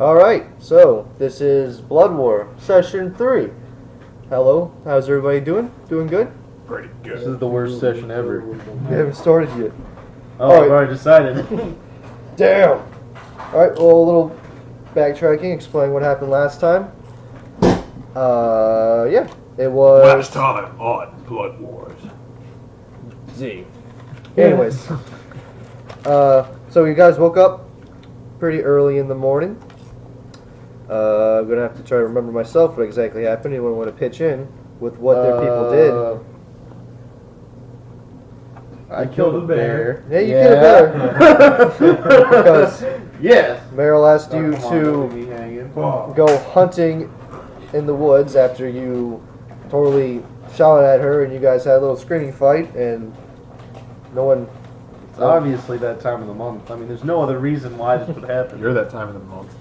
Alright, so this is Blood War, Session 3. Hello, how's everybody doing? Doing good? Pretty good. This is the worst session ever. We haven't started yet. Oh, All right. I've already decided. Damn! Alright, well, a little backtracking, explain what happened last time. Yeah, it was... Last time on Blood Wars. Z. Anyways. So you guys woke up pretty early in the morning. I'm gonna have to try to remember myself what exactly happened. Anyone want to pitch in with what their people did? I killed a bear. Yeah, you killed a bear. Because Yes. Meryl asked you Come on, to don't leave me hanging. go hunting in the woods after you totally shot at her and you guys had a little screaming fight and no one... It's obviously that time of the month. I mean, there's no other reason why this would happen. You're that time of the month.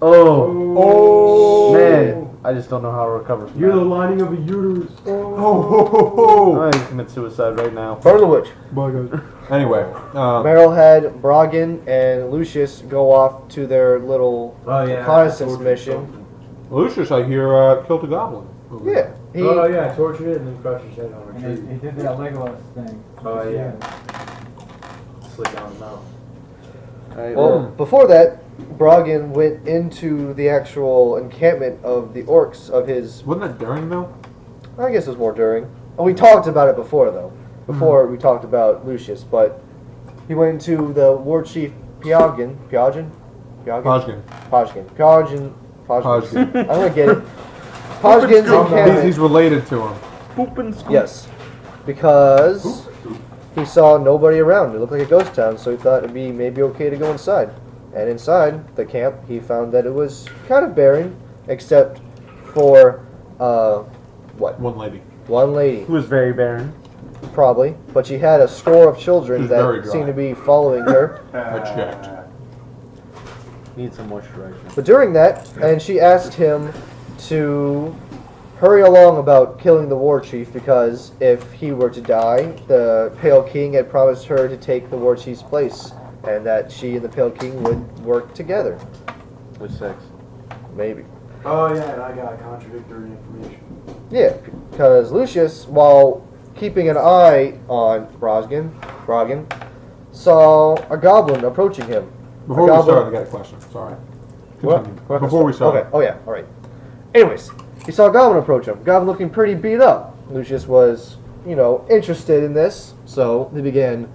Oh, man, I just don't know how to recover from You're the that. lining of a uterus. Oh. I'm ready to commit suicide right now. Part of the witch. Bye, guys. Anyway, Meryl had Brogin and Lucius go off to their little reconnaissance mission. Lucius, I hear, killed a goblin. over Yeah. He, Oh yeah, I tortured it and then crushed his head on a And tree. he did that Legolas thing. Oh yeah. Slit down the mouth. Alright, well, before that, Brogin went into the actual encampment of the orcs of his... Wasn't that during, though? I guess it was more during. Oh, we talked about it before, though. Before we talked about Lucius, but he went into the war chief Pjogin. Pajkin. Pjogin. Pajkin. I'm gonna get it. Pajgin's encampment. He's related to him. poop and scoop. Yes, because he saw nobody around. It looked like a ghost town, so he thought it'd be maybe okay to go inside. And inside the camp, he found that it was kind of barren, except for what? One lady. One lady, Who was very barren. probably, but she had a score of children She's very that dry. seemed to be following her. I checked. Need some moisturization. But during that, and she asked him to hurry along about killing the war chief because if he were to die, the Pale King had promised her to take the war chief's place, and that she and the Pale King would work together. With sex. Maybe. Oh yeah, and I got contradictory information. Yeah, because Lucius, while keeping an eye on Brogin, saw a goblin approaching him. Before we start, I got a question. Sorry. What? Continue. Before we start. Okay. Oh yeah. All right. Anyways, he saw a goblin approach him. Goblin looking pretty beat up. Lucius was, interested in this, so he began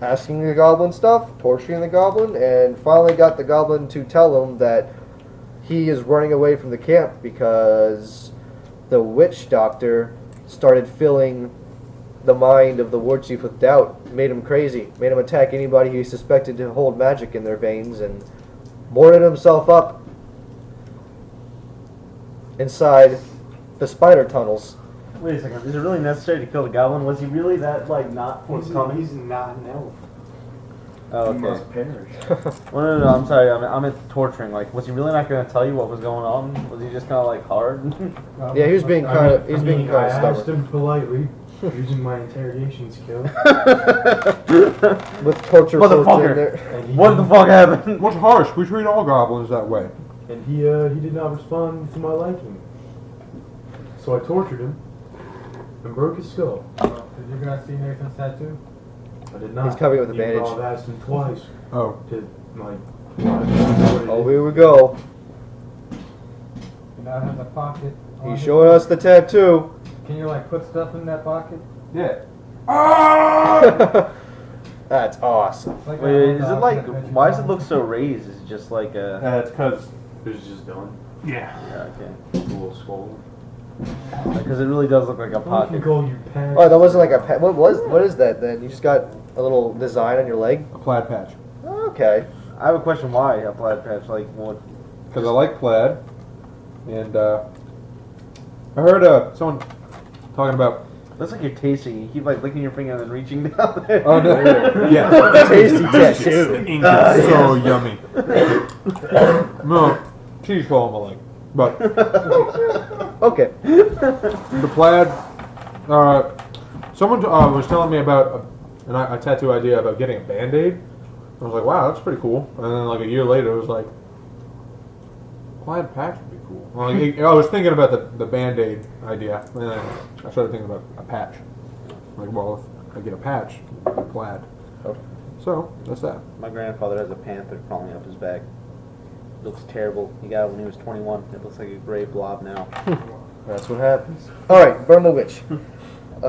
asking the goblin stuff, torturing the goblin, and finally got the goblin to tell him that he is running away from the camp because the witch doctor started filling the mind of the war chief with doubt, made him crazy, made him attack anybody he suspected to hold magic in their veins, and boarded himself up inside the spider tunnels. Wait a second. Is it really necessary to kill the goblin? Was he really that, not He's forthcoming? not an elf. Oh, He okay. must perish. Well, no, I'm sorry. I meant torturing. Like, was he really not going to tell you what was going on? Was he just kind of, hard? Yeah, he was being kind of I asked stubborn him politely, using my interrogation skill, with torture Motherfucker. in there. and he What the fuck happened? What's harsh? We treat all goblins that way. And he did not respond to my liking. So I tortured him and broke his skull. Did you guys see Nathan's tattoo? I did not. He's covering it with a Even though bandage. I've asked him twice Oh. to Oh, here we go. And that has a pocket. on He's it. showing us the tattoo. Can you put stuff in that pocket? Yeah. That's awesome. It's like Wait, a is it dog like? that you Why does it call. look so raised? Is it just like a? It's because it was just done. Yeah. Yeah, okay. It's a little swollen. Because it really does look like a I can pocket. call you Pat. Oh, that wasn't like a pet. What is that then? You just got a little design on your leg? A plaid patch. Okay. I have a question. Why a plaid patch? Like what? Because I like plaid. And, I heard, someone talking about... Looks like you're tasting. You keep licking your finger and then reaching down there. Oh, no. Yeah. Tasty tattoo. So yummy. No. Cheese call on my leg. But Okay. the plaid, someone was telling me about a tattoo idea about getting a Band-Aid. I was like, wow, that's pretty cool. And then like a year later, it was like, plaid patch would be cool. Well, I was thinking about the Band-Aid idea, and then I started thinking about a patch. Like, well, if I get a patch, it'd be plaid. Okay. So, that's that. My grandfather has a panther crawling up his back. Looks terrible. He got it when he was 21. It looks like a gray blob now. That's what happens. All right, burn the witch.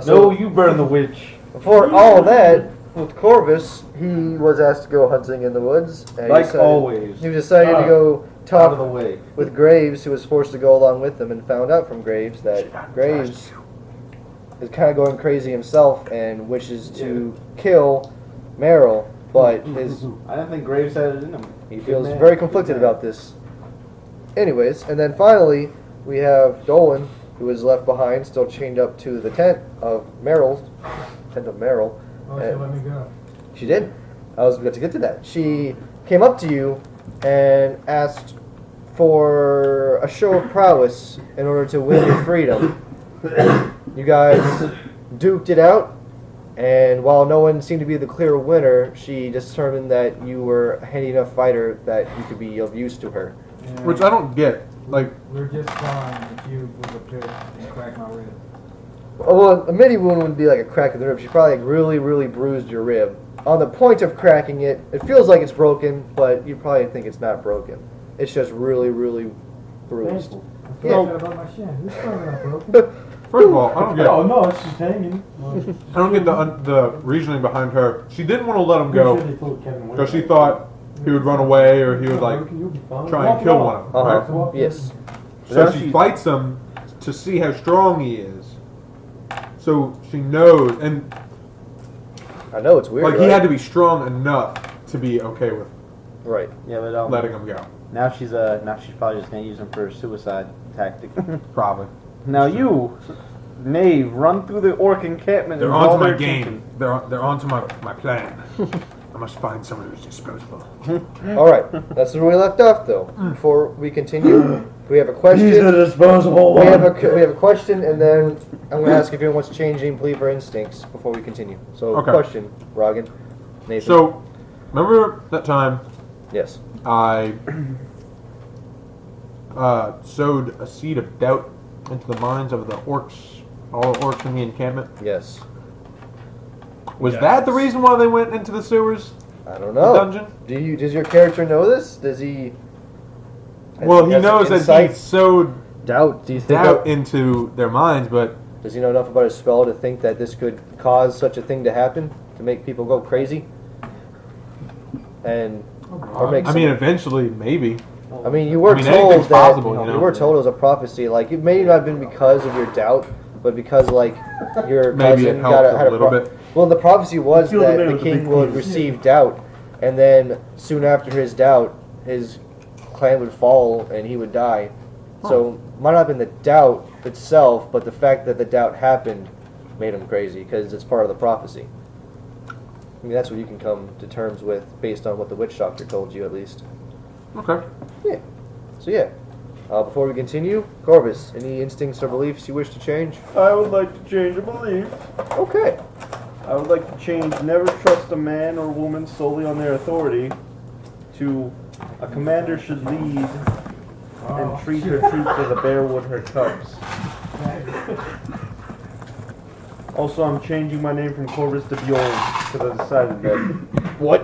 No, you burn the witch. Before all that, with Corvus, he was asked to go hunting in the woods. And Like he decided- always. He decided to go Out of the talk way. with Graves, who was forced to go along with them, and found out from Graves that Graves is kind of going crazy himself and wishes to kill Meryl, but I didn't think Graves had it in him. he feels very conflicted about this. Anyways, and then finally, we have Dolan, who is left behind, still chained up to the tent of Meryl. Oh, she let me go. She did. I was about to get to that. She came up to you and asked for a show of prowess in order to win your freedom. You guys duked it out, and while no one seemed to be the clear winner, she determined that you were a handy enough fighter that you could be of use to her. And Which I don't get. Like, we were just fine if you was a pit and cracked my rib. Well, a mini wound wouldn't be like a crack in the rib. She probably like really, really bruised your rib. On the point of cracking it, it feels like it's broken, but you probably think it's not broken. It's just really, really bruised. Painful. I Yeah. feel bad about my shin. This probably not broken. first of all, I don't get. Oh no, it's just hanging. I don't get the reasoning behind her. She didn't want to let him Sure go they told Kevin because she thought he would run away or he would like You'll be fine. try and Walk kill it one off. of them. Right? Uh-huh. Yes. So Now she she- fights him to see how strong he is. So she knows, and I know it's weird. like right? he had to be strong enough to be okay with Right. Yeah, but letting him go. now she's probably just gonna use him for a suicide tactic. Probably. Now you, knave, run through the orc encampment. They're and draw onto my their game. attention. They're onto my plan. I must find someone who's disposable. All right. That's where we left off, though. Before we continue, we have a question. disposable We have a question, and then I'm going to ask if anyone wants to change any belief or instincts before we continue. So, Okay. question, Rogan, Nathan. So, remember that time yes. I sowed a seed of doubt into the minds of the orcs, all the orcs in the encampment? Yes. Was that the reason why they went into the sewers? I don't The know. dungeon? Does your character know this? Does he? Well, he has knows that he insight? sowed Doubt. Do you think? doubt into their minds, but Does he know enough about his spell to think that this could cause such a thing to happen, to make people go crazy? And or make I mean, eventually, maybe. I mean, you were I mean, told anything's that possible, you know? you were told it was a prophecy. Like it may not have been because of your doubt, but because like your Maybe cousin it got helped a little pro- bit. Well, the prophecy was Feel the that man the with the king big would penis. receive doubt, and then soon after his doubt, his clan would fall and he would die. So might not have been the doubt itself, but the fact that the doubt happened made him crazy because it's part of the prophecy. I mean, that's what you can come to terms with based on what the witch doctor told you, at least. Okay. Yeah. So yeah. Before we continue, Corvus, any instincts or beliefs you wish to change? I would like to change a belief. Okay. I would like to change never trust a man or woman solely on their authority to a commander should lead and treat her troops as a bear would her cubs. Also, I'm changing my name from Corvus to Bjorn because I decided that. What?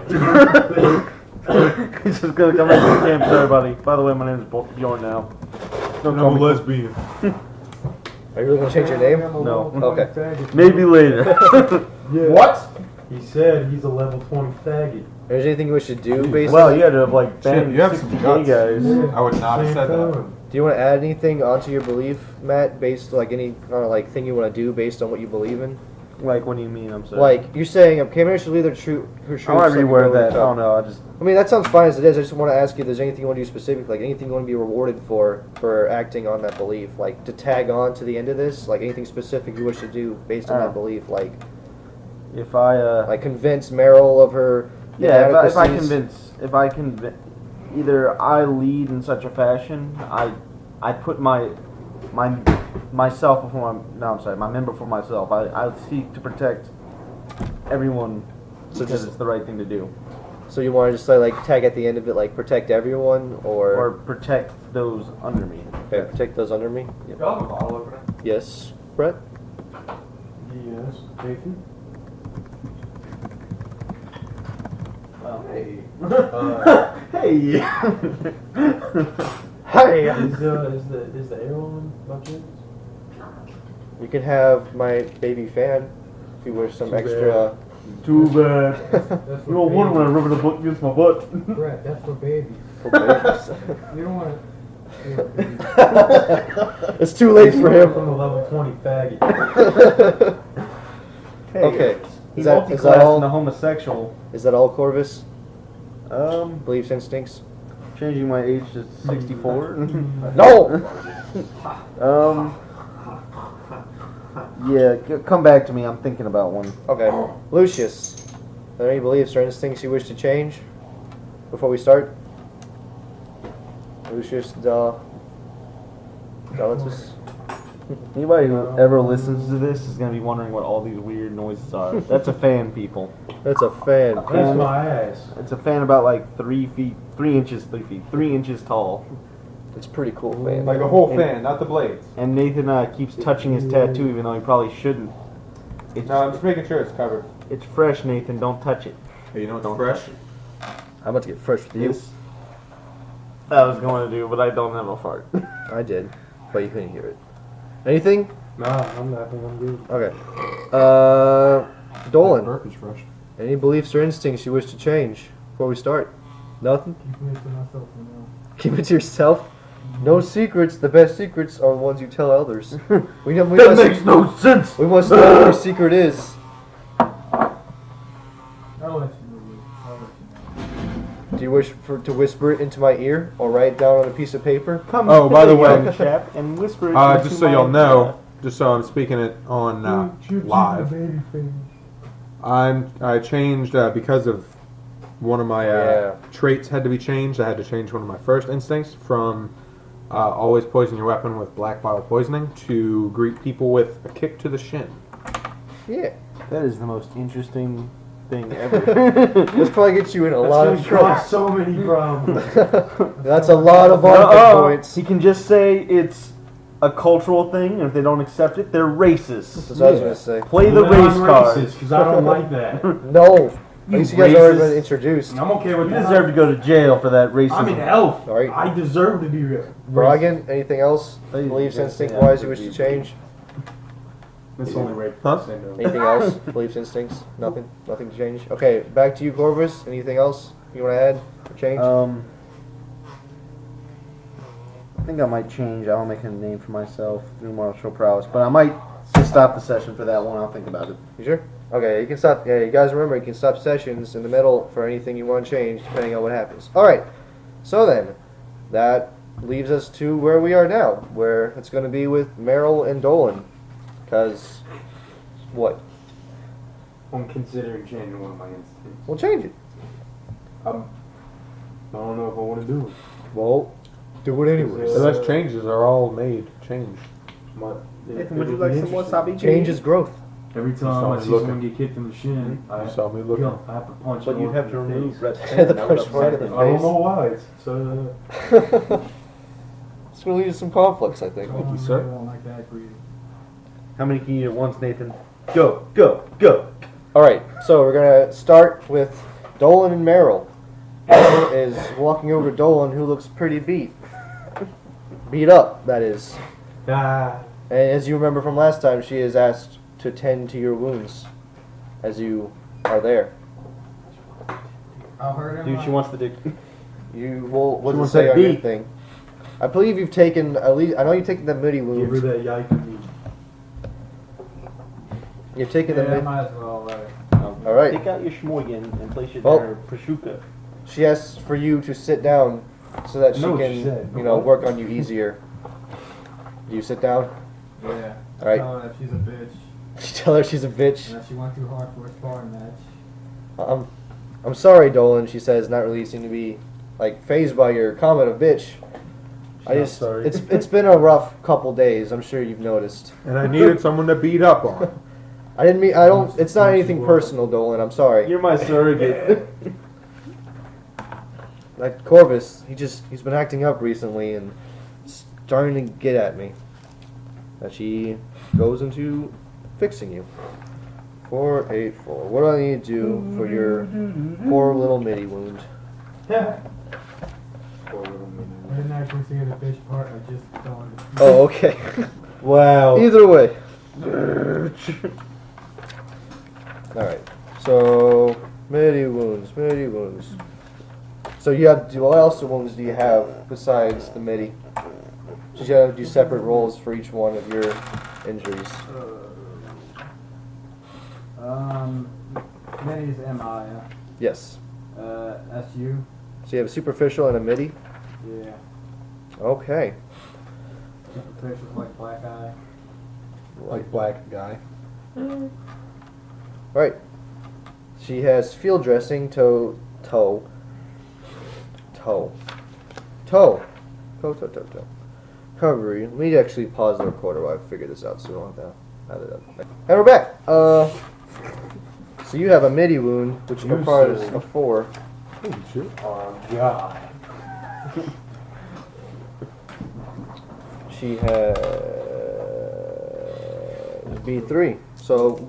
He's just gonna come back to the camp. Sorry, buddy. By the way, my name is Bjorn now. Don't call I'm a me lesbian. Are you really gonna change your name? No. Okay. Maybe later. Yeah. What? He said he's a level 20 faggot. Is there anything we should do based Well, on? you had to have like banged you have 60 some gay guts. guys. I would not have Same said that. time. Do you want to add anything onto your belief, Matt, based like any kind of like thing you want to do based on what you believe in? Like, what do you mean? I'm sorry. Like you're saying, a commander should lead her troops. I might like a reword bear that. I would don't cub. know. I just. I mean, that sounds fine as it is. I just want to ask you if there's anything you want to do specific, like anything you want to be rewarded for acting on that belief, like to tag on to the end of this, like anything specific you wish to do based on Oh. that belief, like If I like convince Meryl of her. yeah, if I inadequacies. convince either I lead in such a fashion, I put myself before my men before myself. I seek to protect everyone So because just- it's the right thing to do. So you want to just say like tag at the end of it, like protect everyone, Or protect those under me. okay, protect those under me. Yep. Y'all have a bottle opener? Yes, Brett. Yes, Nathan. Hey. Hey. Hey. Is the air on by chance? You can have my baby fan if you wish some Too extra. Too bad. That's You don't wonder when I rub it up against my butt. Brett, that's for babies. for babies. You don't want It's too late for From him. the level 20 faggot. Hey, Okay. He Is that multi-classed all? in the homosexual. Is that all, Corvus? Beliefs, instincts? changing my age to 64. No. Yeah, come back to me. I'm thinking about one. Okay, Lucius. Are there any beliefs or instincts you wish to change before we start? Lucius Dalatus? Anybody who ever listens to this is gonna be wondering what all these weird noises are. That's a fan, people. That's a fan. That's my ass. It's a fan about like 3 inches tall. It's pretty cool, fan. Like a whole fan, not the blades. And Nathan keeps touching his tattoo even though he probably shouldn't. It's, No, I'm just making sure it's covered. it's fresh, Nathan. Don't touch it. Hey, you know what's fresh? I'm about to get fresh with you. Yes. I was going to do, but I don't have a fart. I did, but you couldn't hear it. Anything? Nah, I'm not. I think I'm good. Okay. Dolan. Burp is fresh. Any beliefs or instincts you wish to change before we start? Nothing? keep it to myself for now. Keep it to yourself. No secrets. The best secrets are the ones you tell others. We That must, makes no sense. we must know what your secret is. I'll let you know. I'll let you know. Do you wish to whisper it into my ear or write it down on a piece of paper? Come Oh, by the way, young chap, and whisper it into Just so my y'all ear. know, just so I'm speaking it on live, baby face. I changed because of one of my Yeah. traits had to be changed. I had to change one of my first instincts from always poison your weapon with black bottle poisoning to greet people with a kick to the shin. Yeah. That is the most interesting thing ever. This probably gets you in a lot of That's trouble. gonna cause so many problems. That's a lot of argument points. He can just say it's a cultural thing, and if they don't accept it, they're racist. That's what I was going to say. Play the Well, race I'm card. racist because I don't like that. No. At least you guys already racist. been introduced. I'm okay with You that. deserve to go to jail for that racism. I'm an elf. All right. I deserve to be racist. Brogan, anything else? Please, Beliefs, yes, instinct yeah, wise you wish to please. change? That's only right. Huh? Anything else? Beliefs, instincts? Nothing? Nothing to change? Okay, back to you, Corvus. Anything else you want to add or change? I think I might change. I'll make a name for myself through martial prowess, but I might just stop the session for that one. I'll think about it. You sure? Okay, you can stop. Yeah, you guys remember you can stop sessions in the middle for anything you want to change, depending on what happens. All right. So then, that leaves us to where we are now, where it's going to be with Meryl and Dolan. Because, what? I'm considering changing one of my instincts. We'll change it. I don't know if I want to do it. Well, do it anyways. The best changes are all made. Change. Nathan, would you like some wasabi? Change is growth. Every saw time I me see looking. someone get kicked in the shin, I You saw me looking. I have to punch. But them you'd in have to the remove face. Brett's The hand. That would first one upset in him. the I don't know why. It's It's going to lead to some conflicts, I think. Thank you, I sir. don't like that for you. How many can you eat at once, Nathan? Go, go, go. All right, so we're going to start with Dolan and Meryl. Meryl is walking over to Dolan, who looks pretty beat. Beat up, that is. Ah, And as you remember from last time, she is asked to tend to your wounds as you are there. I'll hurt him. Dude, she wants the dick. You will, what She does it wants say that on your beat. thing? I believe you've taken, at least, I know you've taken the midi give her wounds. that yike meat. You've taken the Yeah, I midi. might as well. All right. Take out your shmoygan and place it Well- in her prosciutto. She asks for you to sit down so that she know what can, she said. you know, work on you easier. Do you sit down? Yeah. All right. Tell her that she's a bitch. You tell her she's a bitch. And that she went too hard for a sparring match. I'm sorry, Dolan. She says, not really seem to be like phased by your comment of bitch. I Not just, sorry. it's been a rough couple days. I'm sure you've noticed. And I needed someone to beat up on. I didn't mean, I don't. It's not anything personal, Dolan. I'm sorry. You're my surrogate. Like Corvus, he's been acting up recently and starting to get at me. And she goes into fixing you. 484. What do I need to do for your poor little midi wound? Poor little mini. I didn't actually see the fish part. I just thought. Oh, okay. Wow. Either way. Alright. So, midi wounds. So you have to do, what else wounds do you have besides the midi? You gotta do separate rolls for each one of your injuries. Mini's MI. Yes. SU. So you have a superficial and a midi? Yeah. Okay. Superficial like black eye. Like black guy. Right. She has field dressing, toe. Recovery. Let me actually pause the recorder while I figure this out so we don't have it up. And we're back. So you have a midi wound, which comprises of 4. Holy shit. Oh God. She has B3. So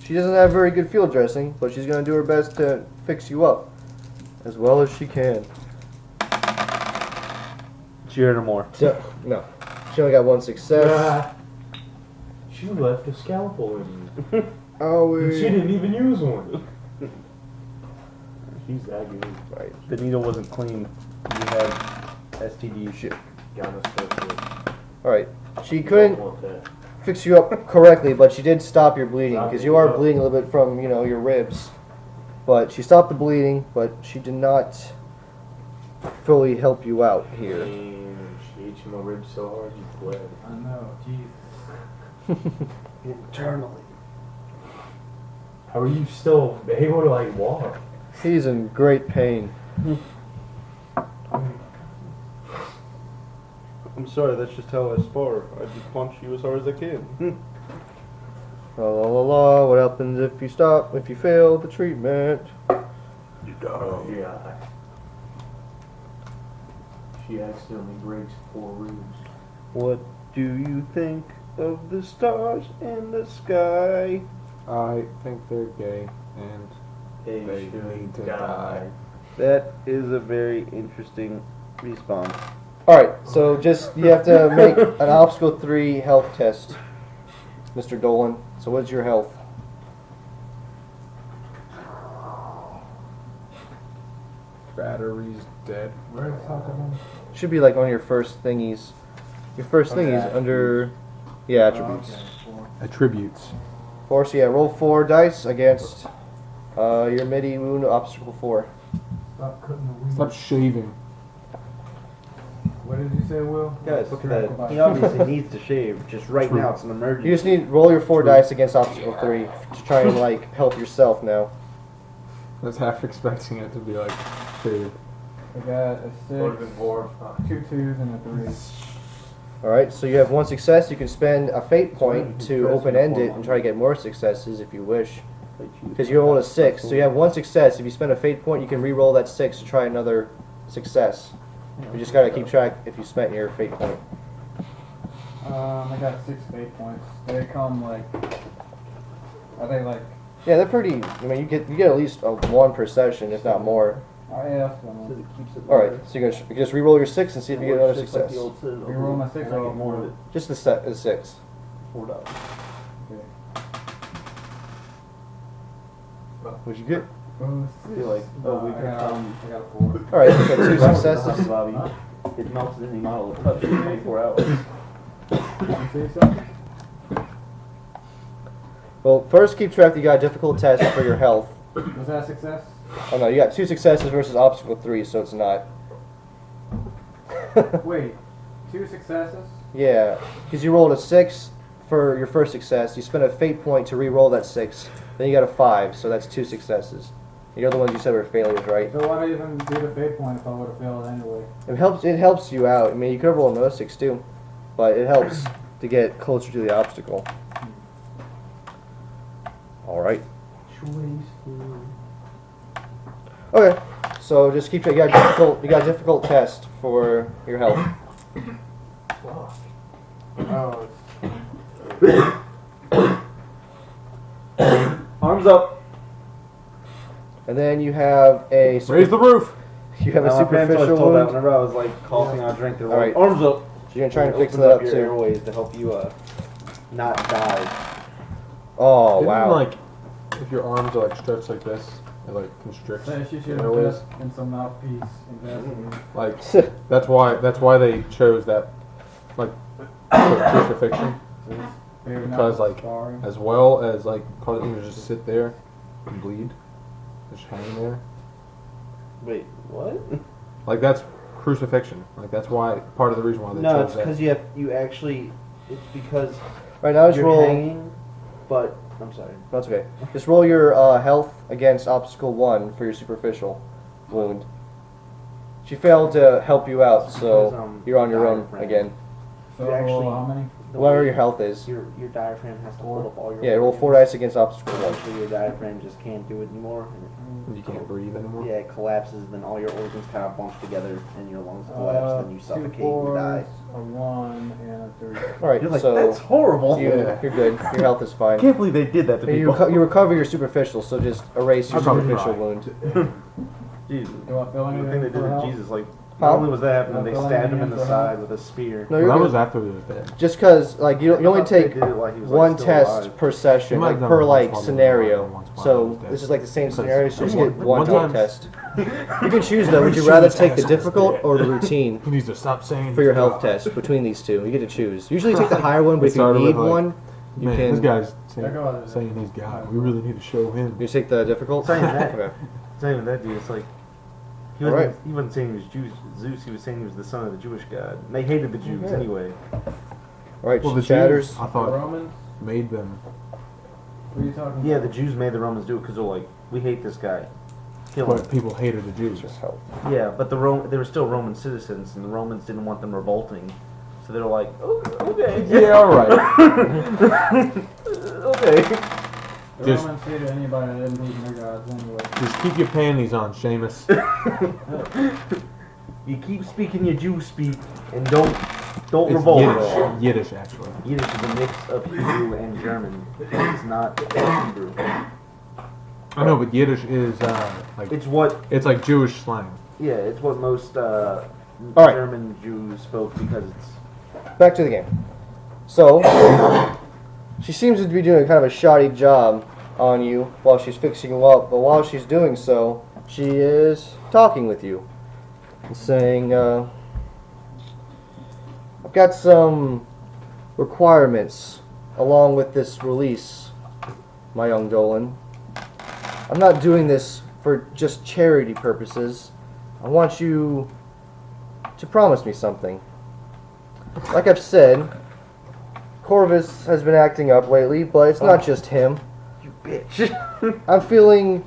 she doesn't have very good field dressing, but she's going to do her best to fix you up as well as she can. She heard her more. So, no. She only got 1 success. She left a scalpel in you. Oh, And she didn't even use one. She's that good. Right. The needle wasn't clean. You had STD. Shit. Gotta start with. Alright. She Don't couldn't want that. fix you up correctly, but she did stop your bleeding Stop because it, you are yeah. bleeding a little bit from, your ribs. But she stopped the bleeding, but she did not fully help you out here. Damn, she ate you my ribs so hard you bled. I know. Jesus. Internally. How are you still able to like walk? He's in great pain. I'm sorry, that's just how I spar. I just punch you as hard as I can. La la la la. What happens if you fail the treatment? Oh yeah. She accidentally breaks 4 ribs. What do you think of the stars in the sky? I think they're gay and They They should need to die. That is a very interesting response. Alright, so you have to make an obstacle 3 health test, Mr. Dolan. So what's your health? battery's dead. Where the fuck am Should be like on your first thingies. Your first Okay, thingies under, yeah, I? attributes. Okay, 4. Attributes. 4, so yeah, roll 4 dice against your midi wound obstacle 4. Stop cutting the weed. Stop shaving. What did you say, Will? Guys, look at Strike that. about- He obviously needs to shave. Just right True. now, it's an emergency. You just need roll your 4 dice against obstacle 3 to try and like help yourself now. I was half expecting it to be like shaved. I got a 6, Would've been 4. 2 2s, and a 3. Alright, so you have 1 success. You can spend a fate point to open end it and try to get more successes if you wish. Because you rolled a 6, so you have 1 success. If you spend a fate point, you can re-roll that 6 to try another success. You just gotta keep track if you spent your fate point. I got 6 fate points. They come like. Are they like? Yeah, they're pretty. I mean, you get at least 1 per session, if not more. I asked them. All right, so you can just re-roll your 6 and see if you get another success. Reroll my 6 or more of it. Just the 6. $4. What'd you get? Oh, Feel like, oh, we I could got, come. I got a 4. All right, you got 2 successes. Bobby. It melts any model of touch in 24 hours. You say something? Well, first keep track that you got a difficult test for your health. Was that a success? Oh no, you got 2 successes versus obstacle 3, so it's not. Wait, 2 successes? Yeah, because you rolled a 6 for your first success. You spent a fate point to re-roll that 6. Then you got a 5, so that's 2 successes. The other ones you said were failures, right? So why even do the fate point if I would have failed anyway? It helps you out. I mean, you could have rolled another 6 too, but it helps to get closer to the obstacle. All right. Okay, So just keep. You got difficult. You got a difficult test for your health. Oh, Arms up. And then you have a. Raise the roof. You have a Now, my parents always superficial told that wound. whenever I was like coughing out drink, they were Alright. like, arms up. So you're gonna try and It fix opens that up your too. airways to help you not die. Oh Didn't, wow. like, if your arms are like stretched like this, it like constricts. so she should airways. invest in some mouthpiece investment. Like that's why they chose that like crucifixion because like as well as like causing you to just sit there and bleed, just hang there. Wait, what? Like that's crucifixion. Like that's why part of the reason why they No, chose it's that. because it's because Right now, just you're roll. hanging, but, I'm sorry. That's okay. Just roll your health against obstacle 1 for your superficial wound. She failed to help you out, so Because, you're on your own diaphragm. again. So You actually- how many? Whatever your health is. Your diaphragm has to hold up all your Yeah, roll 4 organs. dice against obstacle 1. Eventually your diaphragm just can't do it anymore. You can't breathe anymore. Yeah, it collapses, then all your organs kind of bunch together, and your lungs collapse, then you suffocate and you die. 2 4s, a 1, and a 3. Alright, You're like, so that's horrible. you're good. Your health is fine. can't believe they did that to And you, you recover your superficial, so just erase your I'd probably superficial cry. wound. Jesus. Do I feel The anything thing they did for to help? Jesus, like, Huh? not only was that happening, they Not stabbed him in filling the in for side help? with a spear. No, Well, you're that good. was after he was dead. Just because, like, you only I thought they take did it while he was, like, one still test alive. per session, You might like have done per it like once while he scenario. was alive, once while he So was dead. this is like the same Because scenario. So you just get one one time- test. You can choose though. Would you rather take the difficult or the routine He needs to stop saying for your health test between these two? You get to choose. Usually take the higher one, but It if you started need with, like, one, you Man, can. this guy's There goes. saying he's God. We really need to show him. You take the difficult. Saying that. Okay. It's not even that, dude. It's like he All wasn't, he wasn't saying he was Zeus. He was saying he was the son of the Jewish god. And they hated the Jews Okay. anyway. All right. Well, She the chatters. Jews, I The thought, Romans? made them. What are you talking Yeah, about? the Jews made the Romans do it because they're like, we hate this guy. Kill him. But people hated the Jews. Just help. Yeah, but they were still Roman citizens, and the Romans didn't want them revolting. So they were like, oh, okay. Yeah, all right. Okay. The Just- Romans hated anybody that didn't believe in their gods anyway. Just keep your panties on, Seamus. You keep speaking your Jew speak, and don't It's revolt at all. Yiddish, actually. Yiddish is a mix of Hebrew and German. It's not Hebrew. I know, but Yiddish is like It's what, it's like Jewish slang. yeah, it's what most right. German Jews spoke because it's. Back to the game. So she seems to be doing kind of a shoddy job on you while she's fixing you up. But while she's doing so, she is talking with you, and saying, "I've got some requirements along with this release, my young Dolan. I'm not doing this for just charity purposes. I want you to promise me something. Like I've said, Corvus has been acting up lately, but it's not just him. You bitch. I'm feeling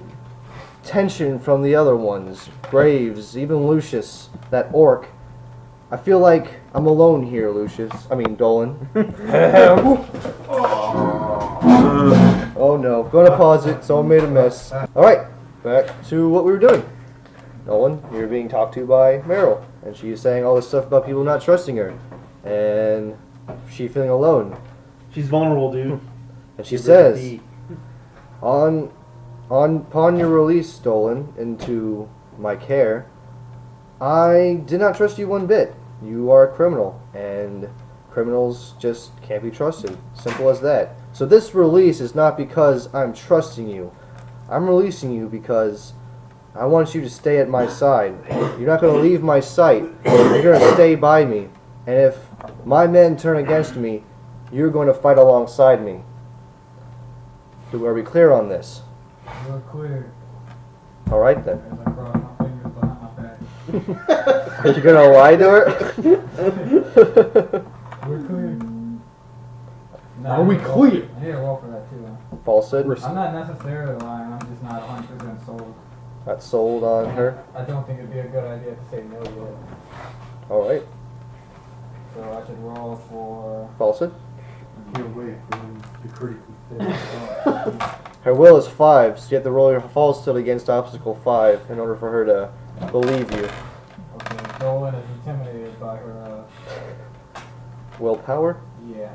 tension from the other ones. Graves, even Lucius, that orc. I feel like I'm alone here, Lucius. I mean, Dolan. Oh no, gonna pause it. Someone made a mess. Alright, back to what we were doing. Nolan, you're being talked to by Meryl, and she's saying all this stuff about people not trusting her, and she feeling alone. She's vulnerable, dude. And she Give her says, the- upon your release, stolen into my care, I did not trust you one bit. You are a criminal, and criminals just can't be trusted. Simple as that. So this release is not because I'm trusting you. I'm releasing you because I want you to stay at my side. You're not going to leave my sight. You're going to stay by me. And if my men turn against me, you're going to fight alongside me. Are we clear on this? We're clear. All right then. As I cross my fingers behind my back. Are you gonna lie to her? We're clear. No, Are we I need to roll- clear? I need to roll for that too. Falsehood. I'm not necessarily lying. I'm just not 100% sold. Not sold on her. I don't think it'd be a good idea to say no yet. All right. So I should roll for. Falsehood. Can't wait for him to critically fail. Her will is 5, so you have to roll your falsehood against obstacle 5 in order for her to believe you. Okay, Dolan is intimidated by her, Willpower? yeah.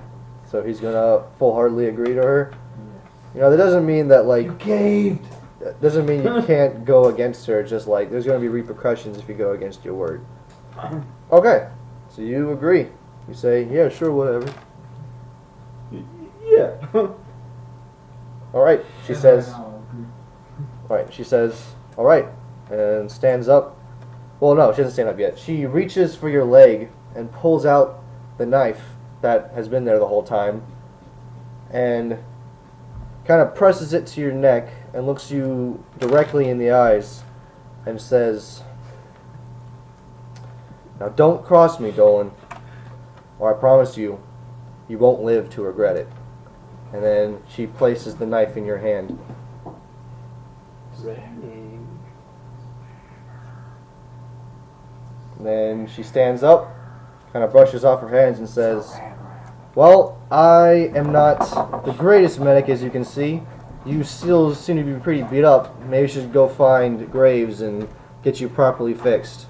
So he's gonna full-heartedly agree to her. Yes. You know, that doesn't mean that, like, You caved. that doesn't mean you can't go against her. It's just like there's gonna be repercussions if you go against your word. Okay, so you agree. You say, yeah, sure, whatever. Yeah. All right, she And says. I know, agree. All right, she says, all right, and stands up. Well, no, she doesn't stand up yet. She reaches for your leg and pulls out the knife that has been there the whole time and kind of presses it to your neck and looks you directly in the eyes and says, now don't cross me, Dolan, or I promise you, you won't live to regret it. And then she places the knife in your hand. And then she stands up, kind of brushes off her hands and says, well, I am not the greatest medic, as you can see. You still seem to be pretty beat up. Maybe you should go find Graves and get you properly fixed.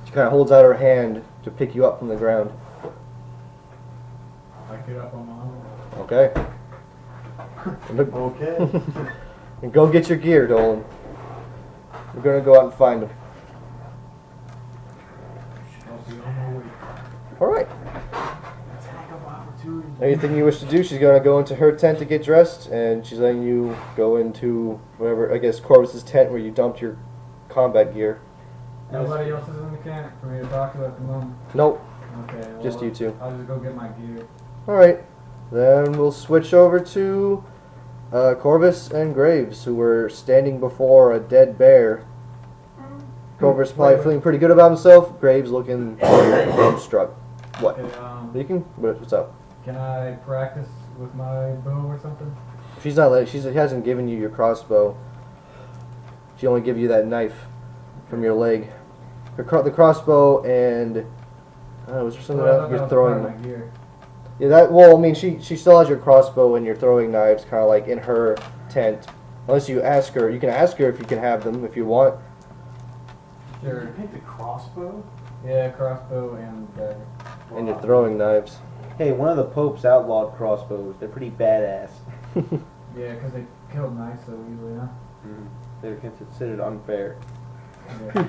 She kind of holds out her hand to pick you up from the ground. I get up on my own. Okay? Okay. And go get your gear, Dolan. We're going to go out and find him. I'll be on my way. Alright. Attack of opportunity. Anything you wish to do, she's going to go into her tent to get dressed, and she's letting you go into whatever, I guess, Corvus's tent where you dumped your combat gear. Nobody else is in the camp for me to talk to at the moment. Nope, Okay, well, just you two. I'll just go get my gear. Alright, then we'll switch over to Corvus and Graves, who were standing before a dead bear. Corvus probably feeling pretty good about himself. Graves looking struck. What? Okay, You can. What's up? can I practice with my bow or something? She's not. She hasn't given you your crossbow. She only gave you that knife from your leg. The crossbow and was there something Well, I else thought you're that was throwing? part of my gear. Yeah, that. Well, I mean, she still has your crossbow and your throwing knives, kind of like in her tent. Unless you ask her, you can ask her if you can have them if you want. Sure. Pick the crossbow? Yeah, crossbow and dagger. And your throwing knives. Hey, one of the popes outlawed crossbows. They're pretty badass. Yeah, because they killed mice so easily, huh? They're considered unfair. Yeah.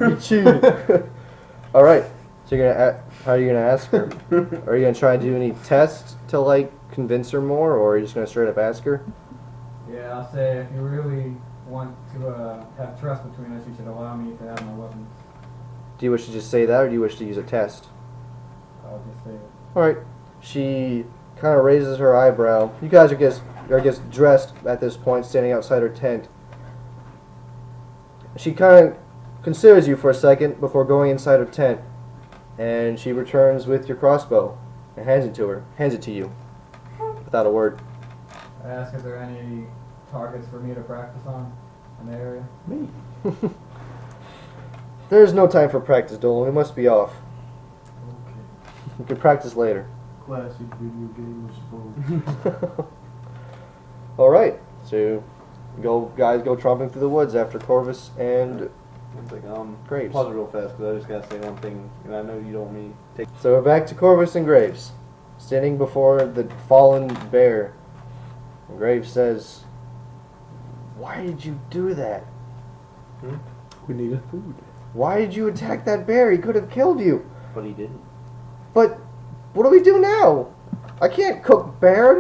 You cheated. All right. So you're gonna. How are you gonna ask her? Are you gonna try and do any tests to like convince her more, or are you just gonna straight up ask her? Yeah, I'll say if you really want to have trust between us, you should allow me to have my weapons. Do you wish to just say that, or do you wish to use a test? I'll just say it. All right. She kind of raises her eyebrow. You guys are just dressed at this point, standing outside her tent. She kind of considers you for a second before going inside her tent, and she returns with your crossbow and hands it to you, without a word. I ask if there are any targets for me to practice on in the area. Me. There is no time for practice, Dolan. We must be off. Okay. We can practice later. Classic video game, I suppose. All right. So, guys, go tromping through the woods after Corvus and It's like, Graves. pause it real fast because I just gotta say one thing, and I know you don't mean take. So we're back to Corvus and Graves, standing before the fallen bear. And Graves says, "Why did you do that? We needed food. Why did you attack that bear? He could have killed you. But he didn't. But what do we do now? I can't cook bear. I've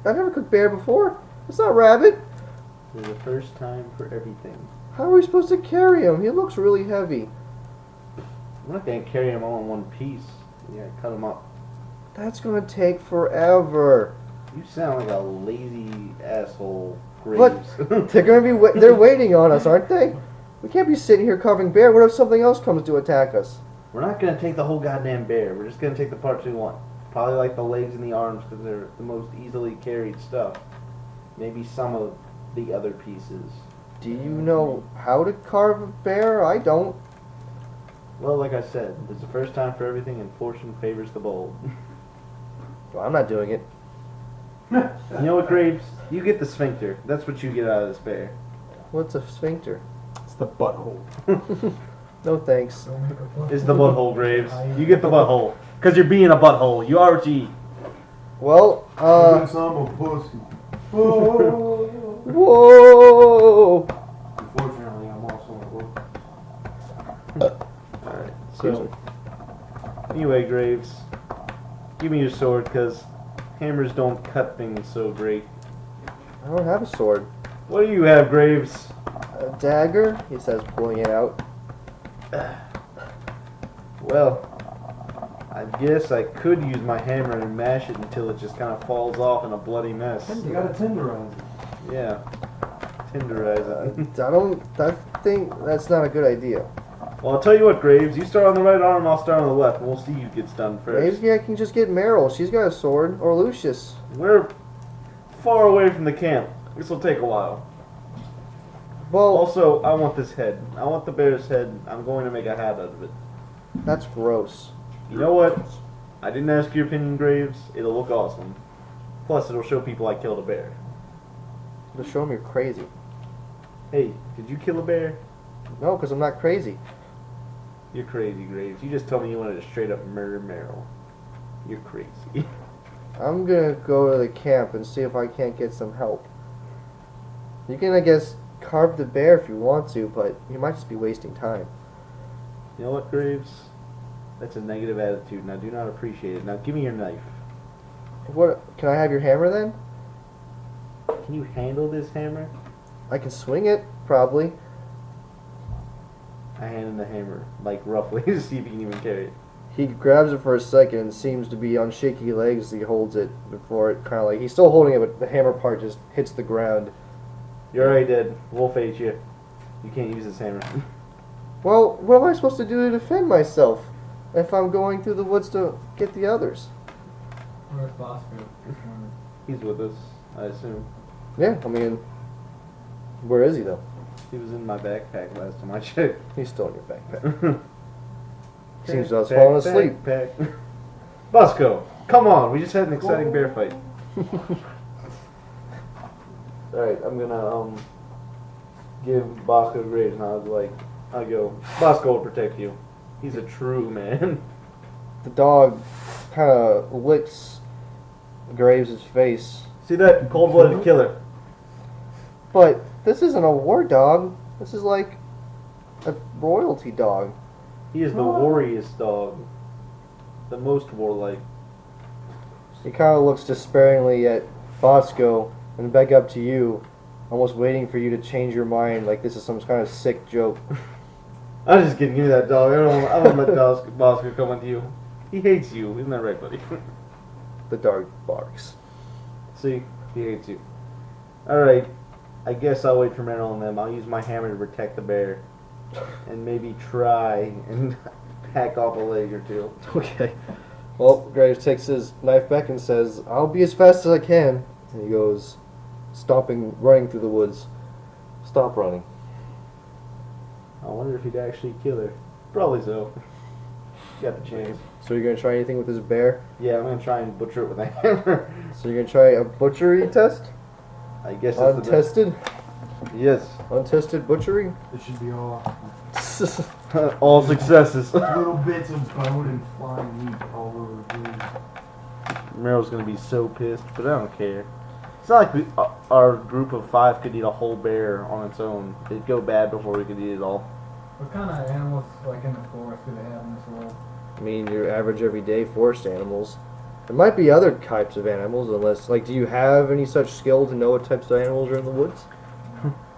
never cooked bear before. It's not rabbit. There's a first time for everything. How are we supposed to carry him? He looks really heavy. I'm not gonna carry him all in one piece. Yeah, cut him up. That's gonna take forever. You sound like a lazy asshole, What? Graves. They're gonna be. They're waiting on us, aren't they? We can't be sitting here carving bear. What if something else comes to attack us? We're not gonna take the whole goddamn bear. We're just gonna take the parts we want. Probably like the legs and the arms because they're the most easily carried stuff. Maybe some of the other pieces. Do you know how to carve a bear? I don't. Well, like I said, it's the first time for everything, and fortune favors the bold. Well, I'm not doing it. You know what, Graves? You get the sphincter. That's what you get out of this bear. What's a sphincter? The butthole. No thanks. Don't make a fuss. It's the butthole, Graves. You get the butthole. Because you're being a butthole. You are what you eat. Well, Even some a pussy. Oh. whoa! Unfortunately, I'm also a wolf. Alright, so. Anyway, Graves. Give me your sword, because hammers don't cut things so great. I don't have a sword. What do you have, Graves? A dagger? He says, pulling it out. Well, I guess I could use my hammer and mash it until it just kind of falls off in a bloody mess. You gotta tenderize it. Yeah. Tenderize it. I think that's not a good idea. Well, I'll tell you what, Graves. You start on the right arm, I'll start on the left, and we'll see who gets done first. Maybe I can just get Meryl. She's got a sword. Or Lucius. We're far away from the camp. This will take a while. Well, Also, I want this head. I want the bear's head. I'm going to make a hat out of it. that's gross. You know what? I didn't ask your opinion, Graves. It'll look awesome. Plus, it'll show people I killed a bear. To show me you're crazy. Hey, did you kill a bear? No, because I'm not crazy. You're crazy, Graves. You just told me you wanted to straight up murder Meryl. You're crazy. I'm gonna go to the camp and see if I can't get some help. You can, I guess, carve the bear if you want to, but you might just be wasting time. You know what, Graves? That's a negative attitude, and I do not appreciate it. Now, give me your knife. What? Can I have your hammer then? Can you handle this hammer? I can swing it, probably. I hand him the hammer, like, roughly, to see if he can even carry it. He grabs it for a second and seems to be on shaky legs as he holds it before it kind of like... He's still holding it, but the hammer part just hits the ground. You're already dead. Wolf ate you. You can't use this hammer. Well, what am I supposed to do to defend myself if I'm going through the woods to get the others? Where's Bosco? He's with us, I assume. Yeah, I mean... Where is he, though? He was in my backpack last time I checked. He's still in your backpack. Seems I was falling asleep. Backpack. Bosco, come on. We just had an exciting bear fight. Alright, I'm gonna give Bosco Graves, and I go, Bosco will protect you. He's a true man. The dog kind of licks Graves' face. See that? Cold-blooded killer. But this isn't a war dog. This is like a royalty dog. He is the warriest dog. The most warlike. He kind of looks despairingly at Bosco and back up to you, almost waiting for you to change your mind like this is some kind of sick joke. I'm just kidding. Give me that dog. I don't let Bosco come with you. He hates you. Isn't that right, buddy? The dog barks. See? He hates you. Alright. I guess I'll wait for Meryl and them. I'll use my hammer to protect the bear. And maybe try and hack off a leg or two. Okay. Well, Graves takes his knife back and says, I'll be as fast as I can. And he goes, running through the woods. Stop running. I wonder if he'd actually kill her. Probably so. Got the chance. So you're going to try anything with this bear? Yeah, I'm gonna try and butcher it with a hammer. So you're going to try a butchery test? I guess that's Untested? Yes. Untested butchery? It should be all All successes. little bits of bone and flying meat all over the place. Meryl's gonna be so pissed, but I don't care. It's not like our group of 5 could eat a whole bear on its own. It'd go bad before we could eat it all. What kind of animals, like in the forest, do they have in this world? I mean, your average everyday forest animals. There might be other types of animals, unless, like, do you have any such skill to know what types of animals are in the woods?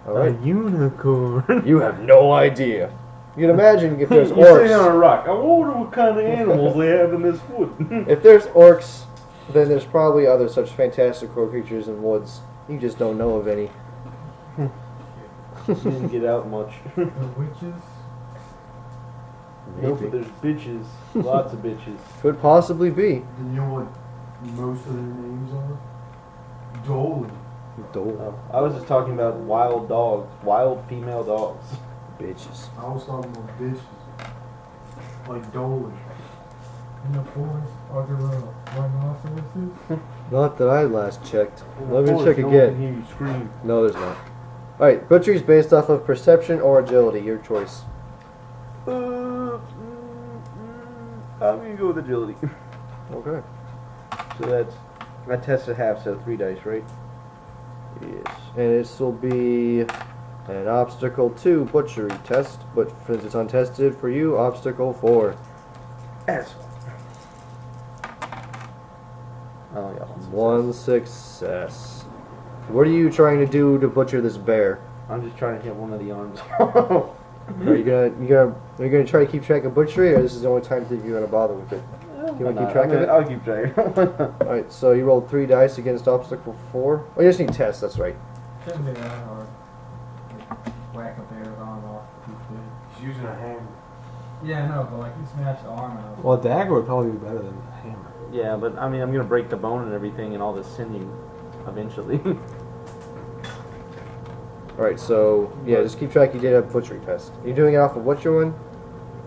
Alright. A unicorn. You have no idea. You can imagine if there's You're sitting on orcs. a rock. I wonder what kind of animals they have in this wood. If there's orcs, then there's probably other such fantastical creatures in woods. You just don't know of any. Didn't get out much. The witches? Nope, but there's bitches. Lots of bitches. Could possibly be. And you know what most of their names are? Dolan. I was just talking about wild dogs. Wild female dogs. Bitches. I was talking about bitches. Like Dolan. In the forest? Are there rhinoceroses? Not that I last checked. Let Of me course, check no one again. can hear you scream. No, there's not. Alright, butchery is based off of perception or agility. Your choice. I'm gonna go with agility. Okay. So I tested half, so 3 dice, right? Yes. And this will be an obstacle 2 butchery test, but since it's untested for you, obstacle 4. Asshole. I only got One success. What are you trying to do to butcher this bear? I'm just trying to hit one of the arms. Are you gonna try to keep track of butchery, or this is the only time that you're gonna bother with it? You wanna keep track of it? I'll keep track. Alright, so you rolled 3 dice against obstacle 4. Oh, you just need tests, that's right. Shouldn't be that hard. Whack a bear's arm off. He's using a hammer. Yeah, I know, but like you smash the arm out. Well, a dagger would probably be better than a hammer. Yeah, but I mean, I'm gonna break the bone and everything and all this sinew eventually. Alright, so, yeah, just keep track. You did a butchery test. You're doing it off of what you're doing?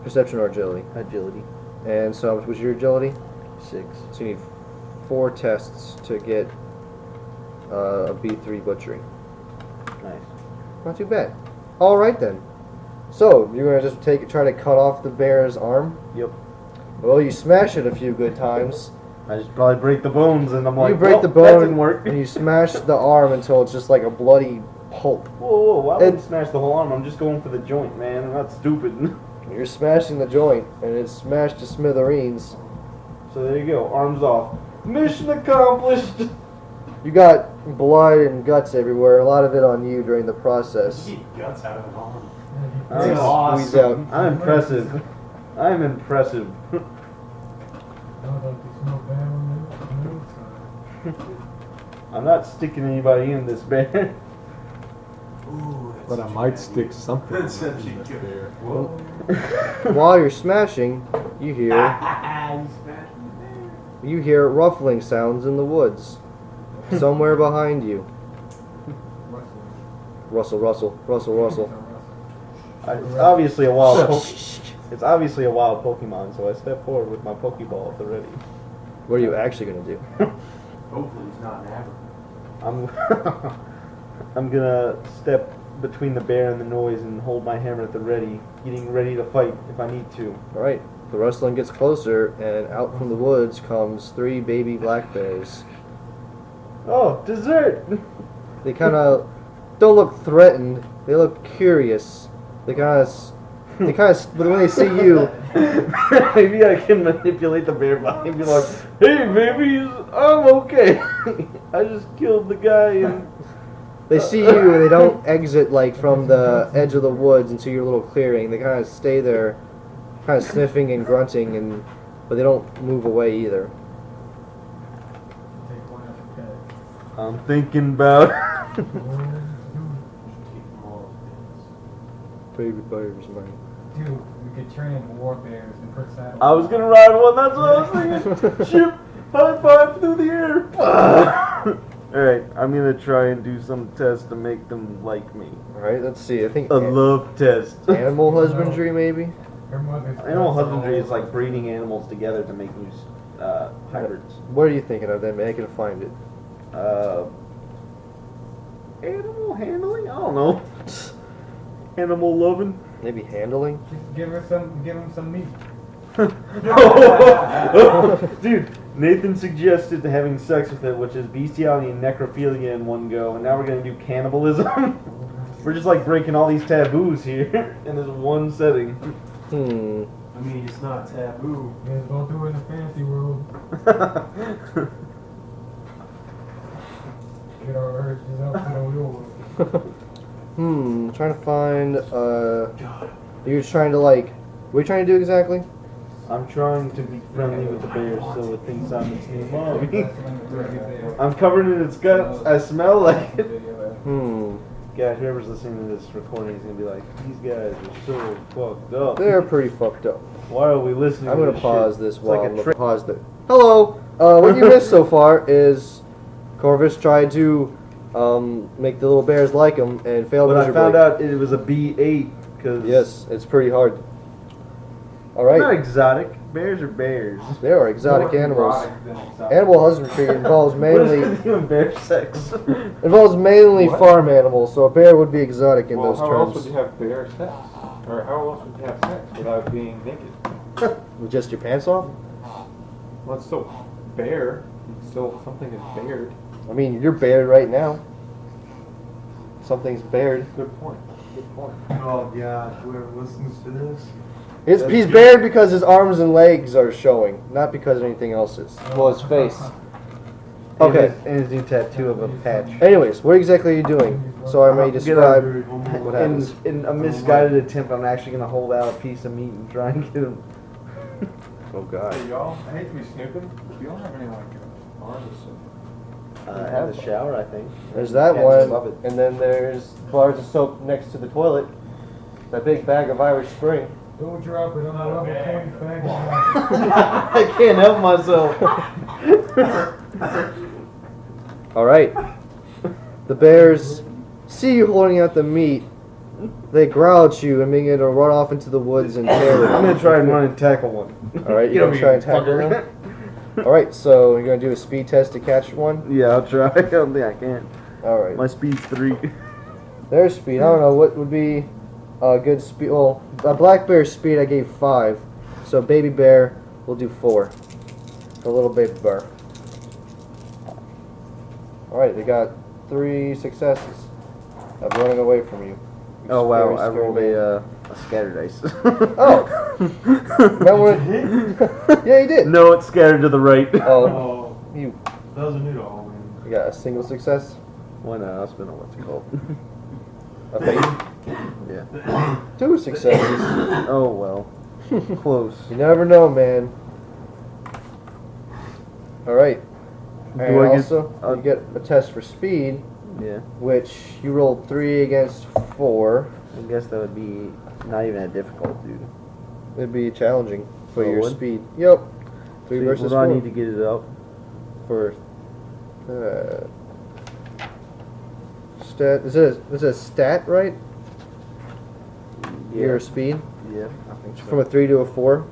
Perception or agility? Agility. And so, what was your agility? 6. So you need 4 tests to get a B3 butchery. Nice. Not too bad. Alright then. So, you're gonna just try to cut off the bear's arm? Yep. Well, you smash it a few good times. I just probably break the bones and I'm like, You break well, the that bone didn't work. and you smash the arm until it's just like a bloody pulp. Whoa, why would And- you smash the whole arm? I'm just going for the joint, man. I'm not stupid. You're smashing the joint and it's smashed to smithereens. So there you go, arms off. Mission accomplished! You got blood and guts everywhere, a lot of it on you during the process. Eat guts out of an arm. That's Squeeze awesome. out. I'm impressive. I'm impressive. Sounds like you smell bad on the inside. I'm not sticking anybody in this bear. Ooh, that's But I such a might bad stick idea. something That's such in a this good. bear. Whoa. While you're smashing, you hear You smashed me there. ruffling sounds in the woods. Somewhere behind you. Rustle, rustle, rustle, rustle. It's obviously a wild. It's obviously a wild Pokemon, so I step forward with my Pokeball at the ready. What are you actually gonna do? Hopefully he's not an aberrant. I'm I'm gonna step between the bear and the noise and hold my hammer at the ready, getting ready to fight if I need to. Alright, the rustling gets closer, and out from the woods comes 3 baby black bears. Oh, dessert! They kind of don't look threatened. They look curious. They kind of, but when they see you, Maybe I can manipulate the bear body and be like, "Hey, babies, I'm okay. I just killed the guy and." they see you and they don't exit like from the edge of the woods into your little clearing. They kind of stay there, kind of sniffing and grunting, but they don't move away either. Take one after that. I'm thinking about. Keep them all as Baby bears, man. Dude, we could train war bears and put saddles. I was gonna ride one. That's what I was thinking. Ship, high five through the air. All right, I'm gonna try and do some tests to make them like me. Alright, let's see. I think A love test. animal husbandry, maybe? Her mother's Animal guts are husbandry all is like over. breeding animals together to make new hybrids. What are you thinking of then? Maybe I can find it. Animal handling? I don't know. Animal loving? Maybe handling? Just give him some meat. Dude, Nathan suggested having sex with it, which is bestiality and necrophilia in one go, and now we're gonna do cannibalism. We're just like breaking all these taboos here in this one setting. Hmm. I mean, it's not taboo. May as well do it in the fantasy world. Get our urges out to the wheel. Trying to find, you're trying to like, what are you trying to do exactly? I'm trying to be friendly with the bear so it thinks I'm its new mommy. I'm covered in its guts. I smell like it. Guys, whoever's listening to this recording is gonna be like, these guys are so fucked up. They're pretty fucked up. Why are we listening? I'm to gonna this pause shit? this It's while like I'm a pause the. Hello. What you missed so far is Corvus tried to make the little bears like him and failed But I miserably. found out it was a B8 because Yes, it's pretty hard. All Not right. exotic. Bears are bears. They are exotic More animals. erotic than exotic. Animal husbandry involves What is mainly with you and bear sex? mainly What? farm animals, so a bear would be exotic in Well, those how terms. else would you have bear sex? Or how else would you have sex without being naked? With just your pants off? Well, it's still bear. It's still something is bared. I mean, you're bared right now. Something's bared. Good point. Good point. Oh God, whoever listens to this. He's bared because his arms and legs are showing, not because anything else is. Well, his face. Okay. And his new tattoo of a patch. Anyways, what exactly are you doing? So I may describe what happens. In a misguided attempt, I'm actually going to hold out a piece of meat and try and get him. Oh God. Hey, y'all, I hate to be snooping. Do y'all have any, like, arms In the shower, I think. There's that Yeah, one, love it. and then there's bars of soap next to the toilet. That big bag of Irish Spring. Don't drop it on the level 25. I can't help myself. All right. The bears see you holding out the meat. They growl at you and begin to run off into the woods in terror. I'm going to try and run and tackle one. All right, you're gonna try and tackle them. All right, so you're gonna do a speed test to catch one. Yeah, I'll try. I don't think I can. All right. My speed's 3. Their speed. I don't know what would be a good speed. Well, a black bear's speed I gave 5, so baby bear will do 4. The little baby bear. All right, they got 3 successes of running away from you. You Oh wow, scary, I scary rolled man. a scatter dice. Oh. That one. Yeah, you did. No, it's scattered to the right. Oh, Oh, you doesn't it all, man? you got a single success. Why not? I'll spin on what's it called. A fate. Yeah. 2 successes. Oh well. Close. You never know, man. All right. Do And I get- also, you get a test for speed, Yeah. which you rolled 3 against 4. I guess that would be not even that difficult, dude. It'd be challenging for Oh, your would? speed. Yep. 3 So versus what 4 do I need to get it up? for stat. Is it a stat, right? Yeah. Your speed Yeah, I think so. from a 3 to a 4.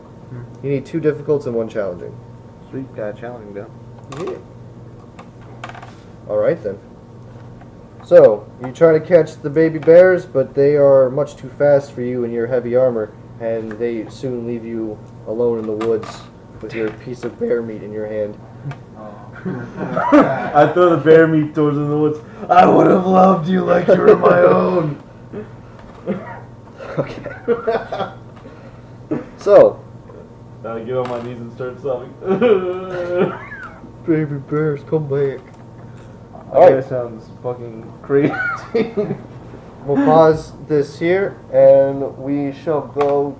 You need 2 difficults and 1 challenging. Sweet, got a challenging down. Yeah. All right then. So you try to catch the baby bears, but they are much too fast for you in your heavy armor, and they soon leave you alone in the woods with your piece of bear meat in your hand. I throw the bear meat towards in the woods. I would have loved you like you were my own. Okay. So, I get on my knees and start sobbing. baby bears, come back. That Alright, sounds fucking crazy. we'll pause this here, and we shall go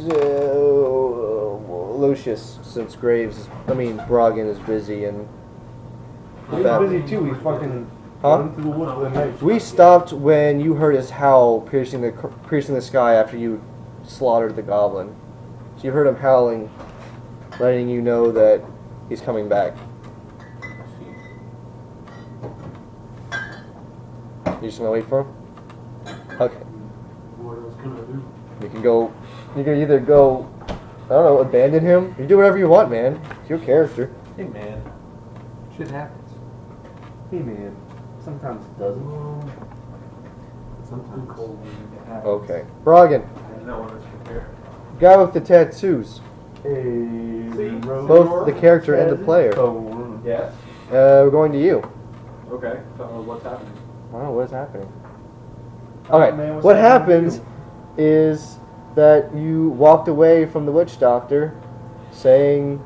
to Lucius, since Brogan is busy, and He's busy too. He's fucking Huh? running through the woods with a knife. we stopped when you heard his howl piercing the sky after you slaughtered the goblin. So you heard him howling, letting you know that he's coming back. You just gonna wait for him? Okay. What else can I do? You can go. You can either go. I don't know. Abandon him. You do whatever you want, man. It's your character. Hey, man. Shit happens. Hey man, sometimes it doesn't. Sometimes. Cold. Okay. Brogan, No one is prepared. guy with the tattoos. Hey, Both the character and the player. Oh, Yes. We're going to you. Okay. So what's happening? I don't know what is happening. Oh, Okay. man, what's What happening happens is that you walked away from the witch doctor, saying,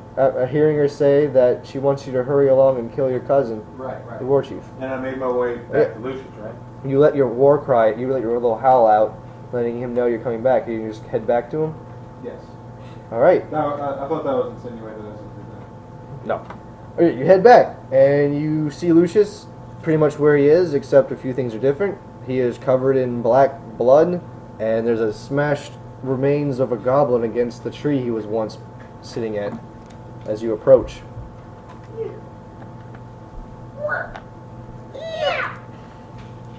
hearing her say that she wants you to hurry along and kill your cousin, Right, the war chief. And I made my way back to Lucius, right? You let your war cry. You let your little howl out, letting him know you're coming back. You can just head back to him. Yes. All right. No, I thought that was insinuated as something. No. Okay, you head back, and you see Lucius pretty much where he is, except a few things are different. He is covered in black blood, and there's a smashed remains of a goblin against the tree he was once sitting at as you approach.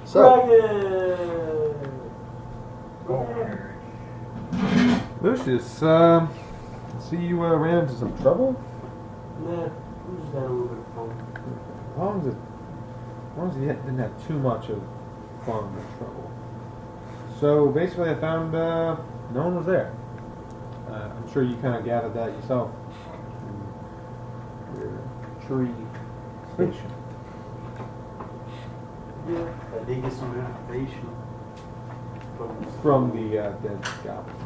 So, Lucius, See, you ran into some trouble? Nah, we just had a little bit of fun. As long as you didn't have too much of fun or trouble. So basically, I found no one was there. I'm sure you kind of gathered that yourself. In your tree station. Yeah, I did get some information From the dead goblin.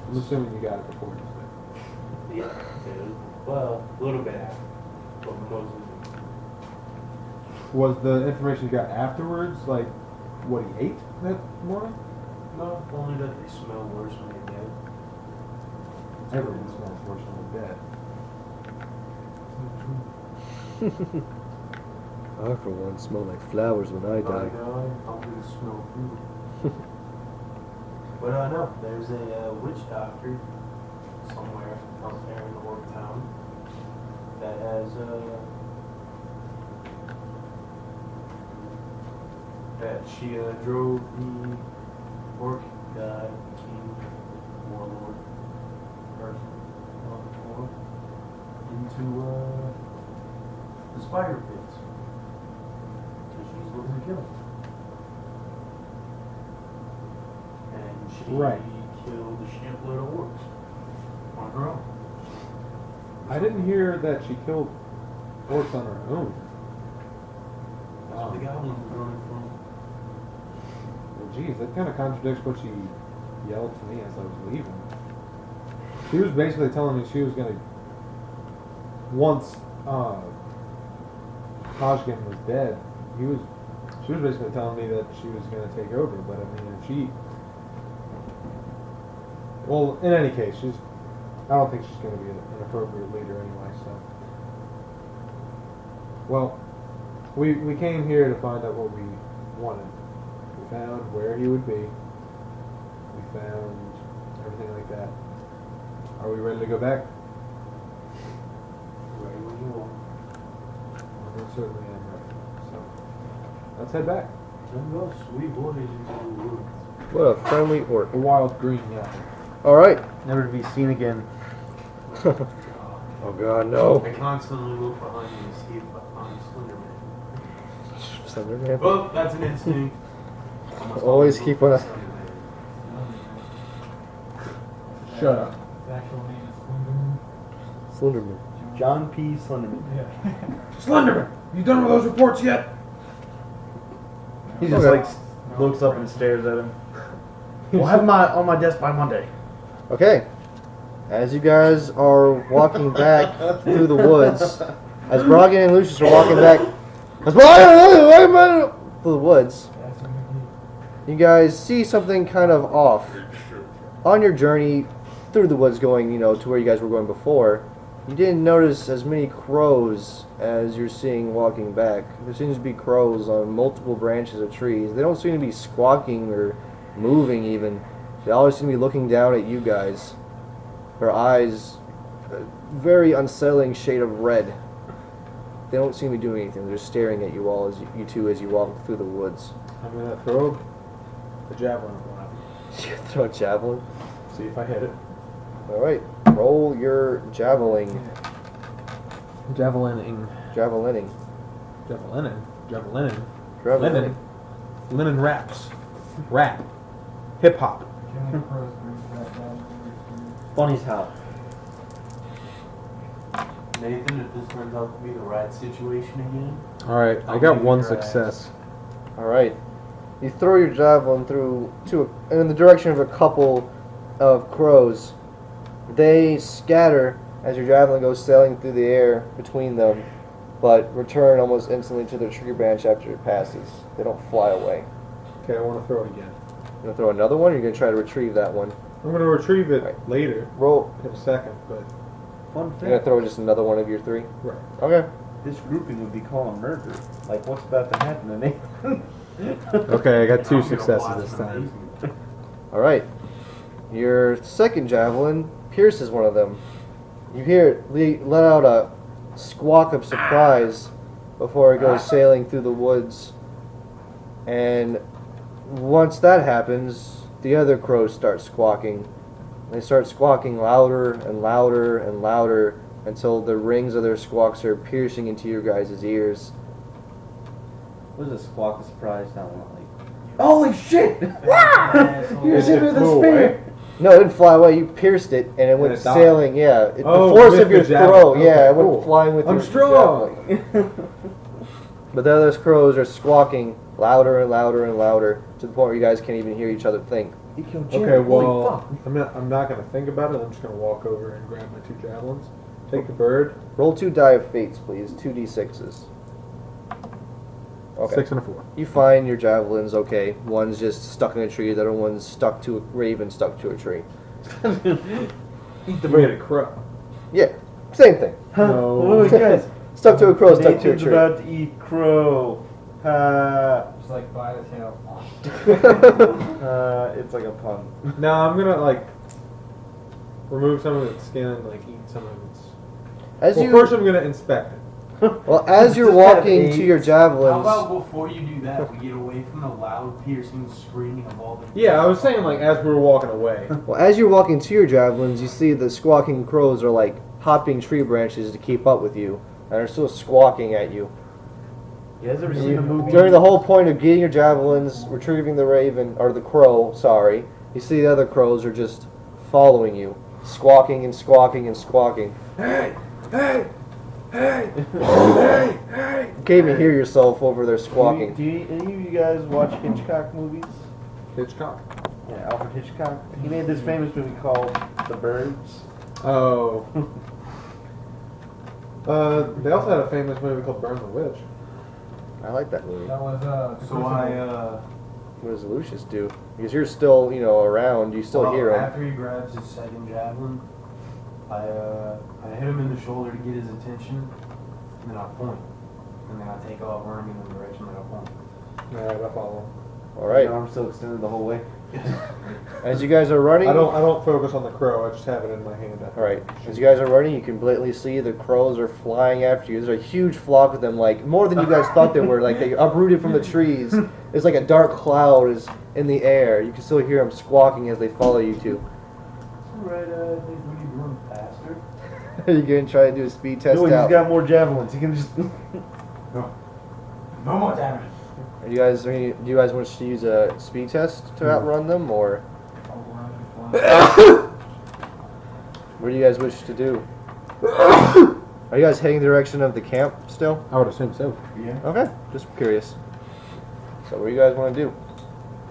I'm assuming you got it before you said. Yeah, well, a little bit after, but mostly. Was the information you got afterwards, like, what he ate that morning? No, only that they smell worse when they're dead. Everyone smells worse when they're dead. I, for one, smell like flowers when I die. I'll do the smell food. But no, there's a witch doctor somewhere out there in the orc town that has that she drove the orc guy, king, warlord, person, orc, into the spider pits. So she's looking to kill him. And she Right. killed a shitload of orcs on her own. I didn't hear that she killed orcs on her own. That's where the goblins were running from. Well, geez, that kind of contradicts what she yelled to me as I was leaving. She was basically telling me she was going to, once Hodgkin was dead, she was basically telling me that she was going to take over. But I mean, if she, well, in any case, I don't think she's going to be an appropriate leader anyway. So, well, we came here to find out what we wanted. We found where he would be. We found everything like that. Are we ready to go back? Ready when you are. Well, we certainly am ready. So, let's head back. Then go sweet boys into the woods. What a friendly orc. The wild green apple. Alright. Never to be seen again. Oh god, no. I constantly look behind me to see if I find Slenderman. Slenderman. Well, that's an instinct. I must Always look keep for on- Slenderman. Shut up. His actual name is Slenderman. John P. Slenderman. Slenderman, you done with those reports yet? He just Okay. like looks up and stares at him. We'll have him on my desk by Monday. Okay. As you guys are walking back through the woods, as Broggan and Lucius are walking back through the woods, you guys see something kind of off. On your journey through the woods going, to where you guys were going before, you didn't notice as many crows as you're seeing walking back. There seems to be crows on multiple branches of trees. They don't seem to be squawking or moving even. They always seem to be looking down at you guys. Their eyes, a very unsettling shade of red. They don't seem to be doing anything. They're just staring at you all, you two, as you walk through the woods. I'm gonna throw a javelin at one of them. You throw a javelin. See if I hit it. All right, roll your javelining. Javelining. Javelining. Javelining. Javelining. Javelining. Linen. Linen raps. Rap. Hip hop. Killing crows brings back bad memories. Funny as how. Nathan, if this turns out to be the right situation again, Alright, I I'll got give one you your success. All right. You throw your javelin in the direction of a couple of crows. They scatter as your javelin goes sailing through the air between them, but return almost instantly to their tree branch after it passes. They don't fly away. Okay, I want to throw it again. You gonna throw another one, or you gonna try to retrieve that one? I'm going to retrieve it Right. later, Roll. in a second, but. Fun You're gonna fact. throw just another one of your three. Right. Okay. This grouping would be called a murder. Like, what's about to happen to Nathan? Okay, I got two I'm gonna successes watch this an time. amazement. All right. Your second javelin pierces one of them. You hear it let out a squawk of surprise before it goes sailing through the woods. And once that happens, the other crows start squawking. They start squawking louder and louder and louder until the rings of their squawks are piercing into your guys' ears. What is a squawk of surprise sound like? Holy shit! Here's into the flew spear. away? No, it didn't fly away. You pierced it, and it went it died. sailing. Yeah, Oh, the force with of your the javelin. throw. Okay, Yeah, it cool. went flying with I'm your strong. javelin. But the other crows are squawking louder and louder and louder to the point where you guys can't even hear each other think. He killed Okay, Jerry. well, I'm not gonna think about it. I'm just gonna walk over and grab my 2 javelins, take the bird. Roll 2 die of fates, please. 2d6s. Okay. 6 and a 4. You find your javelins. Okay, one's just stuck in a tree. The other one's stuck to a raven, stuck to a tree. Eat the bird. A crow. Yeah, same thing. No. Oh, guys. Stuck to a crow, stuck to a Nathan's tree. about to eat crow. Just like by the tail. It's like a pun. No, I'm gonna like remove some of its skin and like eat some of its. As Well, you first I'm gonna inspect it. well, as you're Just have walking to your How javelins. about before you do that, we get away from the loud, piercing screaming of all the. Yeah, I was saying like as we were walking away. Well, as you're walking to your javelins, you see the squawking crows are like hopping tree branches to keep up with you, and are still squawking at you. You guys ever seen the movie? During the whole point of getting your javelins, retrieving the raven, or the crow, sorry, you see the other crows are just following you, squawking and squawking and squawking. Hey! Hey! Hey! Hey! Hey! You can't even hear yourself over their squawking. Do any of you guys watch Hitchcock movies? Hitchcock. Yeah, Alfred Hitchcock. He made this famous movie called The Birds. Oh. They also had a famous movie called Burn the Witch. I like that movie. That was So What does Lucius do? Because you're still, around. You still hear him. After he grabs his second javelin, I hit him in the shoulder to get his attention, and then I point, and then I take off running in the direction that I point. Alright, I follow. All right. Your arm's still extended the whole way. As you guys are running. I don't focus on the crow. I just have it in my hand. All right. As you guys are running, you can blatantly see the crows are flying after you. There's a huge flock of them, like more than you guys thought they were. Like they uprooted from the trees. It's like a dark cloud is in the air. You can still hear them squawking as they follow you two. Right, I think we need to run faster. Are you gonna try to do a speed test No, he's out? got more javelins. He can just. No more damage. Do you guys want to use a speed test to outrun them, or I'll run and fly. what do you guys wish to do? Are you guys heading the direction of the camp still? I would assume so. Yeah. Okay, just curious. So what do you guys want to do?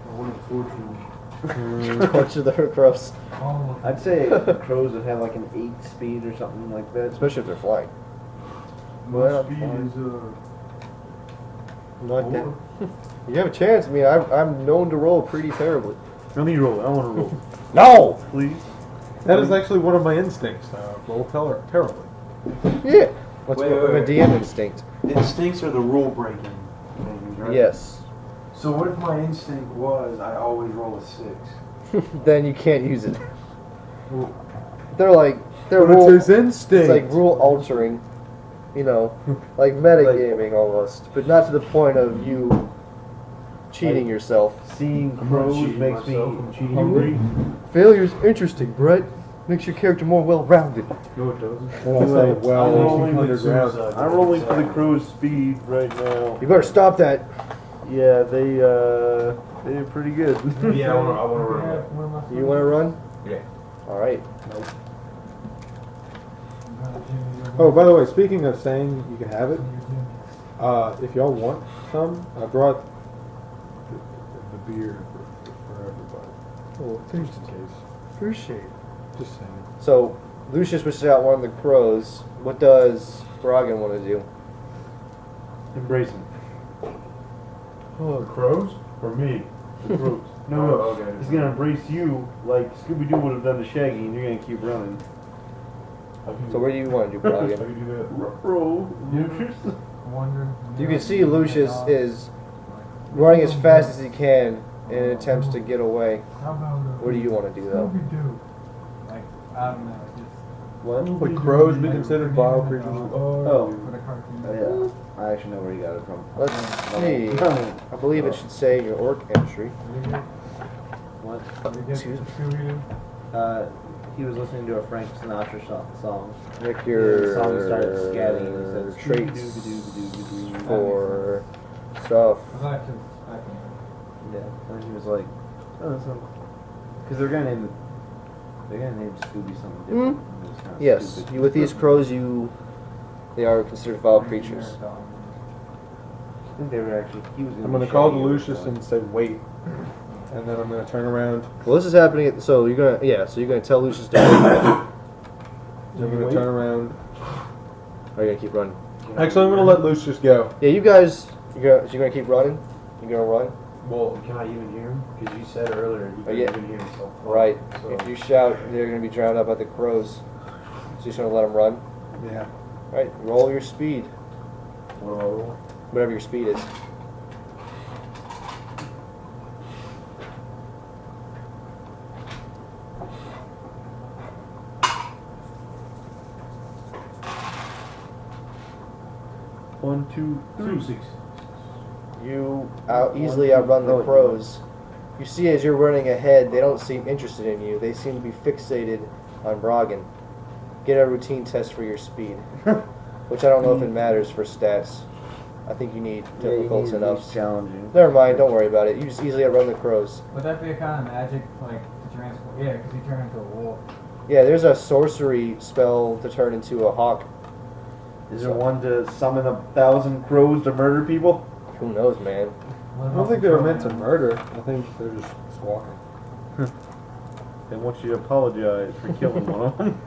I want to torture Torture the crows, All of I'd say the crows would have like an 8 speed or something like that. especially if they're flying. My Well, speed fine. is Like that. You have a chance. I mean, I'm known to roll pretty terribly. Let me roll. I want to roll. No. Please. That is actually one of my instincts. Roll terribly. Yeah. What's Wait, more of a wait, DM instinct? Instincts are the rule breaking things, right? Yes. So what if my instinct was I always roll a 6? Then you can't use it. They're But rule. it's his instinct. It's like rule altering, like metagaming almost, but not to the point of you cheating yourself. Seeing I'm not crows cheating makes myself, me I'm cheating hungry. Failure's interesting, Brett. Makes your character more well-rounded. No, it doesn't. Well, I say, well, I'm rolling it's with underground. I'm rolling for the crow's speed right now. You better stop that. Yeah, they're pretty good. Yeah, I want to run. You want to run? Yeah. All right. Oh, by the way, speaking of saying you can have it, if y'all want some, I brought the beer for everybody. Oh, Just in case. appreciate it. Just saying. So Lucius wishes out one of the crows. What does Bragan want to do? Embrace him. Oh, the crows? Or me? The crows. No, Oh, no. okay. He's gonna embrace you like Scooby-Doo would have done to Shaggy, and you're gonna keep running. So what do you want to do, How do Bragan? you do that? Bro, You can see Lucius is running as fast as he can in attempts to get away. What do you want to do, though? Like, I don't know, just What? Would crows be considered vile creatures? Oh. for the cartoon. Yeah, I actually know where you got it from. Let's see. I believe it should say your orc entry. What? Excuse me. he was listening to a Frank Sinatra song. Make The your song started scatting and it said traits "Scooby-Doo-ba-doo-ba-doo-ba-doo." for stuff. I was actually expecting Yeah, and he was like, oh, because they're gonna name Scooby something different. It's not Yes, stupid. with these crows, they are considered foul it. creatures. I think they were actually. He was. I'm gonna call to Lucius and say wait, and then I'm gonna turn around. Well, this is happening. So you're gonna tell Lucius to wait. I'm gonna turn around. Or you're gonna keep running. Actually, I'm gonna let Lucius go. Yeah, you guys. You're gonna keep running. You're gonna run. Well, can I even hear him? Because you said earlier you couldn't yeah. even hear himself. Right. So, If you shout, they're gonna be drowned out by the crows. So you're just gonna let them run. Yeah. All right. Roll your speed. what do I roll? Whatever your speed is. One, two, Two three. six. You easily outrun the crows. You see, as you're running ahead, they don't seem interested in you. They seem to be fixated on Brogan. Get a routine test for your speed, which I don't know if it matters for stats. I think you need difficult enough. Challenging. Never mind, don't worry about it. You just easily outrun the crows. Would that be a kind of magic, like, to transform? Yeah, because he turned into a wolf. Yeah, there's a sorcery spell to turn into a hawk. Is there one to summon 1,000 crows to murder people? Who knows, man? What I don't about think the they were crow meant to man? murder. I think they're just squawking. They want you to apologize for killing one of them.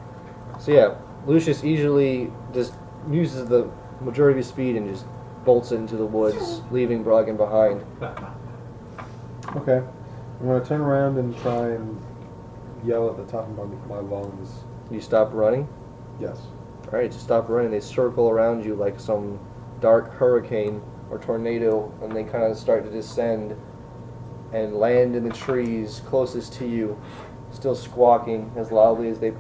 So yeah, Lucius easily just uses the majority of his speed and just bolts into the woods, leaving Brogan behind. Okay. I'm gonna turn around and try and yell at the top of my lungs. You stop running. Yes. Alright, just stop running. They circle around you like some dark hurricane or tornado, and they kind of start to descend and land in the trees closest to you, still squawking as loudly as they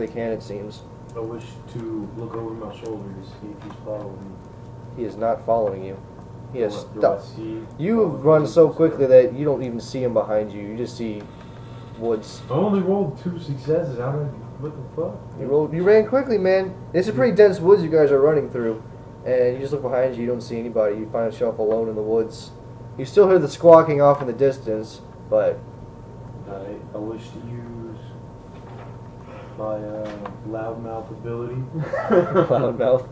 can, it seems. I wish to look over my shoulder to see if he's following He is not following you. He me. has Do I stopped. see? You run so quickly that you don't even see him behind you. You just see woods. I only rolled 2 successes. How did I? What the fuck? You ran quickly, man. It's a pretty dense woods you guys are running through. And you just look behind you, you don't see anybody. You find yourself alone in the woods. You still hear the squawking off in the distance, but I wish to use my loudmouth ability, loudmouth.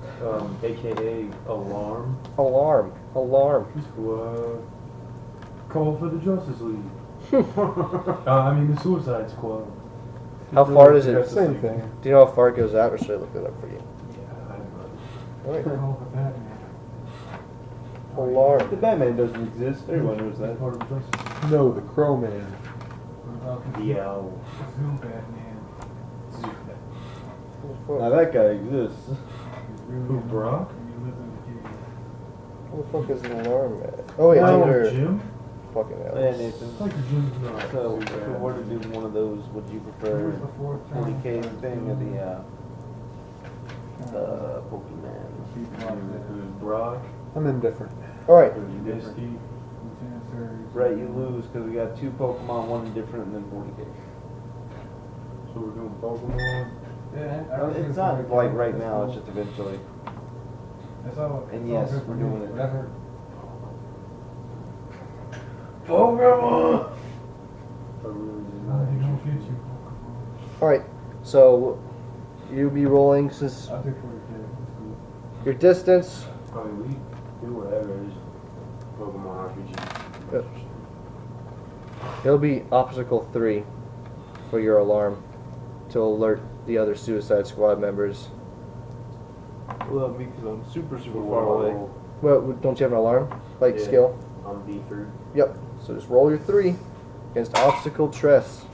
aka alarm, Alarm. to call for the Justice League. I mean the Suicide Squad. How far is it? Same thing. Do you know how far it goes out, or should I look it up for you? Yeah, I don't know. Alright. Oh, but Batman. Alarm. The Batman doesn't exist. Everyone knows that. Part of the Justice No, the Crow Man. What about League. The owl. Zoo Batman? Now that guy exists. Who, Brock? What the fuck is an alarm at? Oh, yeah, it's Oh, under Jim? fucking Yeah, Alex. Nathan. Like Jim's not. So, if we were to do one of those, would you prefer 40k thing or the Pokemon? Who's Brock? I'm indifferent. Alright, Who's Misty? Right, you lose because we got 2 Pokemon, one indifferent, and then 40k. So we're doing Pokemon. It's not like right now, it's just eventually. And yes, we're doing it. Whatever. Pokemon! I really did not interest you. alright. So, you'll be rolling since I'll take 40K. your distance. I mean, we do whatever. It's Pokemon RPG. Yep. It'll be obstacle 3 for your alarm to alert the other Suicide Squad members. Love me because I'm super So far what do I away. roll? Well, don't you have an alarm? Like Yeah. skill? I'm D3. Yep. So just roll your 3 against obstacle Tress.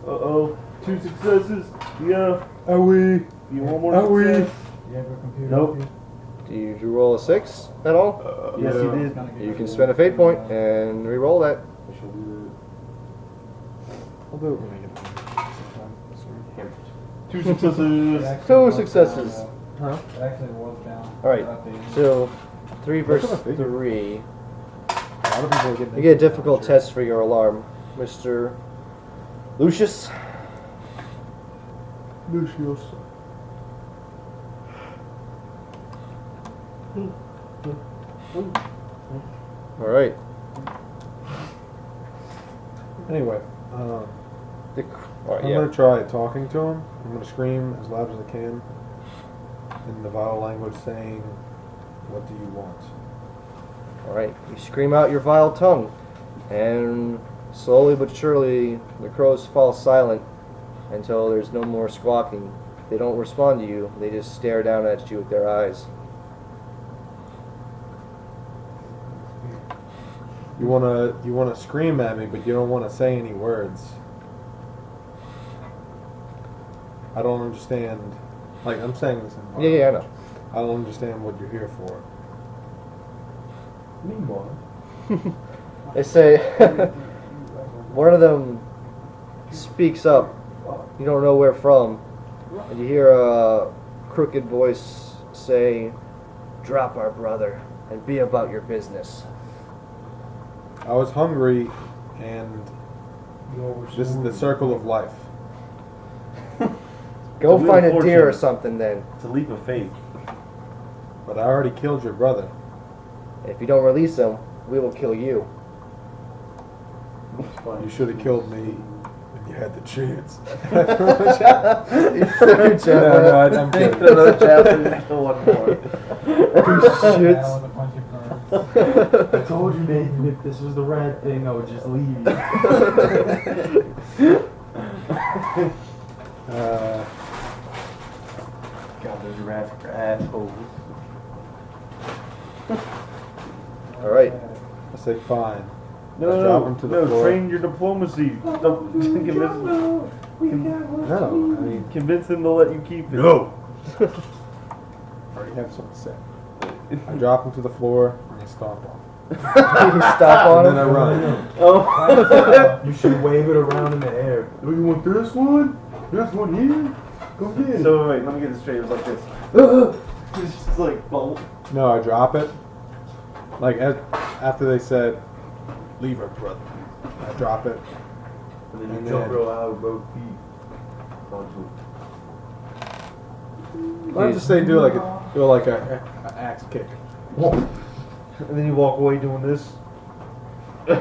Uh-oh. 2 successes. Yeah. Are we? You want more Are we? success? You have a computer? Nope. with Did you roll a 6 at all? Yes, Yeah. you you? did. It's gonna get You can rid spend a of fate it. point and re-roll that. I shall do I'll do it. that. 2 successes. It actually 2 was successes. down, Huh? It actually was down. Alright, Updated. so 3 That's versus what I figured. 3. A lot of people get. You get a difficult test for your alarm. Mr. Lucius. Lucius. All right. Anyway, All right. I'm Yeah. gonna try talking to him. I'm gonna scream as loud as I can in the vile language, saying, "What do you want?" All right. You scream out your vile tongue, and slowly but surely the crows fall silent until there's no more squawking. They don't respond to you. They just stare down at you with their eyes. You wanna scream at me, but you don't wanna say any words. I don't understand. Like, I'm saying this in Yeah, I know. I don't understand what you're here for. Meanwhile, They say one of them speaks up. You don't know where from, and you hear a crooked voice say, "Drop our brother and be about your business." I was hungry, and this is the circle of life. Go It's a wheel find of a deer or fortune. something then. It's a leap of faith. But I already killed your brother. If you don't release him, we will kill you. You should have killed me when you had the chance. You threw Jeff No, out. I'm kidding. Another chapter, still one more. Shits. Now with a bunch of birds. I told you, Nathan, if this was the red thing, I would just leave. God, those rats are assholes. All right. I say fine. No, Let's no, drop no, him to the no, floor. train your diplomacy. Don't convince, No, I mean, convince him to let you keep it. no. I already have something to say. I drop him to the floor and I stomp on him. You stop on And then I him. run. Oh. You should wave it around in the air. Oh, you want this one? This one here? Go get it. So wait, let me get this straight. It was like this. It's just like bolt. No, I drop it. Like after they said, "Leave her, brother," I drop it. And then you And jump then- real high with both feet onto it. Why don't you say do like a axe kick? And then you walk away doing this. So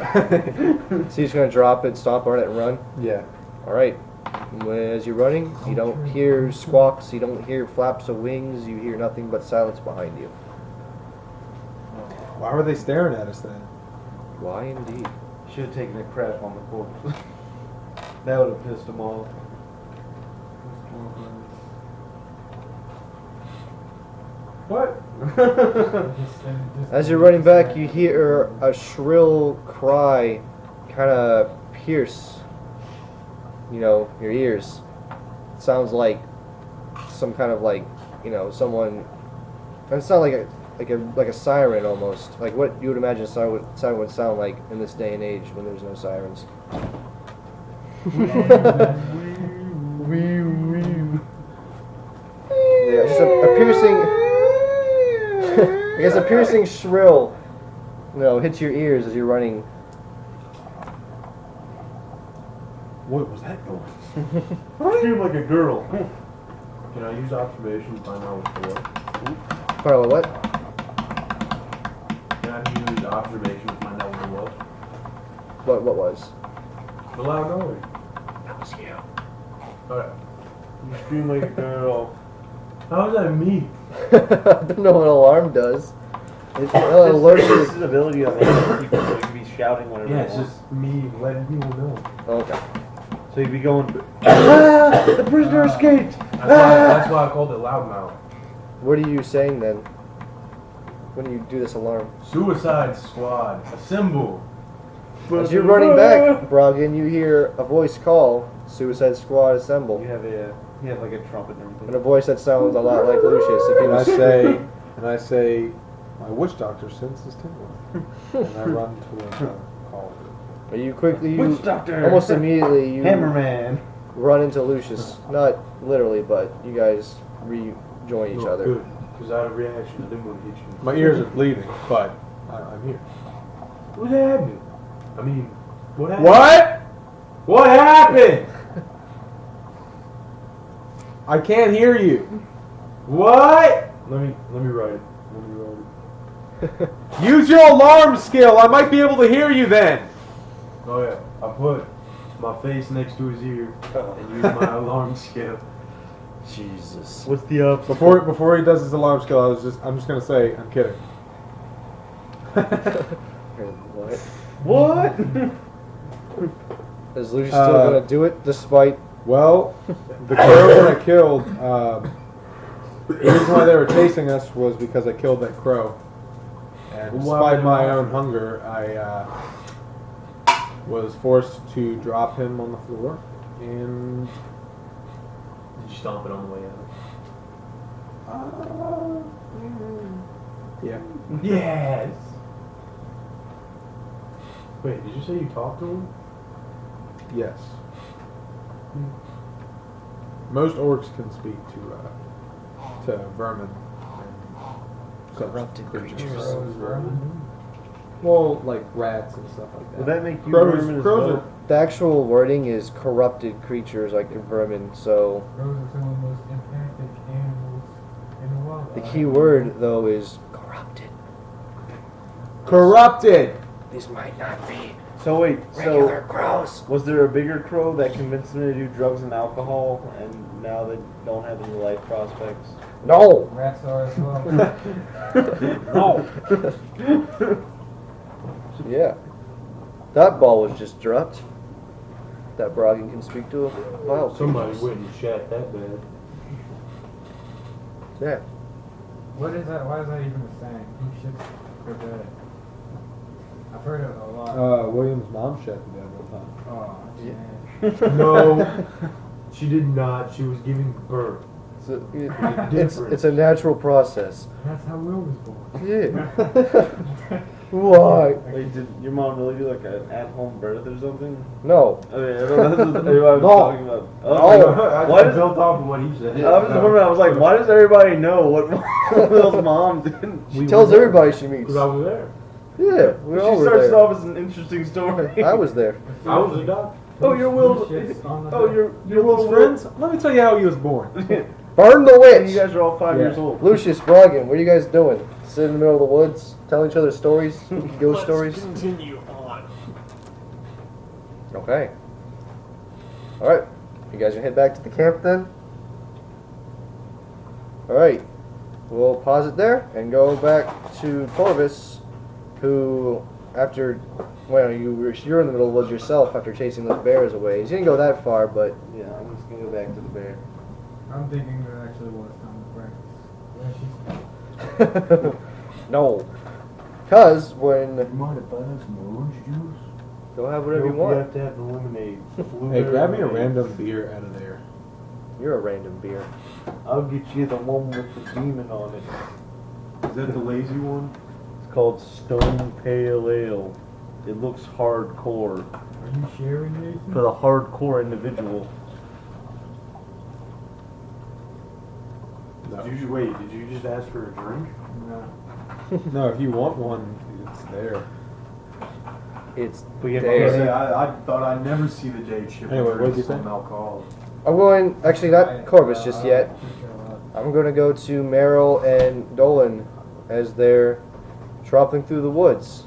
you're just gonna drop it, stomp on it, and run. Yeah. All right. As you're running, you don't hear squawks, you don't hear flaps of wings, you hear nothing but silence behind you. Why were they staring at us then? Why indeed? Should have taken a crap on the corpse. That would have pissed him off. What? As you're running back, you hear a shrill cry kind of pierce, your ears. It sounds like some kind of someone. It sounds like a siren almost, like what you would imagine a siren would sound like in this day and age when there's no sirens. Yeah, just a piercing. I guess a piercing shrill, hits your ears as you're running. What was that noise? Scream like a girl. Can I use observation to find out what's for? Pardon, what? Can I use observation to find out what it was? What was? The loud noise. That was you. Alright. You scream like a girl. How is that me? I don't know what alarm does. It alerts This you. is an ability that makes people so you can be shouting whenever Yeah, you it's want. just me letting people know. Okay. So you'd be going, the prisoner escaped! That's why I called it loudmouth. What are you saying then? When you do this alarm? Suicide Squad, assemble. As you're running back, Broggen, you hear a voice call, "Suicide Squad, assemble." You have like a trumpet and everything. And a voice that sounds a lot like Lucius. If he And I was say, my witch doctor senses tingling, and I run to him and call. Are you quickly, Witch doctor! almost immediately, you Hammerman. run into Lucius. Not literally, but you guys rejoin each other. Good, because out of reaction, I didn't want to hit you. My ears are bleeding, but I'm here. What happened? I mean, what happened? What? What happened? I can't hear you. What? Let me write it. Let me write it. Use your alarm skill. I might be able to hear you then. Oh yeah, I put my face next to his ear and use my alarm skill. Jesus. What's the up? Before he does his alarm skill, I'm just gonna say I'm kidding. What? What? Is Lucius still gonna do it despite? Well, the crow that I killed, the reason why they were chasing us was because I killed that crow. And despite my own hunger, I was forced to drop him on the floor. And Did you stomp it on the way out? yeah. Yes. Wait, did you say you talked to him? Yes. Most orcs can speak to vermin and such Corrupted creatures. Crows, vermin. Well, like rats and stuff like that. Would that make you Crows, vermin as crows well? The actual wording is corrupted creatures like vermin. So Crows are some of the most empathic animals in the world. the key word though is corrupted. corrupted. These might not be So wait, regular so crows. was there a bigger crow that convinced them to do drugs and alcohol, and now they don't have any life prospects? No. Rats are as well. No. Yeah. That ball was just dropped. That Broggen can speak to a wild Somebody creatures. went and shat that bad. Yeah. What is that? Why is that even a saying? Who shits for bed? I've heard it a lot. William's mom shat the bed one time. Oh, Yeah. shit. No, she did not. She was giving birth. So Different. it's a natural process. That's how Will was born. Yeah. Why? Wait, did your mom really do like an at-home birth or something? No. Okay, I don't know. That's what I was No. talking about. I was No. like, I why does, built off of what he said. I was just wondering. I was like, why does everybody know what Will's mom did? She tells everybody she meets. Because I was there. Yeah, we all She were starts it there. off as an interesting story. I was there. I was a doctor. Oh, you're Will's. Shits on the Oh, bed. you're Will's friends? Let me tell you how he was born. Burn the And witch! you guys are all 5 Yeah. years old. Lucius, Broggen, what are you guys doing? Sit in the middle of the woods, telling each other stories? Ghost stories? Continue on. Okay. Alright. You guys gonna head back to the camp then? Alright. We'll pause it there and go back to Corvus, who, after, well, you're in the middle of the woods yourself after chasing those bears away. You didn't go that far, but Yeah, I'm just gonna go back to the bear. I'm thinking there actually was time to practice. Yeah, she's no. Because when... mind if I have some orange juice? Go have whatever you You want. have to have the lemonade. Hey, grab me a random beer out of there. You're a random beer. I'll get you the one with the demon on it. Is that the lazy one? It's called Stone Pale Ale. It looks hardcore. Are you sharing, Nathan? For the hardcore individual. No. Did you just ask for a drink? No. No, if you want one, it's there. It's We have there. Say, I thought I'd never see the day ship Anyway, what'd you say? some alcohol. I'm going, actually not Corvus just yet. I'm going to go to Meryl and Dolan as they're tromping through the woods.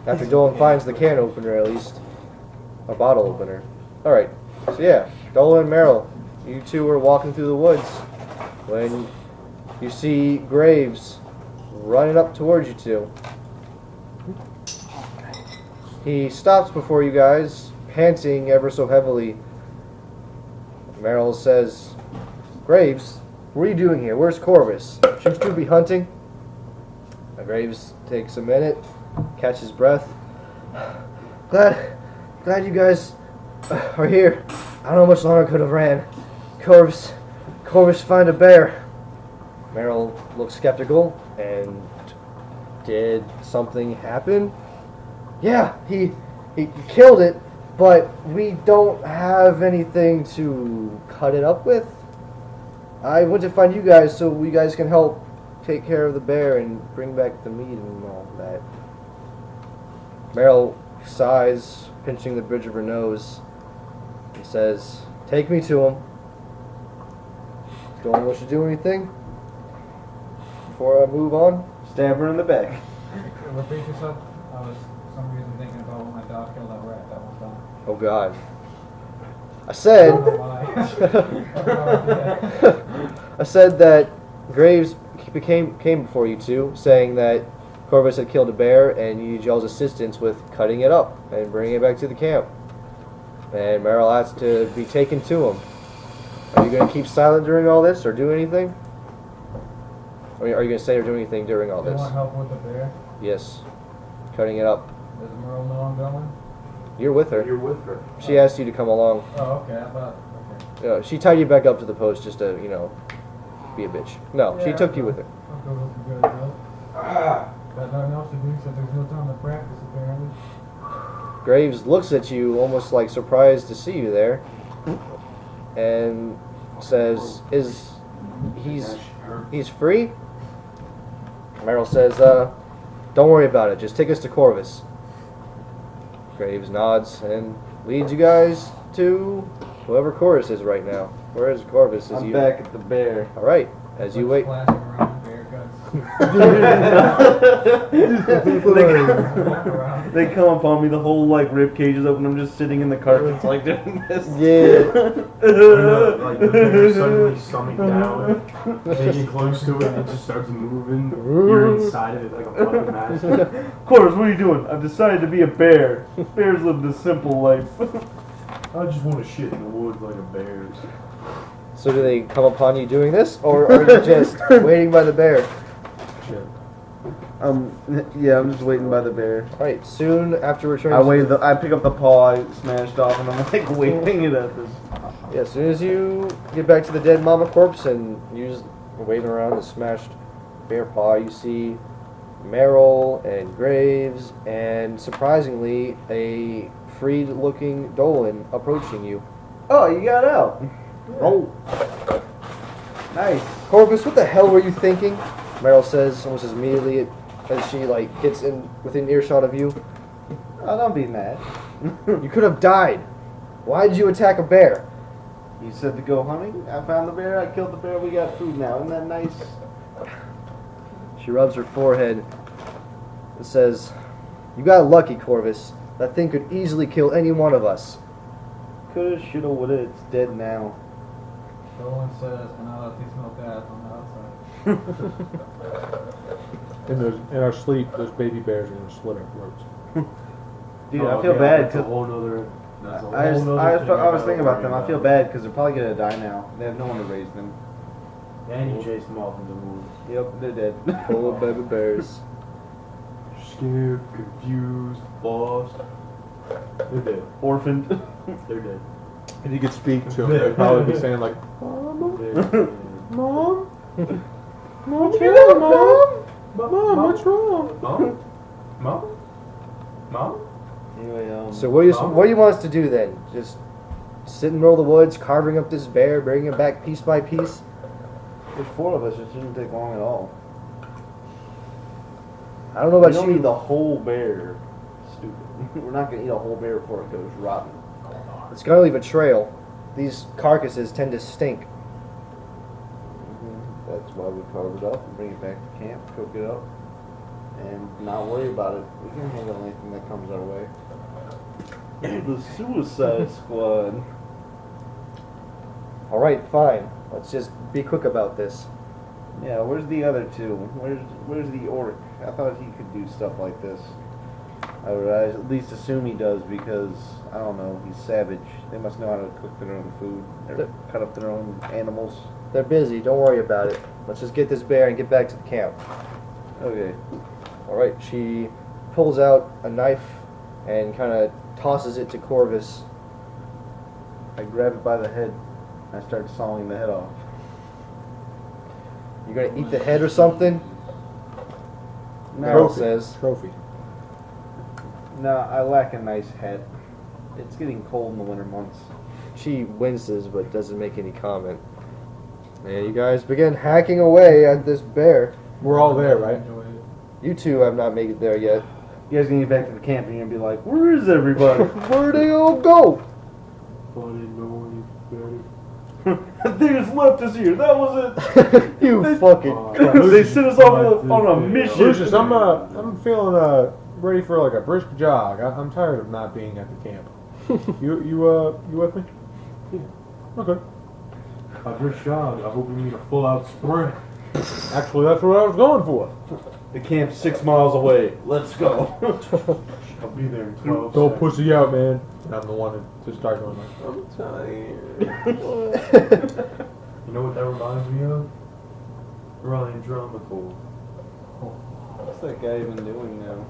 After Dolan finds the can opener, at least. A bottle opener. Alright, so yeah, Dolan and Meryl, you two are walking through the woods when you see Graves running up towards you two. He stops before you guys, panting ever so heavily. Meryl says, Graves, what are you doing here? Where's Corvus? Shouldn't you be hunting? Graves takes a minute, catches breath. Glad you guys are here. I don't know how much longer I could have ran. Corvus, find a bear. Meryl looks skeptical, and did something happen? Yeah, he killed it, but we don't have anything to cut it up with. I went to find you guys so you guys can help take care of the bear and bring back the meat and all that. Meryl sighs, pinching the bridge of her nose, and says, "Take me to him." Don't want you to do anything before I move on. Stab her in the back. Repeat yourself. I was for some reason thinking about when my dog killed that rat. That was dumb. Oh God. I said. I don't know why. I said that Graves came before you two, saying that Corvus had killed a bear and you need y'all's assistance with cutting it up and bringing it back to the camp. And Meryl asked to be taken to him. Are you going to keep silent during all this, or do anything? I mean, are you going to say or do anything during all They this? want help with the bear. Yes. Cutting it up. Does Merle know I'm going? You're with her. You're with her. She asked you to come along. Oh, okay. I thought. Okay. She tied you back up to the post just to, be a bitch. No, she Yeah, took you with her. I'll go with the good though. Got nothing else to do, so there's no time to practice apparently. Graves looks at you almost like surprised to see you there and says, he's free? Meryl says, don't worry about it, just take us to Corvus. Graves nods and leads you guys to whoever Corvus is right now. Where is Corvus? I'm back at the bear. Alright, as you wait. Splashing around bear guts. They come upon me, the whole rib cage is open. I'm just sitting in the carpets doing this. Yeah. Like the bear suddenly summing down, getting close to it, and it just starts moving. You're inside of it like a fucking mask. Corvus, what are you doing? I've decided to be a bear. Bears live this simple life. I just want to shit in the woods like a bear's. So do they come upon you doing this, or are you just waiting by the bear? Shit. Yeah, I'm just waiting by the bear. Alright, soon after returning I pick up the paw I smashed off, and I'm waving it at this. Yeah, as soon as you get back to the dead mama corpse and you're just waving around the smashed bear paw, you see Meryl and Graves and, surprisingly, a freed-looking Dolan approaching you. Oh, you got out. Oh. Nice. Corvus, what the hell were you thinking? Meryl says almost as immediately as she gets within earshot of you. Oh, don't be mad. You could have died. Why did you attack a bear? You said to go hunting. I found the bear. I killed the bear. We got food now. Isn't that nice? She rubs her forehead and says, "You got lucky, Corvus. That thing could easily kill any one of us." Coulda, shoulda, woulda. It's dead now. Dolan says, and I'll let these smell bad on the outside. In our sleep, those baby bears are gonna slit our throats. Dude, Oh, I feel yeah, bad that's a because whole nother. That's a I whole nother thing was thinking about them. I feel worry bad because they're probably gonna die now. They have no one to raise them. And you chase them off into the woods. Yep, they're dead. Full of baby bears. Scared, confused, lost. They're dead. Orphaned. They're dead. And you could speak to them, they'd probably be saying like, They're dead. Mom? What's wrong, Mom? Mom, what's wrong? Mom? Mom? Mom? Anyway, So what do you want us to do then? Just sit in the middle of the woods, carving up this bear, bringing it back piece by piece? there's 4 of us. It shouldn't take long at all. I don't know We about don't you. eat the whole bear. Stupid. We're not gonna eat a whole bear before it goes rotten. It's gonna leave a trail. These carcasses tend to stink. That's why we carve it up and bring it back to camp, cook it up, and not worry about it. We can handle anything that comes our way. The Suicide Squad. Alright, fine. Let's just be quick about this. Yeah, where's the other 2? Where's the orc? I thought he could do stuff like this. I would at least assume he does because, I don't know, he's savage. They must know how to cook their own food. Or cut up their own animals. They're busy, don't worry about it. Let's just get this bear and get back to the camp. Okay. Alright, she pulls out a knife and kind of tosses it to Corvus. I grab it by the head. I start sawing the head off. You gonna eat the head or something? Meryl Trophy. says. Trophy. No, I lack a nice head. It's getting cold in the winter months. She winces but doesn't make any comment. And you guys begin hacking away at this bear. We're all there, right? You two have not made it there yet. You guys can get back to the camp and you're gonna be like, where is everybody? Where'd they all go? They just left us here. That was it. You They- fucking. They sent us off on a mission. Lucius, I'm feeling ready for like a brisk jog. I'm tired of not being at the camp. You with me? Yeah. Okay. A brisk jog. I hope we need a full out sprint. Actually, that's what I was going for. The camp's 6 miles away. Let's go. I'll be there in 12 Don't seconds. pussy out, man. And I'm the one to start going like, I'm tired. You know what that reminds me of? Ryan Dramacore. What's that guy even doing now?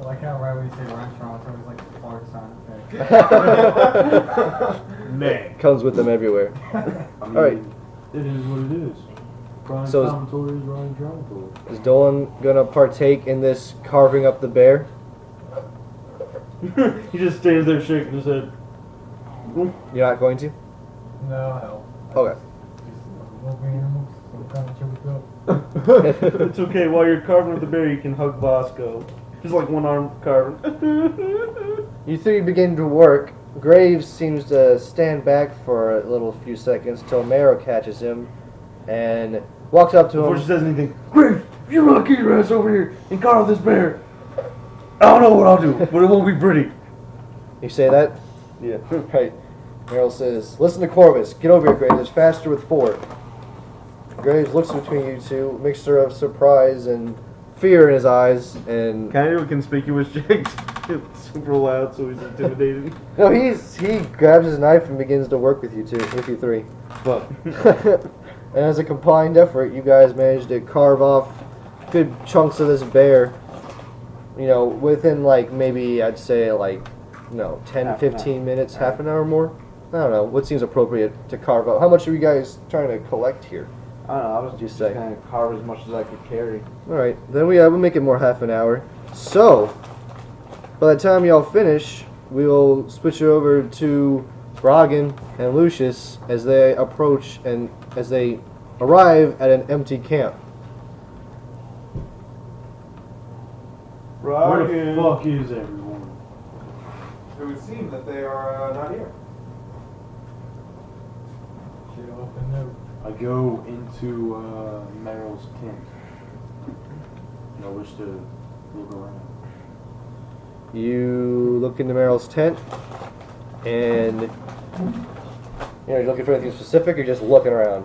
I like how right when you say restaurant, it's always like a fart sound effect. Man. Comes with them everywhere. I mean, Alright. It is what it is. Ryan So is- Dramacore is Ryan Dramacore. Is Dolan gonna partake in this carving up the bear? He just stands there shaking his head. You're not going to? No, hell. Okay. Love animals, sometimes choke up. It's okay. While you're carving with the bear, you can hug Bosco. Just like one arm carving. You three begin to work. Graves seems to stand back for a little few seconds till Marrow catches him and walks up to Before she him. says anything, Graves, if you want to get your ass over here and carve this bear, I don't know what I'll do, but it won't be pretty. You say that? Yeah. Right. Merrill says, listen to Corvus. Get over here, Graves. It's faster with 4. Graves looks between you two, mixture of surprise and fear in his eyes, and Can I do a conspicuous check? It's super loud, so he's intimidated. no, he grabs his knife and begins to work with you three. Fuck. And as a combined effort, you guys managed to carve off good chunks of this bear. You know, within like maybe I'd say like, 10, Half an 15 hour. minutes, half an hour more. I don't know. What seems appropriate to carve up? How much are you guys trying to collect here? I don't know, I was What'd you just say? kind of carve as much as I could carry. All right, then we'll make it more half an hour. So, by the time y'all finish, we will switch it over to Bragan and Lucius as they approach and as they arrive at an empty camp. Where the fuck is everyone? It would seem that they are not here. Shit off the note. I go into Meryl's tent. And I wish to look around. You look into Meryl's tent, and you're looking for anything specific, or just looking around?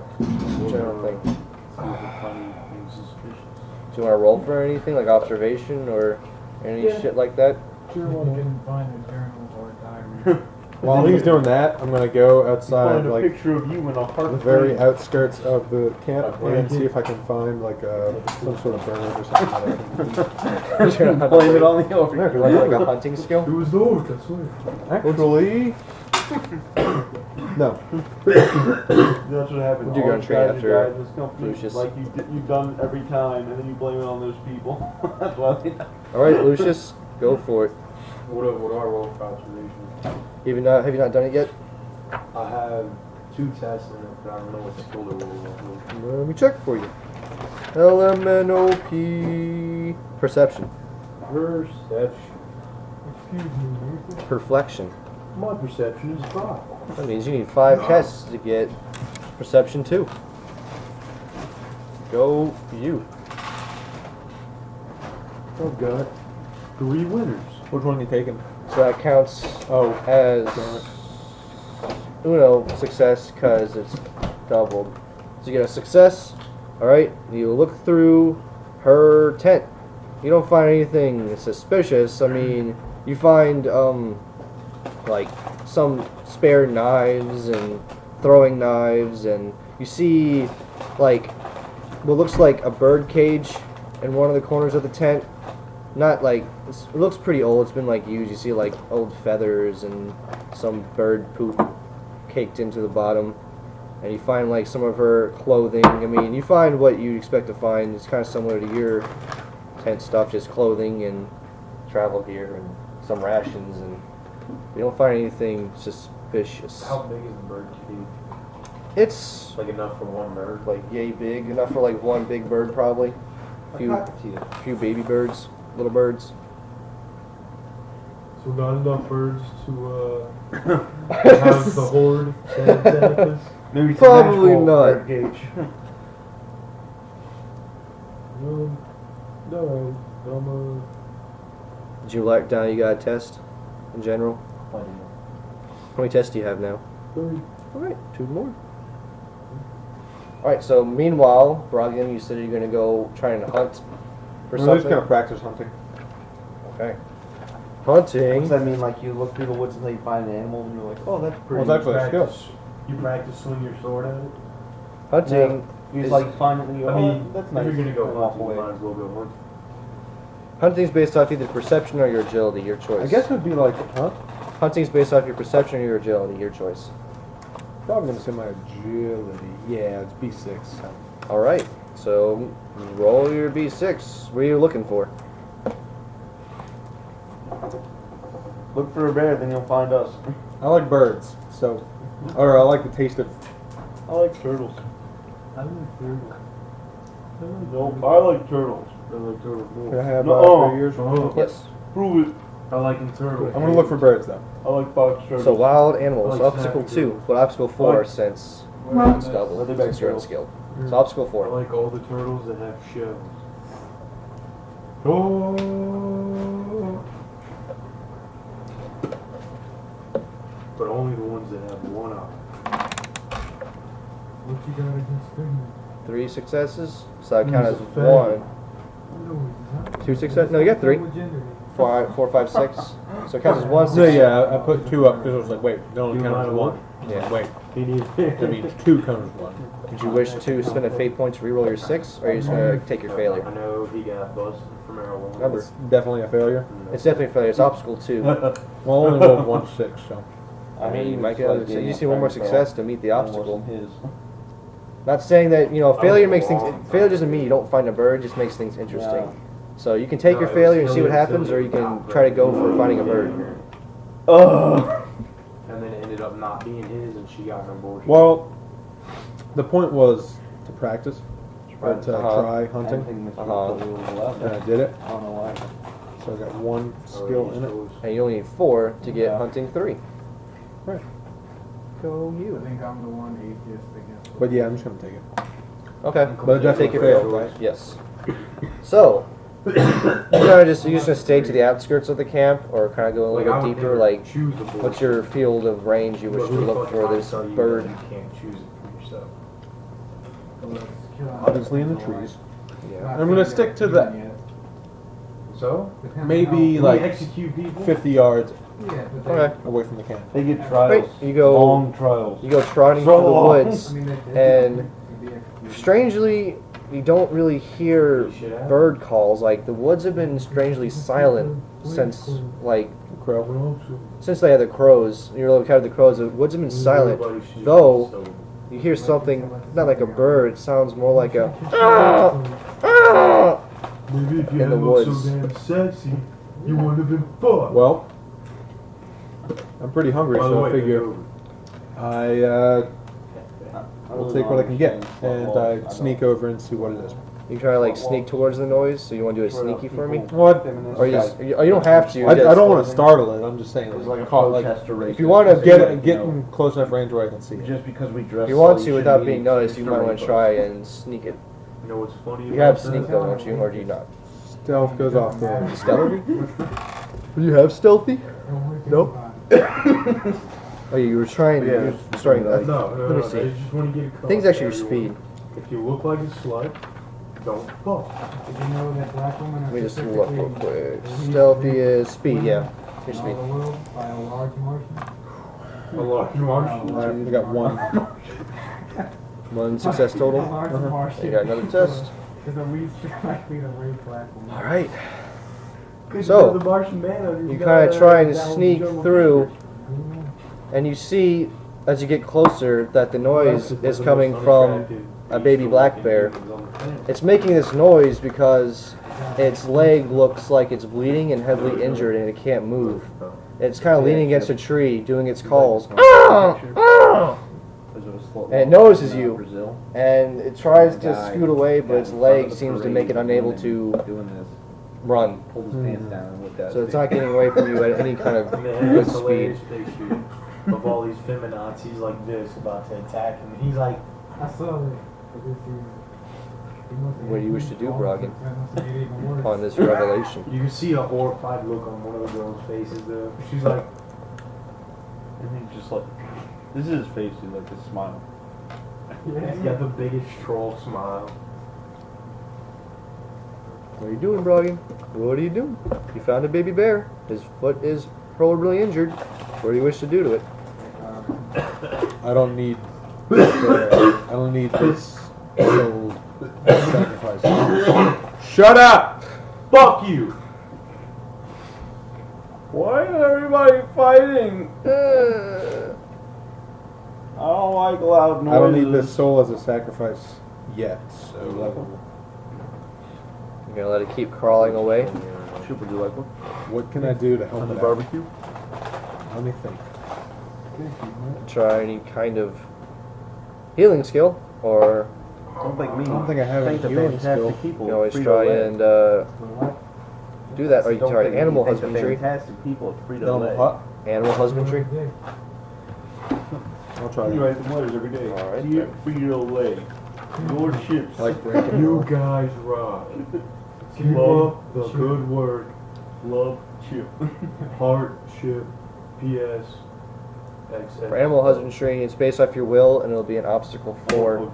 General thing. See if I find anything suspicious. Do you want to roll for anything like observation or any shit like that? Sure, you didn't find a journal or a diary. While he's doing that, I'm gonna go outside, Find a like picture of you in a heart. the very outskirts of the camp, A and blanket. see if I can find like some sort of bird or something. That I can Blame it on the No, over. 'cause like a hunting skill. It was the orc, I swear. Actually, no. That's what happens. Would you go All and the train guys after who died in this company, Lucius? like you've done every time, and then you blame it on those people. That's why they die. All right, Lucius, go for it. What do I roll for observation? Have you not done it yet? I have 2 tests in it, but I don't know what skill to roll. Let me check for you. LMNOP perception, Perception. Excuse me, perflection. My perception is 5. That means you need 5 tests to get perception 2. Go you. I've got 3 winners. Which one are you taking? So that counts Oh, as Uno success because it's doubled. So you get a success. All right. You look through her tent. You don't find anything suspicious. I mean, you find like some spare knives and throwing knives, and you see like what looks like a bird cage in one of the corners of the tent. Not like it looks pretty old. It's been like used. You see like old feathers and some bird poop caked into the bottom, and you find like some of her clothing. I mean, you find what you'd expect to find. It's kind of similar to your tent stuff, just clothing and travel gear and some rations, and you don't find anything suspicious. How big is the bird cage? It's Like enough for one bird? like yay big, enough for like one big bird probably. A Few cockatiel. few baby birds, little birds. So not enough birds to house the horde that attacked us? Maybe it's Probably a magical not. bird cage. No, Did you like down? You got a test in general? How many tests do you have now? Alright, 2 more. Alright, so meanwhile, Brogdon, you said you're going to go try and hunt for We're just something. gonna practice hunting. Okay. What's Hunting. that mean? Like you look through the woods until you find an animal and you're like, oh, that's pretty. Well, it's actually a skill. You practice swing your sword at it? Hunting. You is- just like find it and you go, I mean, oh, that's if nice. you're gonna go and walk hunt, you away. might as well go hunt. Hunting's based off either perception or your agility, your choice. I guess it would be like, huh? Hunting's based off your perception or your agility, your choice. Probably gonna say my agility. Yeah, it's B6. So. Alright, so roll your B6. What are you looking for? Look for a bear, then you'll find us. I like birds, so, or I like the taste of. I like turtles. I like turtles. Nope, I like turtles. I like turtles more. Can I have No. 3 years? Oh, Yes. Prove it. I like them turtles. I'm gonna look for birds though. I like box turtles. So wild animals, I like obstacle snapping 2, turtles. but obstacle 4 Like- since Well, it's double, leatherback since you're turtles. unskilled. So obstacle I 4. like all the turtles that have shells. Oh. But only the ones that have one eye. What you got against them? 3 successes, so that He's count a as fag. 1. No, he's not. 2 successes? No, you got 3. What gender is he? 4, 5, 6. So it counts as 1 So success. yeah, I put 2 up because I was like, wait, they only You count might as have 1. won. Yeah. Wait, He needs that means 2 count as 1. Did you wish to spend a fate point to reroll your 6, or are you just going to take your failure? I know he got busted for marijuana. That was definitely a failure. It's definitely a failure. It's obstacle 2. Well, I only rolled 1 6, so. I mean, you it's might get like you being just a need one more prank success call. to meet the Mine obstacle. wasn't his. Not saying that, you know, failure makes things. long Failure doesn't mean you don't find a bird, it just makes things interesting. Yeah. So you can take No, your it failure was and see what failure happens, until or you you can got try to go for finding a bird. Ugh. And then it ended up not being his, and she got an abortion. Well, the point was to practice, or to Uh-huh. try hunting, Anything that's Uh-huh. really allowed. and I did it. I don't know why. So I got 1 skill in it. And you only need 4 to get Yeah. hunting 3. Right. Go I you. think I'm the one atheist against. But yeah, I'm just gonna take it. Okay. But it definitely Take your failed, fail. right? Yes. So you're just gonna stay to the outskirts of the camp, or kind of go a Like, little I bit would deeper. never Like, choose the bull. what's your field of range you wish But to who the look fuck for am I this to tell you bird? that You can't choose it for yourself. Obviously in the trees. Yeah. I'm gonna stick to that. So? Maybe We like execute people? 50 yards Yeah, but Okay. away from the camp. They get Right. trials. You go. Long trials. You go trotting So through the long. woods, I mean, and strangely, you don't really hear bird calls. Like the woods have been strangely silent since, like, Crow. since they had the crows. You're kind of the crows. The woods have been silent. Everybody should Though be so- you hear something, not like a bird. It sounds more like a. "Ah! Ah!" Maybe if you in the hadn't looked woods. so damn sexy, you wouldn't have been fucked. Well, I'm pretty hungry, By the so way, I figure I will take what I can get, and I sneak over and see what it is. You try to like sneak towards the noise. So you want to do a sneaky for me? What? Or you just, you don't have to. I just- don't want to startle it. I'm just saying, It was like a caught, like protester race. if you wanna get in close enough range where I can see it. Just because we dress If you want so to without shouldn't being be noticed, you Mr. might want Rainbow. to try and sneak it. You know what's funny You about have that? sneak though, don't you, or do you not? Stealth goes off the. Stealthy? You have stealthy? Nope. Oh, you were trying. Yeah. You're starting to. No, Like, no, let me no, see. I just want to get across Things to actually your everyone. speed. If you look like a slut, don't fuck. Did you know that black women Let are me just look real specifically quick. released Stealthy in is speed. Yeah, your all speed. the world by a large Martian? A lot. You Wow. are. We got 1. 1 success total. A large Martian. You got another test. Is the least likely to rape black women. All right. Good So, to know the Martian Manhunter. You kind of try and sneak through, and you see as you get closer that the noise is coming from a baby black bear. It's making this noise because its leg looks like it's bleeding and heavily injured and it can't move. It's kind of leaning against a tree, doing its calls. And it notices you, and it tries to scoot away, but its leg seems to make it unable to doing this. run. Pulled his pants down and looked at So his it's not getting away from you at any kind of And they good had this speed. hilarious picture of all these feminazis like this about to attack him. And he's like, I saw it. What do you wish to do, Brogan, upon this revelation? you can see a horrified look on one of the girls' faces though. She's like, And he's just like, this is his face, dude, like this smile. he's got the biggest troll smile. What are you doing, Brogan? What are you doing? You found a baby bear. His foot is horribly injured. What do you wish to do to it? I don't need. I don't need this soul sacrifice. Shut up! Fuck you! Why is everybody fighting? I don't like loud noises. I don't need this soul as a sacrifice yet. So, You're gonna let it keep crawling away? Chip, would you like one? what can I do to help On the it out? barbecue? Let me think. Try any kind of healing skill, or Don't think me. I don't think I have Thank any the healing fantastic skill. people. you can always at try Frito-Lay. and do that. Or you can Don't try think me, animal thank the husbandry. Fantastic people at Animal Frito-Lay. hut? Animal husbandry. I'll try You that. write them letters every day. All right, Dear Frito-Lay, your chips. Like breaking You guys rock. Keep up the good work. love chip. Heart, ship, PS, XX. For animal husbandry, it's based off your will, and it'll be an obstacle 4.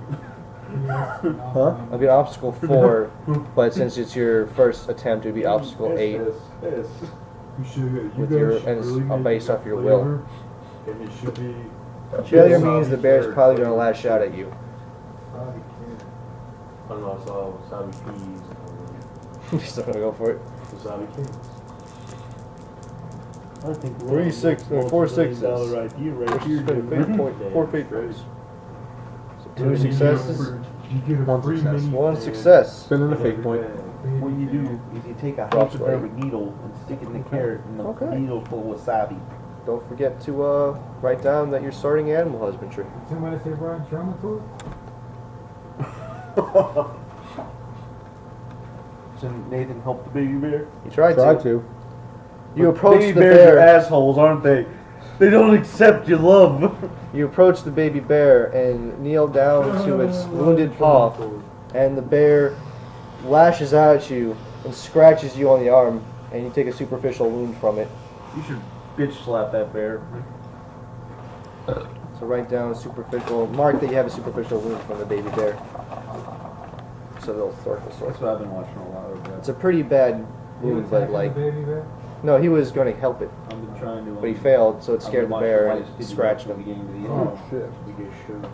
Huh? It'll be an obstacle 4, but since it's your first attempt, it'll be obstacle 8. Yes. You should, you With guys your- should and it's really make based it off your flavor, will. And it should be. Failure means the bear's probably going to lash out at you. Unless all wasabi peas You're still going to go for it. or wasabi kings. I think 3 6 4 sixes. idea right Which here. is fate dude. point, 4 fate Straight. points. So 2 successes, You get a One free success. mini 1 pan success. Spinning a in fake every point. bag. What you do is you take a Drops hypodermic needle and stick it in the carrot, and the Okay. needle's full of wasabi. Don't forget to write down that you're starting animal husbandry. Somebody say Brian Trauma Tour? So Nathan help the baby bear. You tried Try to. to. You approach baby the bears are bear. assholes, aren't they? They don't accept your love. You approach the baby bear and kneel down to its wounded paw, and the bear lashes out at you and scratches you on the arm, and you take a superficial wound from it. You should bitch slap that bear. So write down a superficial, mark that you have a superficial wound from the baby bear. So they'll circle. That's what I've been watching a lot of. It's a pretty bad wound, but like, baby bear? no, he was going to help it, I've been trying to. but he failed, so it I've been scared the watching bear White and Kids scratched from the him. beginning to the Oh end. shit. We get shoot.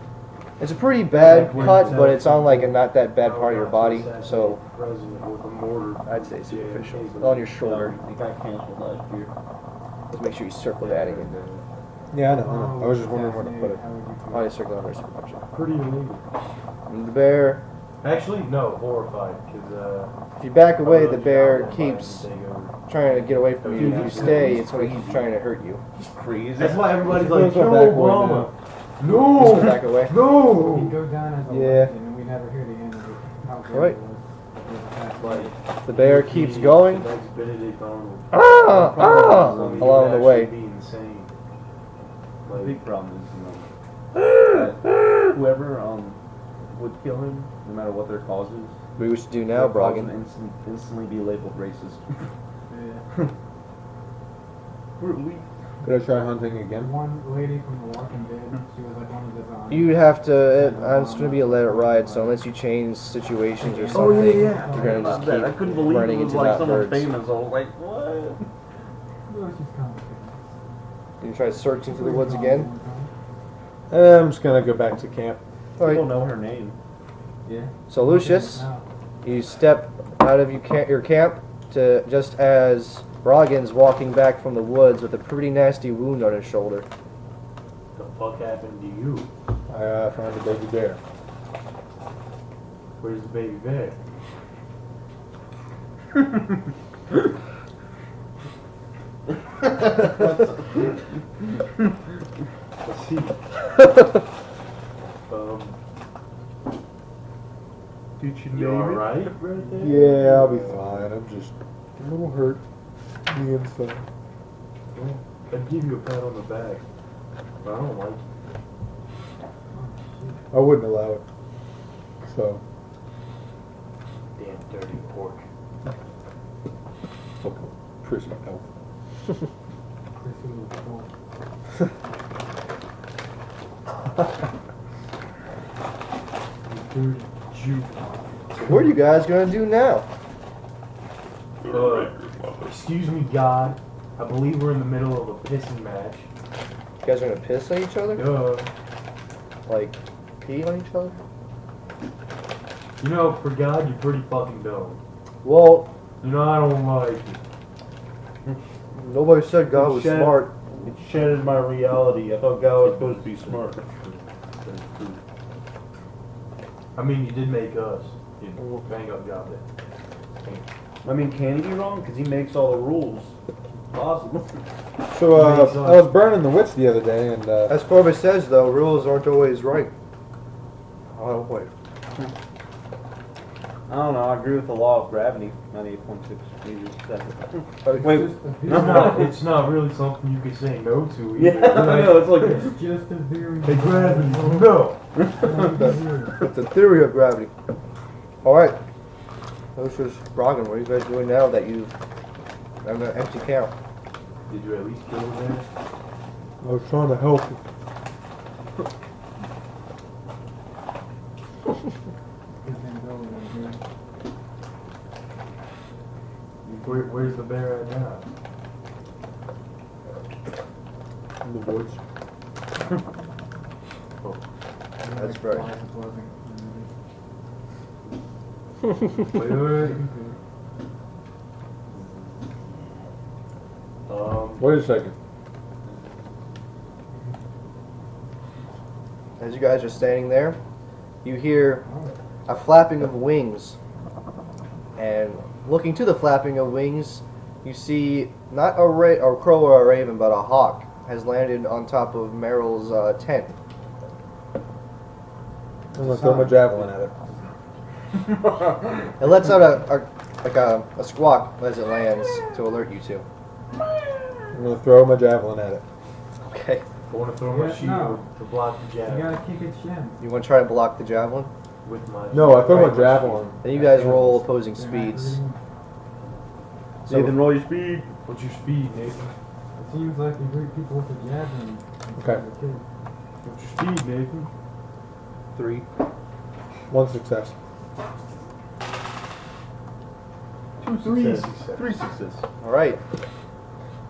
It's a pretty bad cut, but it's on like a not that bad part of your body, so President with a mortar. I'd say superficial. On your shoulder. It got canceled last year. Let's make sure you circle that again. Yeah, I know. I was just wondering where to put it. On your circle under superficial. Pretty illegal. And the bear, Actually, no, horrified. Because if you back away, the bear keeps trying to get away from you. If you stay, it's going to keep trying to hurt you. Crazy. That's why everybody's Let's like, go kill back way Obama. Just go No, back away. He no. go down as a Yeah. legend, and we never hear the end of it. How good Right. it was. Like The bear keeps going. The next Benedict Arnold. Along the way. Be insane. The Like, big problem is, that whoever would kill him, no matter what their cause is, What do we wish to do now, their cause Brogan? would instantly be labeled racist. Yeah. We're weak. Could I try hunting again? One lady from The Walking Dead, she was like one of the zombies. You'd have to. It's going to be a let it ride. So unless you change situations or something, you're going to just keep I couldn't believe running it was into like that someone birds. famous. I was like, what? Oh, she's complicated. You try searching through the woods again. I'm just gonna go back to camp. All People right. know her name. Yeah. So Lucius, you step out of your camp to just as Brogan's walking back from the woods with a pretty nasty wound on his shoulder. the fuck happened to you? I found a baby bear. Where's the baby bear? Let's see. Did you You alright right there? Yeah, I'll be fine. I'm just a little hurt on the inside. Well, I'd give you a pat on the back, but I don't like it. I wouldn't allow it. So, Damn dirty pork. fucking prison elf. Dirty Jew. What are you guys gonna do now? Excuse me, God. I believe we're in the middle of a pissing match. You guys are gonna piss at each other? Duh. Like, pee on each other? You know, for God, you're pretty fucking dumb. Well, You know, I don't like it. nobody said God was Shit. smart. It shattered my reality. I thought God was supposed to be smart. I mean, you did make us. You bang up job there. I mean, can he be wrong? Because he makes all the rules possible. So, I was burning the witch the other day, and As Corbett says, though, rules aren't always right. Oh, wait. I don't know. I agree with the law of gravity. 98.6 meters a second. Wait, It's not really something you can say no to Yeah, either. I know. It's like It's just a theory. Hey, gravity, no. it's the theory of gravity. Alright. Lucius, Brogan, what are you guys doing now that you have an empty count? Did you at least kill the man? I was trying to help you. Where's the bear at now? In the woods. That's right. Wait. Wait a second. As you guys are standing there, you hear a flapping of wings. And looking to the flapping of wings, you see not a crow or a raven, but a hawk has landed on top of Meryl's tent. I'm gonna throw my javelin at it. It lets out a squawk as it lands to alert you two. I'm gonna throw my javelin at it. Okay. I want to throw my Yeah, shield no. to block the You jab gotta kick its shin. You want to try to block the javelin? with my. No, I throw my Right. javelin. Then you guys roll opposing speeds. Nathan, roll your speed. What's your speed, Nathan? It seems like you hurt people with a javelin. Okay. What's your speed, Nathan? 3. 1 success. 2 Success. success. 3 success. Alright.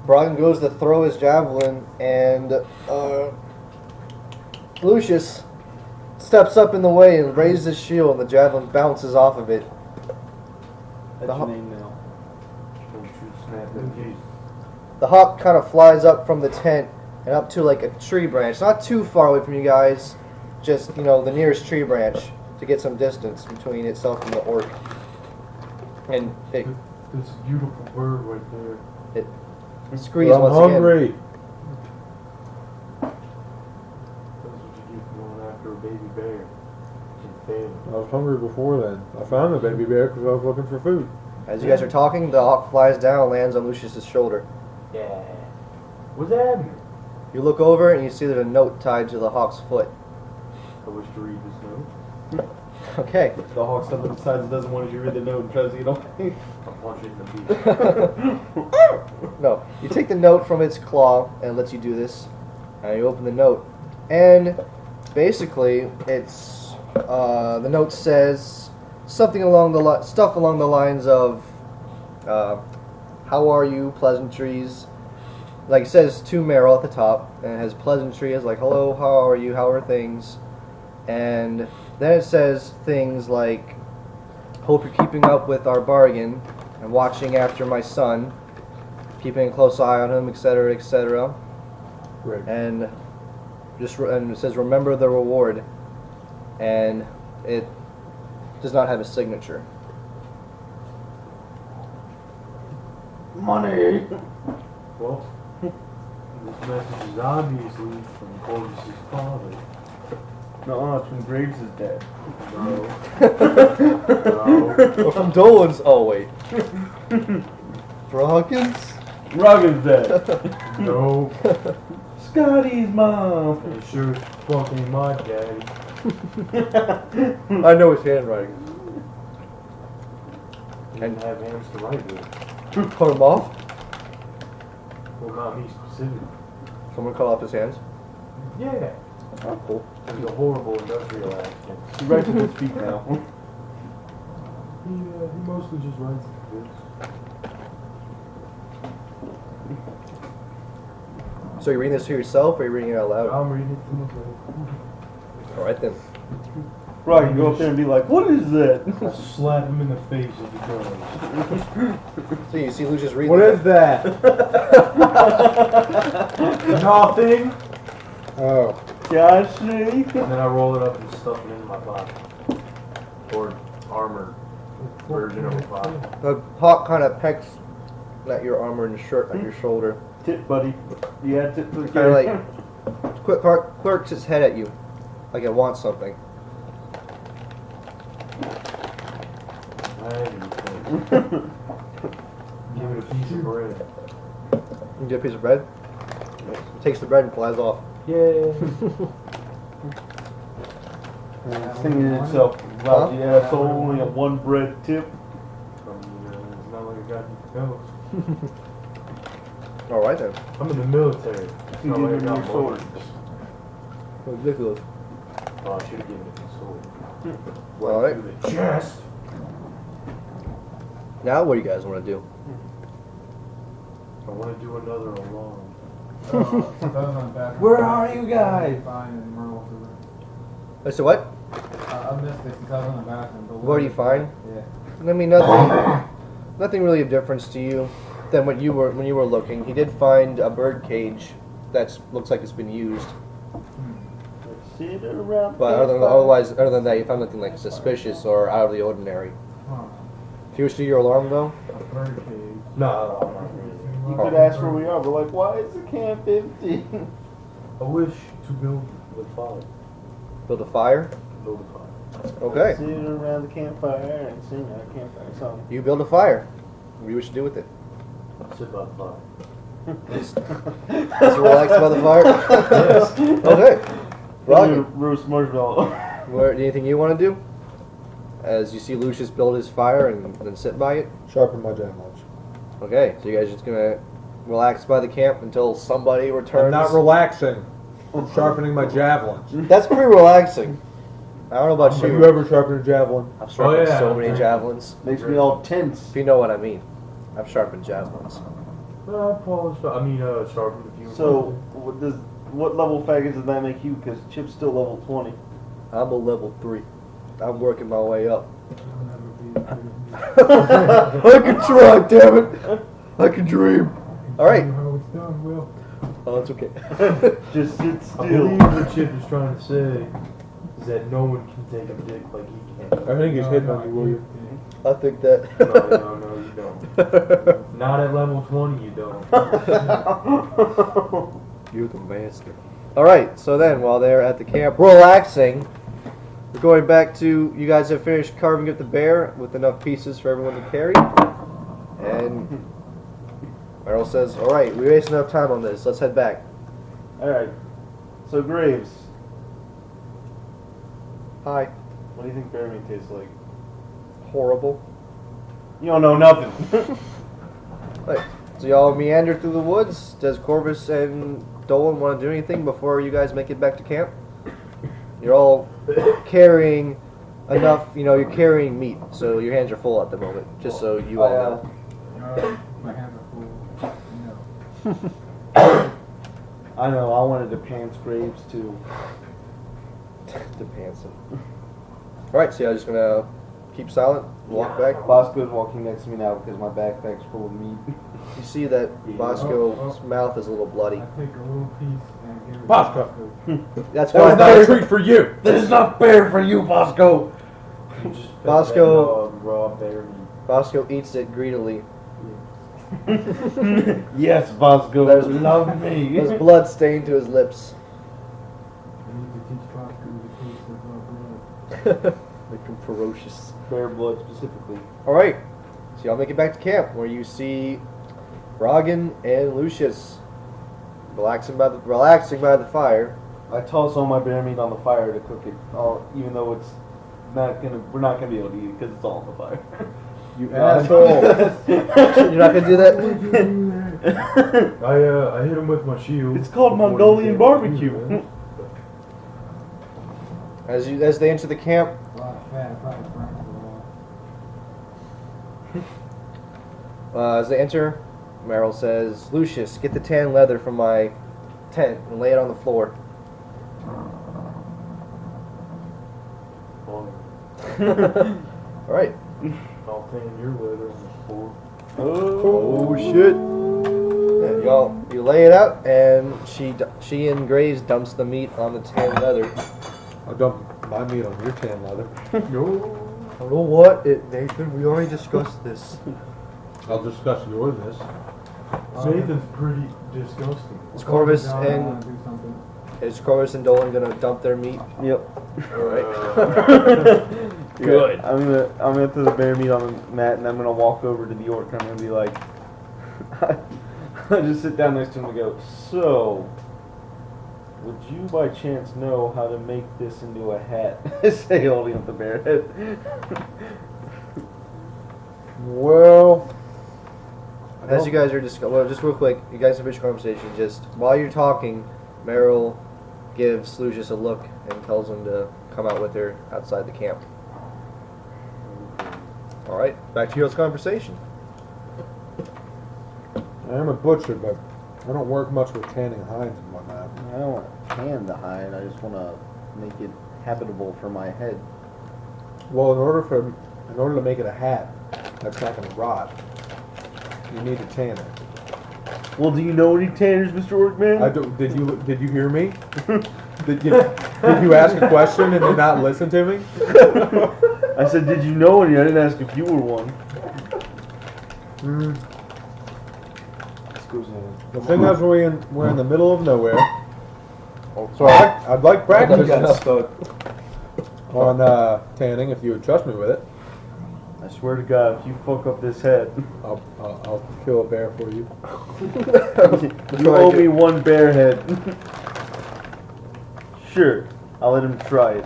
Brogan goes to throw his javelin, and Lucius steps up in the way and raises his shield, and the javelin bounces off of it. That's The your ho- name now. Don't you snap them keys. The hawk kind of flies up from the tent and up to like a tree branch, not too far away from you guys, just, you know, the nearest tree branch to get some distance between itself and the orc. And it This beautiful bird right there. screams I'm once hungry. That's what you do for going after a baby bear. And failing. I was hungry before then. I found the baby bear because I was looking for food. again. As you guys are talking, the hawk flies down and lands on Lucius's shoulder. Yeah. What's happening? You look over and you see there's a note tied to the hawk's foot. I wish to read this note. Okay. The hawk stuff decides it doesn't want you to read the note and tries to get away. I'll punch it in the beak. No, you take the note from its claw and it lets you do this. And you open the note, and basically, it's the note says something along the stuff along the lines of, "How are you?" Pleasantries. Like it says to Meryl at the top, and it has pleasantries like "Hello, how are you? How are things?" And then it says things like, "Hope you're keeping up with our bargain and watching after my son, keeping a close eye on him, etc., etc." Great. And and it says, "Remember the reward," and it does not have a signature. Money. Well, this message is obviously from Cordis' father. No, it's from Graves' dad. No. No. Or from Dolan's. Oh wait. Roggins? Roggen's dead. No, Scotty's mom. it sure as fuck ain't my daddy. I know his handwriting. He didn't have hands to write with. Cut him off. Well, not me specifically. Someone cut off his hands. Yeah, Oh, cool. it was a horrible industrial accident. He writes with his feet now. He mostly just writes books. So you're reading this to yourself, or are you reading it out loud? I'm reading it to myself. All right then. Roggen, go up there and be like, what is that? I slap him in the face if he does. So you see Lucius reading. What is that? Nothing! Oh. Gosh, And then I roll it up and stuff it into my pocket. Or armored version of a pocket. The hawk kind of pecks at your armor and shirt on your shoulder. Tip, buddy. Yeah, tip for the Kind of kid. like quirks its head at you, like it wants something. Give it a piece of bread. You get a piece of bread. It takes the bread and flies off. Yay! And it's thinking to itself, lousy asshole, only a one bread tip. It's not like I got anything else. All right then. I'm in the military. It's You not like I give him got your sword. sword. Ridiculous. Oh, I should have given it the sword. All right. To the chest. Now what do you guys want to do? I want to do another alarm. Where are you guys? Fine and Myrtle to So what? I missed it since I was in the bathroom. But What do you find? Yeah. I mean, nothing really of difference to you than when you were looking. He did find a bird cage that looks like it's been used, Sit around. but other than that, you found nothing like suspicious or out of the ordinary. Huh. If you wish to do your alarm though, A bird cage. No, I'm not really. You could ask where we are, but like, why is the camp empty? I wish to build the fire. build a fire. Build a fire. Okay, Sit around the campfire and sing our campfire song. you build a fire. What do you wish to do with it? Sit by the fire. Just relax by the fire. Okay, Rocky. Roast marshmallow. Anything you want to do? As you see Lucius build his fire and then sit by it. Sharpen my javelins. Okay, so you guys just gonna relax by the camp until somebody returns. I'm not relaxing. I'm sharpening my javelins. That's pretty relaxing. I don't know about Have you. you ever sharpened a javelin? I've sharpened yeah. so many javelins. Makes me all tense. If you know what I mean. I've sharpened javelins. Polished. Sharpened a few. So, what level faggots does that make you? Because Chip's still level 20. I'm a level 3. I'm working my way up. I'll never be a I can try, damn it. I can dream. Alright. How it's done, Will. Oh, it's okay. Just sit I still. believe what Chip is trying to say is that no one can take a dick like he can. I think he's hitting on you, will you? I think that. No, you don't. Not at level 20, you don't. You're the master. Alright, so then while they're at the camp relaxing, we're going back to, you guys have finished carving up the bear with enough pieces for everyone to carry. And Meryl says, alright, we wasted enough time on this, let's head back. Alright. So, Graves, Hi. what do you think bear meat tastes like? Horrible. You don't know nothing. Right. So y'all meander through the woods. Does Corvus and Dolan want to do anything before you guys make it back to camp? You're all carrying enough, you're carrying meat, so your hands are full at the moment, just so you all know. My hands are full. You know. I know, I wanted to pants Graves too. The pants. Alright, so y'all just gonna keep silent, walk back. Bosco's walking next to me now because my backpack's full of meat. You see that Bosco's mouth is a little bloody. I take a little piece and give it Bosco. to That's That why was not a treat for you. This is not fair for you, Bosco! You just fed Bosco- that dog raw bear meat. Bosco eats it greedily. Yes, Bosco, There's- love me. There's blood stained to his lips. I need to teach Bosco the taste of blood. Make him ferocious. Bear blood specifically. Alright, so y'all make it back to camp where you see Froggen and Lucius relaxing by the fire. I toss all my bear meat on the fire to cook it, even though we're not gonna be able to eat it because it's all on the fire. You asshole. You're not gonna do that? I hit him with my shield. It's called before he Mongolian came barbecue. over. As they enter the camp, A lot of fat, probably burnt for a while. as they enter, Meryl says, "Lucius, get the tan leather from my tent and lay it on the floor." All right. I'll tan your leather on the floor. Oh shit! Yeah, you lay it out, and she and Graves dumps the meat on the tan leather. I'll dump my meat on your tan leather. No. I don't know what Nathan. We already discussed this. I'll discuss your this. Nathan's pretty disgusting. Is Corvus Down, and do something. Dolan gonna dump their meat? Yep. All right. Good. I'm gonna throw the bear meat on the mat, and I'm gonna walk over to the orc. And I'm gonna be like, I just sit down next to him and go, "So, would you by chance know how to make this into a hat?" Say, holding up the bear head. Well, as you guys are discussing, well, just real quick, you guys have a conversation. Just while you're talking, Meryl gives Lucius a look and tells him to come out with her outside the camp. All right, back to your conversation. I am a butcher, but I don't work much with tanning hides and whatnot. I don't want to tan the hide. I just want to make it habitable for my head. Well, in order to make it a hat that's not going to rot, you need to tan it. Well, do you know any tanners, Mr. Orkman? I do, did you hear me? did you ask a question and did not listen to me? I said, did you know any? I didn't ask if you were one. The thing is, we're in the middle of nowhere. So I'd like practice on tanning if you would trust me with it. I swear to God, if you fuck up this head, I'll kill a bear for you. you owe me one bear head. Sure, I'll let him try it.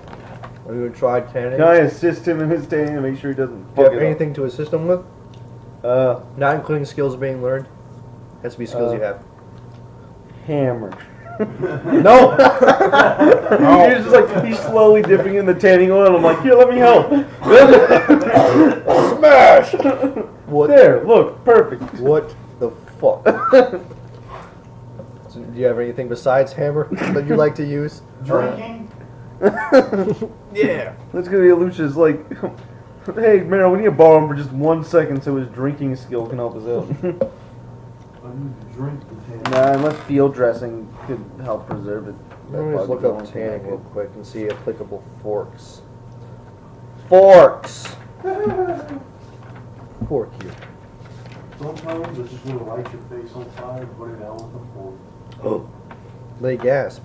Are you gonna try tanning? Can I assist him in his tanning and make sure he doesn't Do you fuck have it anything to assist him with? up? Not including skills being learned. Has to be skills you have. Hammer. No. He's just like, he's slowly dipping in the tanning oil. I'm like, here, let me help. Smash. What? There, look, perfect. What the fuck? So, do you have anything besides hammer that you like to use? Drinking? Yeah. That's gonna be Lucia's like, hey, Meryl, we need to borrow him for just 1 second so his drinking skill can help us out. I need to drink the tan. Nah, unless field dressing could help preserve it. Let me just look up tanning real quick and see applicable forks. Forks! Fork you. Sometimes I just want to light your face on fire and put it out with a fork. Oh. They gasp.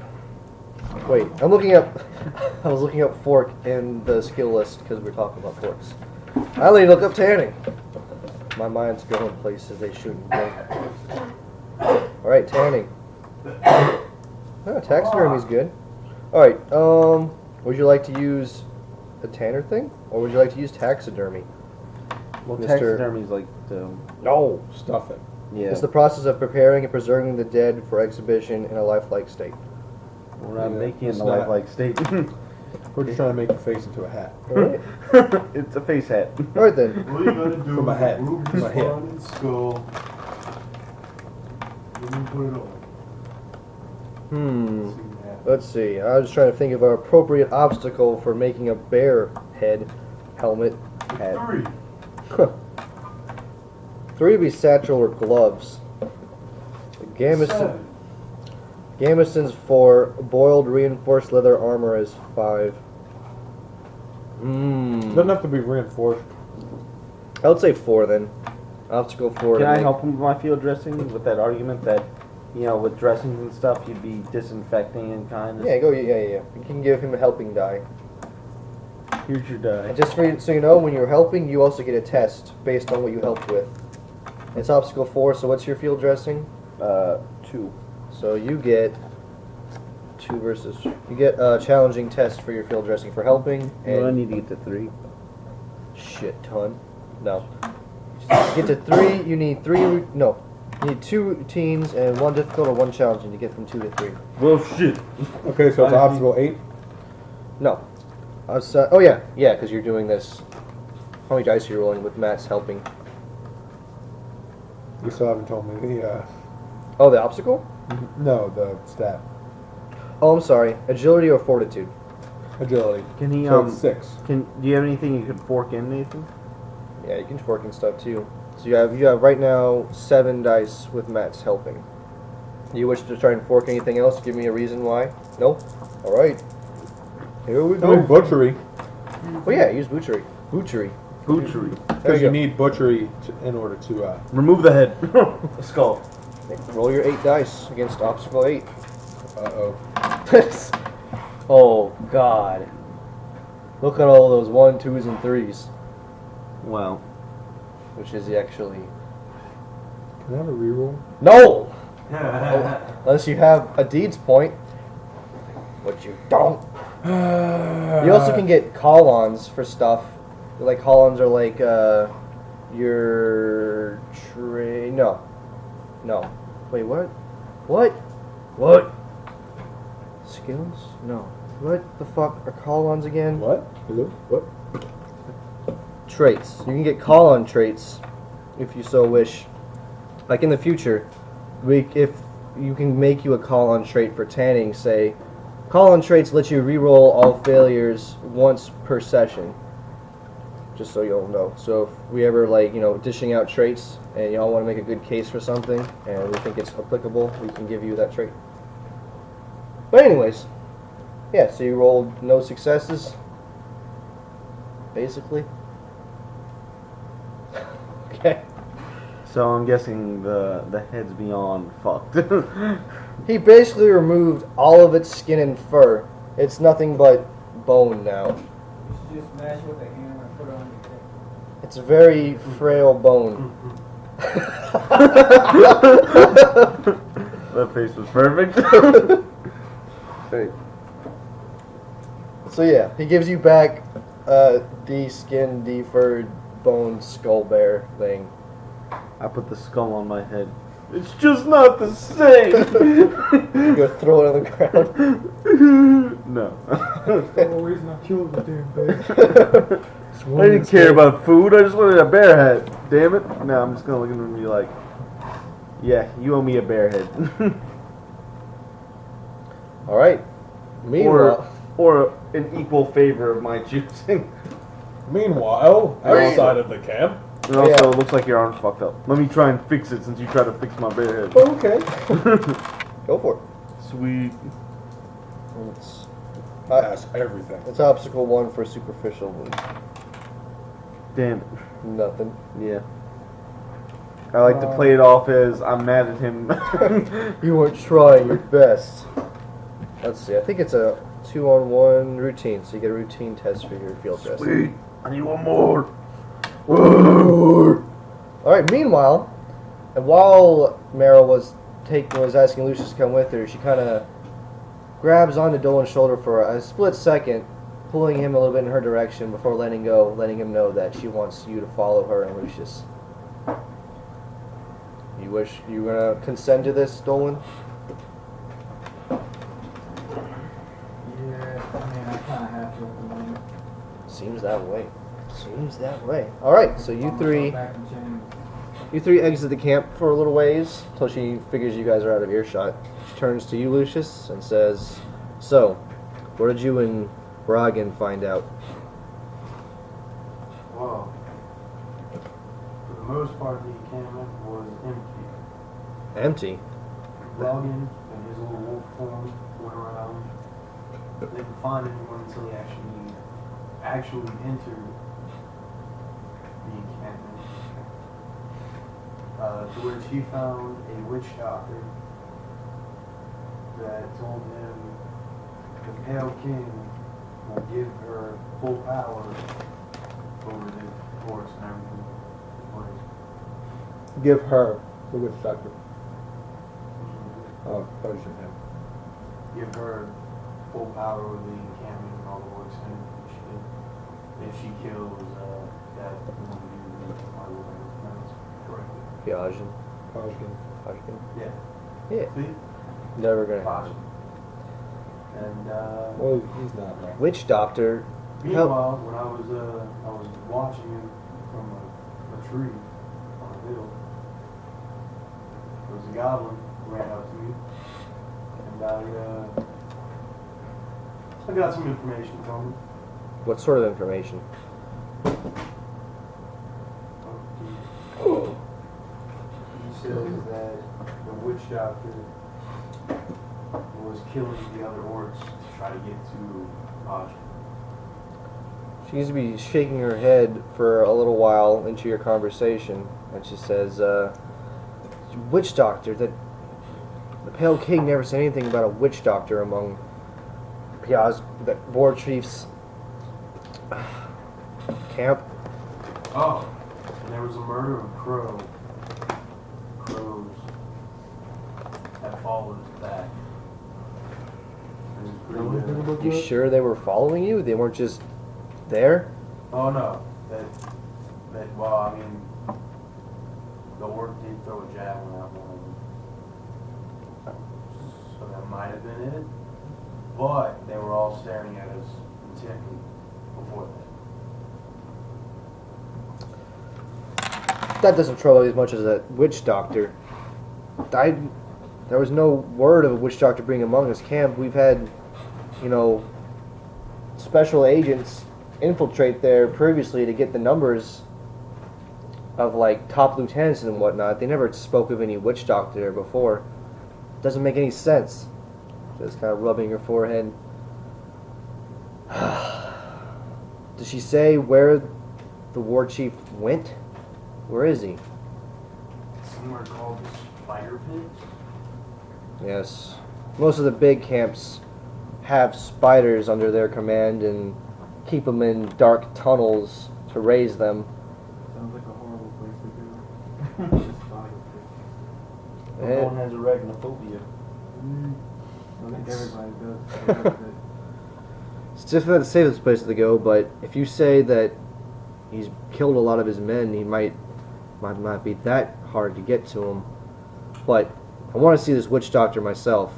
Wait, I was looking up fork in the skill list because we're talking about forks. I only looked up tanning. My mind's going places they shouldn't go. Alright, tanning. Taxidermy's good. Alright, would you like to use a tanner thing? Or would you like to use taxidermy? Well, Mr. taxidermy's like the... No! Stuff it. Yeah. It's the process of preparing and preserving the dead for exhibition in a lifelike state. We're not Yeah, making it it's in a not. lifelike state. We're just trying to make your face into a hat. Alright. It's a face hat. Alright then. All you gotta do From my is head. remove From the my head. spine and skull. Then you put it on. Hmm. See what happens. Let's see. I was trying to think of an appropriate obstacle for making a bear head helmet. Hat. 3. 3 would be satchel or gloves. Seven. Gamison's 4. Boiled reinforced leather armor is 5. Doesn't have to be reinforced. I would say 4 then. I'll have to go 4. Can to I make- help him with my field dressing with that argument that, you know, with dressings and stuff, you'd be disinfecting and kind of... Yeah, go. Yeah. You can give him a helping die. Here's your die. And just so you know, when you're helping, you also get a test based on what you helped with. It's obstacle 4, so what's your field dressing? 2. So you get 2 versus. You get a challenging test for your field dressing for helping. And Well, I need to get to 3. shit ton. No. To get to 3, you need 3. No. You need 2 routines and 1 difficult or 1 challenging to get from 2 to 3. Well, shit. Okay, so it's obstacle 8. No. Oh, yeah. Yeah, because you're doing this. How many dice are you rolling with Matt's helping? You still haven't told me the, Oh, the obstacle? no, the stat. Oh, I'm sorry. Agility or fortitude? Agility. Can he, So it's 6. do you have anything you could fork in, Nathan? Yeah, you can fork and stuff too. So you have right now 7 dice with Matt's helping. You wish to try and fork anything else? Give me a reason why. No? Alright. Here we Oh, go. butchery. Oh yeah, use butchery. Butchery. Butchery. There Because you you go. need butchery in order to, Remove the head. The skull. Roll your 8 dice against obstacle 8. uh-oh. Oh god. Look at all those 1, 2s, and 3s. Well, Which is actually... Can I have a reroll? No! Unless you have a deeds point. Which you don't. You also can get call-ons for stuff. Like call-ons are like your No. Wait, what? What? Skills? No. What the fuck are call-ons again? What? Hello? What? Traits. You can get call-on traits if you so wish. Like in the future, if you can make you a call-on trait for tanning, say, call-on traits let you re-roll all failures once per session. Just so you'll know. So if we ever dishing out traits and y'all want to make a good case for something and we think it's applicable, we can give you that trait. But anyways, yeah, so you rolled no successes, basically. Okay. so I'm guessing the head's beyond fucked. He basically removed all of its skin and fur. It's nothing but bone now. You should just smash with a hammer and put it on your dick. It's a very frail bone. That face was perfect. So yeah, he gives you back de-skinned, de-furred, bone skull bear thing. I put the skull on my head. It's just not the same. You go throw it on the ground. No. That's the whole reason I killed the damn bear. I didn't care about food. I just wanted a bear head. Damn it. No, I'm just gonna look at him and be like, yeah, you owe me a bear head. Alright. Meanwhile, or an equal favor of my choosing. Meanwhile, outside of the camp. And also, Yeah. it looks like your arm's fucked up. Let me try and fix it since you tried to fix my bear head. Okay. go for it. Sweet. That's everything. It's obstacle 1 for superficial wounds. Damn it. Nothing. Yeah. I like to play it off as I'm mad at him. You weren't trying your best. Let's see, I think it's a 2-on-1 routine, so you get a routine test for your field dress. Sweet. I need one more. Alright, meanwhile, and while Meryl was asking Lucius to come with her, she kind of grabs onto Dolan's shoulder for a split second, pulling him a little bit in her direction before letting go, letting him know that she wants you to follow her and Lucius. You wish you were gonna consent to this, Dolan? Yeah, I mean, I kind of have to at the moment. Seems that way. Alright, so you three exit the camp for a little ways until she figures you guys are out of earshot. She turns to you, Lucius, and says, "So, what did you and Bragan find out?" Well, for the most part, the encampment was empty. Empty. Logan and his little wolf form went around. They didn't find anyone until he actually entered the encampment. To which he found a witch doctor that told him the Pale King will give her full power over the forest and everything. give her the witch doctor. Oh, that was your name. Give her full power over the encampment and all the works in it. If she kills that woman who I will pronounce correctly. Piagen. Pajkin. Yeah. Yeah. See? Never gonna Fine. happen. And Well, he's not right. Witch doctor. meanwhile, when I was watching it from a tree on a hill, there was a goblin who ran up to me, and I got some information from him. What sort of information? He says that the witch doctor was killing the other orcs to try to get to Aj. She seems to be shaking her head for a little while into your conversation, and she says, witch doctor, that the Pale King never said anything about a witch doctor among Piaz, the war chief's camp. Oh, and there was a murder of crows that followed that. And it was pretty good. You sure they were following you? They weren't just there? Oh no, well, I mean, the orc did throw a javelin at one of them, so that might have been it. But they were all staring at us intently before that. That doesn't trouble you as much as a witch doctor. There was no word of a witch doctor being among us camp. We've had, special agents infiltrate there previously to get the numbers of top lieutenants and whatnot. They never spoke of any witch doctor there before. Doesn't make any sense. Just kind of rubbing her forehead. Does she say where the war chief went? Where is he? Somewhere called the Spider Pit. Yes. Most of the big camps have spiders under their command and keep them in dark tunnels to raise them. Sounds like a horrible place to go. Eh, No one has arachnophobia. I think everybody does. It's difficult to say this place to go, but if you say that he's killed a lot of his men, he might not be that hard to get to him. But I want to see this witch doctor myself.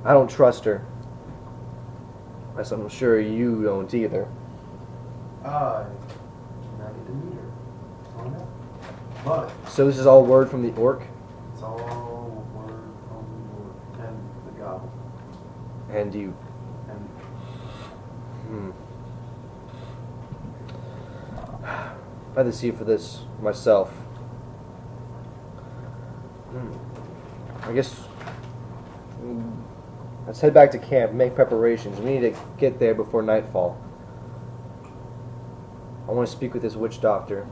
I don't trust her. As I'm sure you don't either. I need to meet her. Oh no. But So this is all word from the orc? it's all word from the orc and the goblin. And you... And I'd like to see for this myself. I guess... Let's head back to camp, make preparations. We need to get there before nightfall. I want to speak with this witch doctor.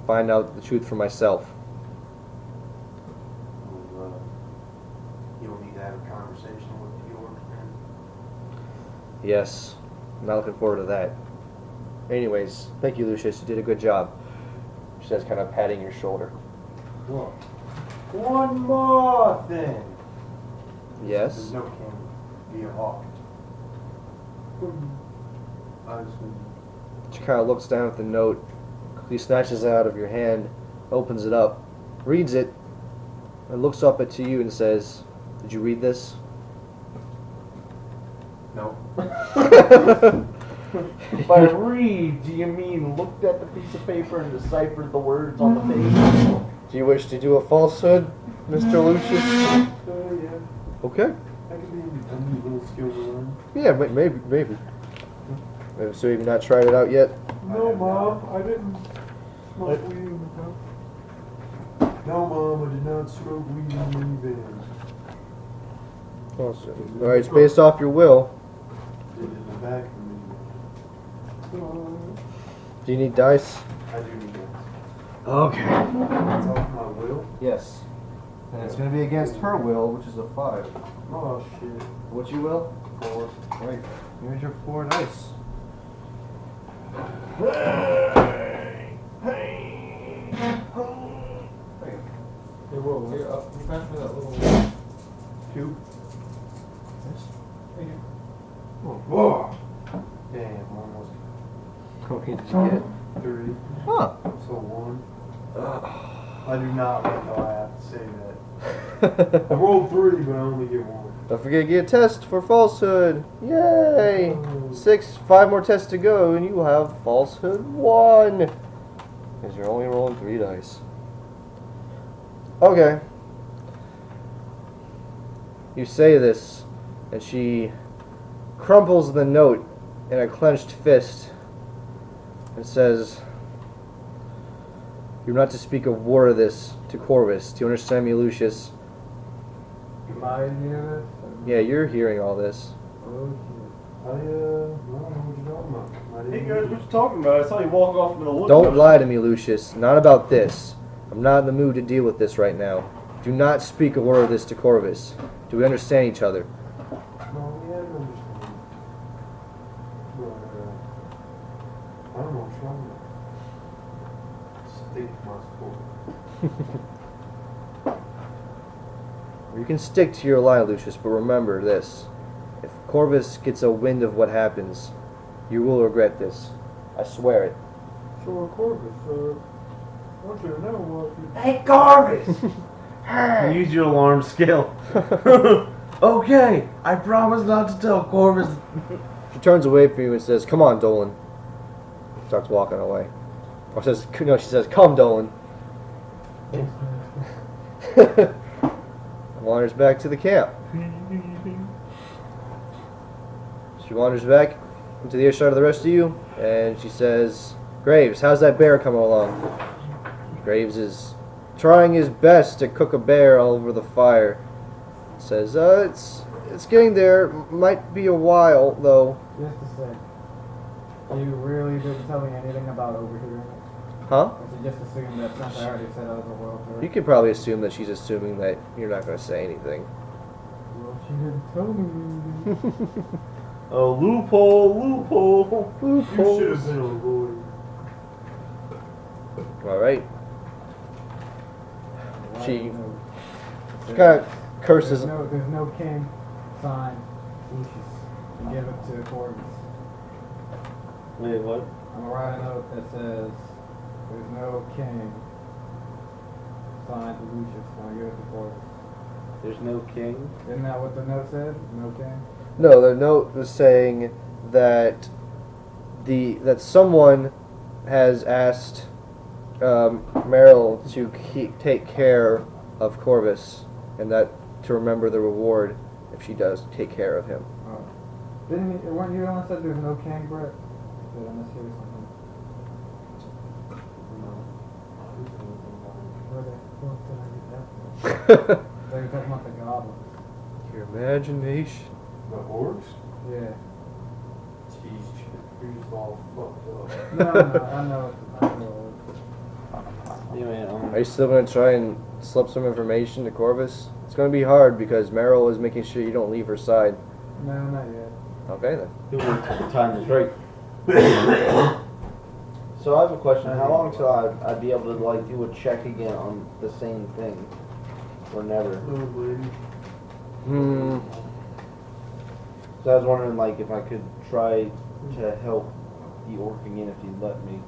Find out the truth for myself. you'll need to have a conversation with the orc then. Yes, I'm not looking forward to that. Anyways, thank you, Lucius. You did a good job. She says, kind of patting your shoulder. Look, one more thing. Yes? There's no can be a hawk. I just She kind of looks down at the note, quickly snatches it out of your hand, opens it up, reads it, and looks up at you and says, "Did you read this?" no. By read, do you mean looked at the piece of paper and deciphered the words on the page? Do you wish to do a falsehood, Mr. Lucius? Yeah. Okay. That could be a neat little skill to learn. Yeah, maybe. So you've not tried it out yet? No, Mom, I didn't smoke weed. No, Mom, I did not smoke weed in the van. Awesome. Alright, it's based off your will. Did it in the back of the Do you need dice? I do need that. Okay. That's off my will? Yes. And it's going to be against her will, which is a 5. Oh, shit. What's your will? 4. Right. Here's your 4 dice. whoa, here, you pass me that little Two. Right here. Whoa. Damn, almost How many did you get? 3. Huh. So 1. I do not like how I have to say that. I rolled 3, but I only get 1. Don't forget to get a test for falsehood. Yay! 5 more tests to go, and you will have falsehood 1. Because you're only rolling 3 dice. Okay. You say this, and she crumples the note in a clenched fist and says, "You're not to speak a word of this to Corvus. Do you understand me, Lucius?" Am I near Yeah, you're hearing all this. this? I don't know what you're talking about. I Hey didn't guys, what you talking about? I saw you walk off in the look. Don't lie to me, Lucius. Not about this. I'm not in the mood to deal with this right now. Do not speak a word of this to Corvus. Do we understand each other? No, yeah, I understand. But, I don't know what's wrong with it. Stick my foot. You can stick to your lie, Lucius, but remember this. If Corvus gets a wind of what happens, you will regret this. I swear it. So, Corvus, I want you to know what you... Hey, Corvus! Use your alarm skill. Okay, I promise not to tell Corvus. She turns away from you and says, "Come on, Dolan." Starts walking away. Or says, no, she says, "Come, Dolan." Wanders back to the camp. She wanders back into the earshot of the rest of you, and she says, "Graves, how's that bear coming along?" Graves is trying his best to cook a bear all over the fire. Says, it's getting there. Might be a while, though." Just a sec. You really didn't tell me anything about overhearing it? Huh? I should just assume that since I already said I was a world tour. You could probably assume that she's assuming that you're not going to say anything. Well, she didn't tell me. Oh, loophole. You should have said a lawyer. All right. Why She- do you know? She kind of curses. There's no king signed Lucius to give it to Corvus. Wait, what? I'm gonna write a note that says there's no king signed to Lucius when I give it to Corvus. There's no king. Isn't that what the note said? No king? No, the note was saying that that someone has asked Meryl to take care of Corvus, and that to remember the reward if she does take care of him. Oh. Weren't you the one that said there's no king, Brett? Did I mishear something? Where the fuck did I get that from? They were talking about the goblins. Your imagination. The orcs? Yeah. Jeez, you're just all fucked up. No, I know. Anyway, Are you still going to try and slip some information to Corvus? It's going to be hard because Meryl is making sure you don't leave her side. No, not yet. Okay then. he'll wait till the time is right. So I have a question. How long till I'd be able to like do a check again on the same thing, or never? Little lady. Hmm. So I was wondering like if I could try to help the orc again if he'd let me.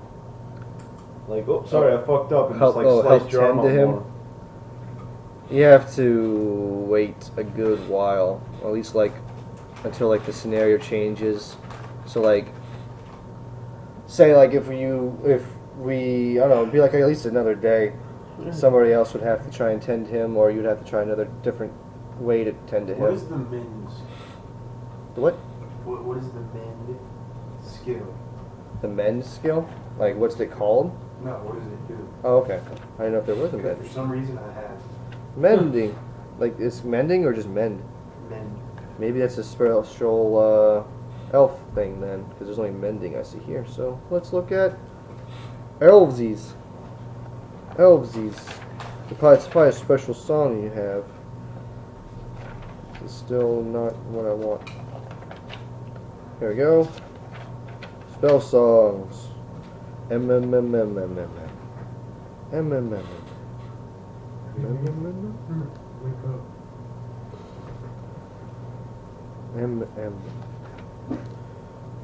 Like, oh, sorry, I fucked up and Help- just like help sliced your arm tend to up him? more. You have to wait a good while, or at least like until like the scenario changes. So like, say like if we I don't know, it'd be like at least another day. Somebody else would have to try and tend him, or you'd have to try another different way to tend to What him. is the mend's? What? What is the mend skill? The mend skill? Like what's it called? No, what does it do? Oh, okay. I didn't know if there was a Because mend. for some reason I have Mending. Like is mending or just mend? mend. Maybe that's a special elf thing then, because there's only mending I see here. So let's look at elvesies. Elvesies. It's probably a special song you have. It's still not what I want. Here we go. Spell songs. Wake up.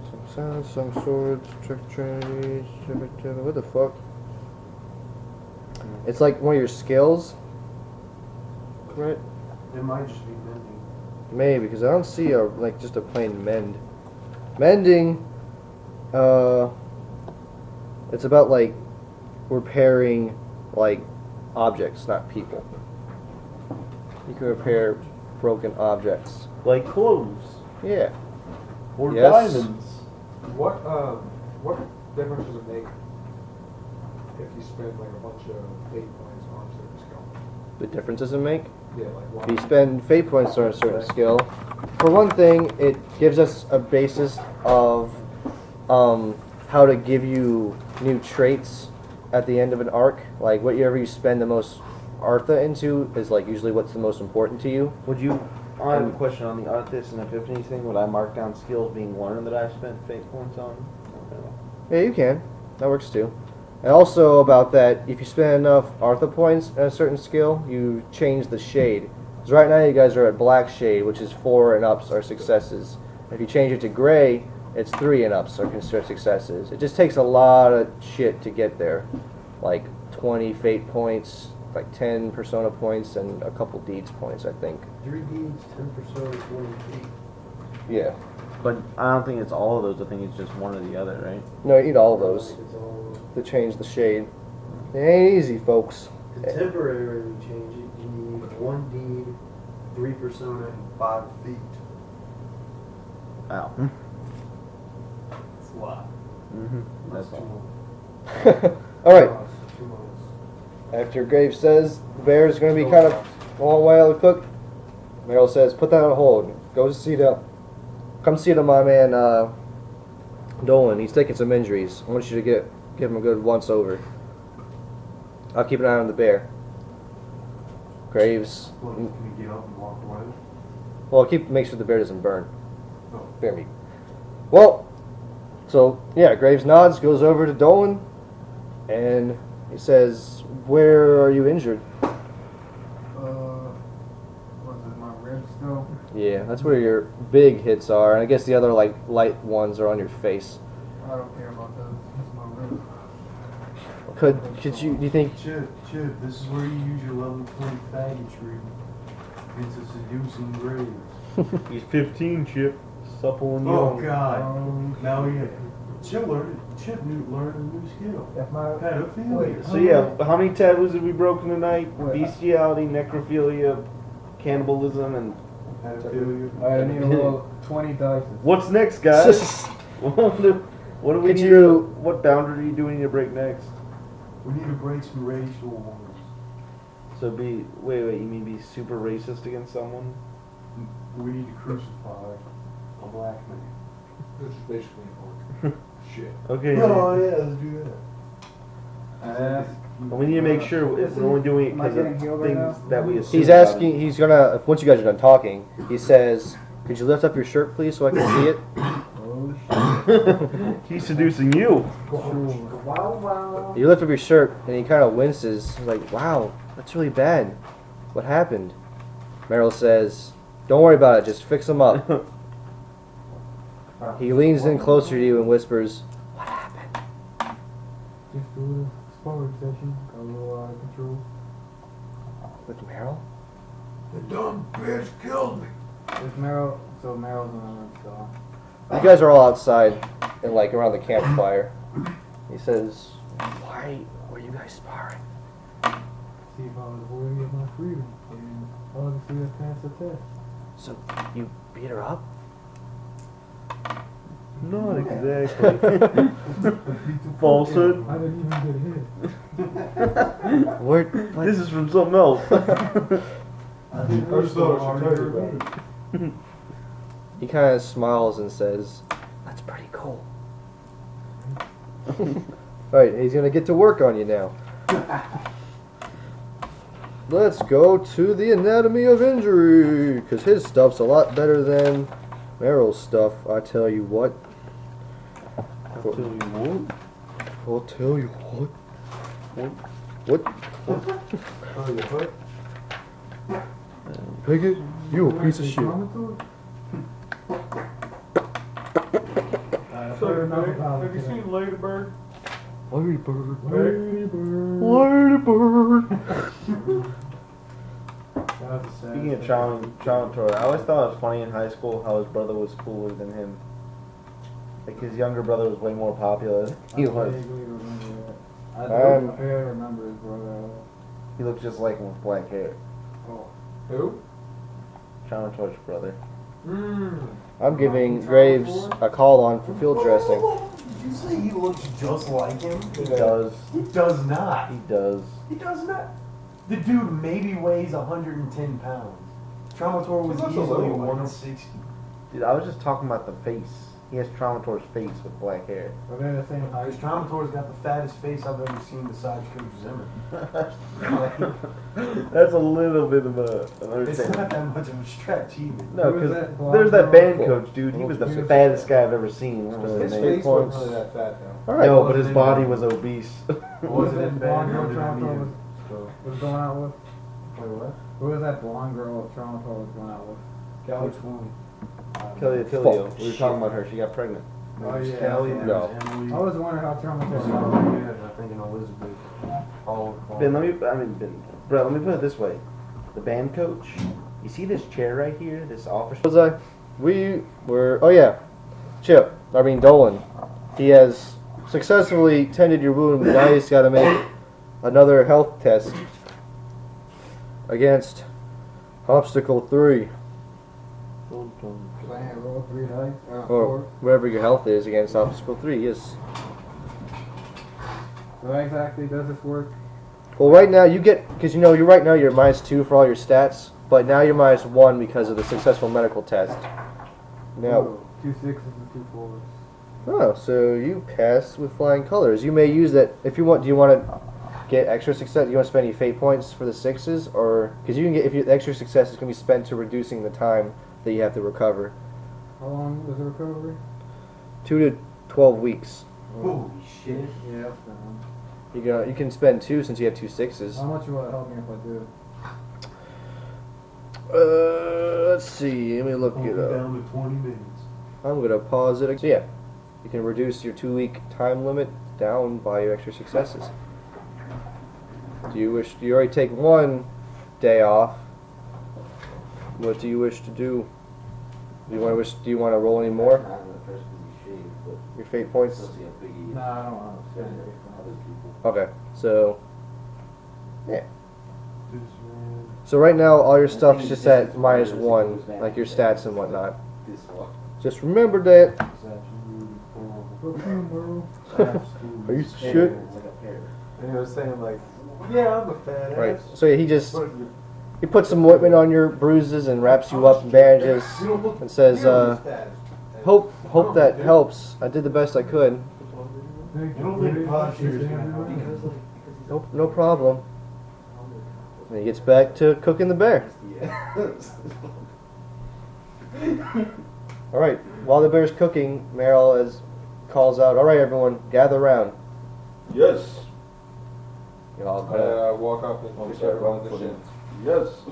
Some sounds, some swords, trick trinities, what the fuck? It's like one of your skills, right? It might just be mending. Maybe, because I don't see a like just a plain mend. Mending, it's about like repairing like objects, not people. You can repair broken objects. Like clothes Yeah. or Yes. diamonds. What difference does it make if you spend like a bunch of fate points on a certain skill? The difference does it make? Yeah, like If you spend fate points on a certain skill, for one thing, it gives us a basis of how to give you new traits at the end of an arc. Like whatever you spend the most Artha into is like usually what's the most important to you. Would you? I have a question on the Arthas and Epiphany thing. Would I mark down skills being learned that I've spent fate points on? Yeah, you can. That works too. And also about that, if you spend enough Artha points on a certain skill, you change the shade. Because right now you guys are at black shade, which is 4 and ups are successes. If you change it to gray, it's 3 and ups are considered successes. It just takes a lot of shit to get there. Like 20 fate points, like 10 persona points, and a couple deeds points, I think. 3 deeds, 10%, 20 feet. Yeah. But I don't think it's all of those. I think it's just one or the other, right? No, you need all of those It's all to change the shade. It ain't easy, folks. to temporarily change it. You need 1 deed, 3 persona, and 5 feet. Wow. It's a lot. Mm-hmm. That's That's too all. All right. much. Too much. After Graves says the bear is going to be kind of a long while to cook, Meryl says, "Put that on hold. Go see the, come see to my man Dolan. He's taking some injuries. I want you to give him a good once over. I'll keep an eye on the bear." Graves, Well, can we get up and walk away? well, make sure the bear doesn't burn. Oh. Bear meat. Well, so yeah, Graves nods, goes over to Dolan, and he says, "Where are you injured?" Was it my ribs still? Yeah, that's where your big hits are, and I guess the other like light ones are on your face. I don't care about those. It's my ribs. Could you? Do you think? Chip, this is where you use your level 20 faggotry. It's a seducing Graves. He's 15, Chip. Supple and Oh young. God! Now he Chip learned a new skill. If my Pedophilia. So yeah, how many taboos have we broken tonight? Wait. Bestiality, necrophilia, cannibalism, and Pedophilia. I need to roll 20 dice. what's next, guys? what do we Could need you- to, what boundary do we need to break next? We need to break some racial wars. So wait, you mean be super racist against someone? We need to crucify a black man. This is basically an orc. Shit. Okay. Oh yeah, let's do that. But we need to make sure we're only doing it Am I because of getting healed right things now? that we assume. He's about asking. it. He's gonna. Once you guys are done talking, he says, "Could you lift up your shirt, please, so I can see it?" Oh He's seducing you. Wow, wow. You lift up your shirt, and he kind of winces. He's like, "Wow, that's really bad. What happened?" Meryl says, "Don't worry about it. Just fix him up." He leans in closer to you and whispers, "What happened?" Just do a sparring session. Got a little out of control. With Meryl? The dumb bitch killed me. It's Meryl. So Meryl's in the room still. You guys are all outside and like around the campfire. He says, "Why were you guys sparring?" See if I was worthy of my freedom. And obviously I passed the test. So you beat her up? Not exactly. Falsehood. I didn't even get hit. Where? This is from something else. I think I just thought I should tell you about it. He kind of smiles and says, "That's pretty cool." Alright, he's gonna get to work on you now. Let's go to the anatomy of injury, because his stuff's a lot better than Meryl's stuff, I tell you what. I'll tell you what. I'll tell you what. What? Oh, you put? Piggy? You a piece of shit. I've heard enough about it today. Ladybird? Ladybird. Ladybird. Ladybird. That was a sad Speaking of thing. Chalator, I always thought it was funny in high school how his brother was cooler than him. Like his younger brother was way more popular than he I was. vaguely remember that. I Um, don't remember his brother. He looked just like him with black hair. Who? Chalator's brother. I'm giving Graves a call on for field dressing. Did you say he looks just like him? He does. He does not. He does. He does not. The dude maybe weighs 110 pounds. Traumator was He looks a easily little like him. 160. Dude, I was just talking about the face. He has Traumator's face with black hair. Are they the same height? Because Traumator's got the fattest face I've ever seen besides Coach Zimmer. That's a little bit of an It's understatement. not that much of a stretch either. No, Who is because that blonde there's that girl? band coach, dude. He was the He was- fattest guy I've ever seen. What was His his name? face wasn't really that fat though. All right. No, but his body was obese. Was it that bad? blonde girl Or did it Toronto need was, it? was going out with? Wait, what? Who was that blonde girl that Toronto was going out with? Which one? Kelly Attilio. We were talking about her. She got pregnant. Oh, There was yeah. Kelly, there No. was Emily. I was wondering how Toronto There's was. another kid, I think, in Elizabeth. All Ben, Brett, let me put it this way. The band coach, you see this chair right here, this office? Was I? We were. Oh yeah, Dolan. He has successfully tended your wound, but now he's got to make another health test against obstacle 3, Playing roll 3 dice. or 4. wherever your health is against obstacle 3. Yes. So how exactly does this work? Well, right now you get because you're right now you're -2 for all your stats, but now you're -1 because of the successful medical test. Now, Ooh, 2 6s and 2 4s. oh, so you pass with flying colors. You may use that if you want. Do you want to get extra success? Do you want to spend any fate points for the 6s, or because you can get if you, the extra success is going to be spent to reducing the time that you have to recover. How long was the recovery? 2 to 12 weeks. Holy shit. Yeah, that's fine. You can spend 2 since you have 2 6s. How much will it help me if I do? Let's see. Let me look Only it up. down to 20 minutes. I'm gonna pause it. So yeah, you can reduce your 2-week time limit down by your extra successes. Do you wish? You already take 1 day off. What do you wish to do? Do you want to roll any more? Your fate points. No, I don't want to spend it. Okay, so yeah. So right now all your stuff's just at -1, like your stats and whatnot. Just remember that. Are you shit? And he was saying like, yeah, I'm a fat Right. ass. So yeah, he puts some ointment on your bruises and wraps you up in bandages and says, hope that helps. I did the best I could. You don't think Podshier's gonna help? Nope, no problem. And he gets back to cooking the bear. All right. While the bear's cooking, Meryl calls out, "All right, everyone, gather around." Yes. You all gonna, Walk up and kick everyone in the shins. Yes.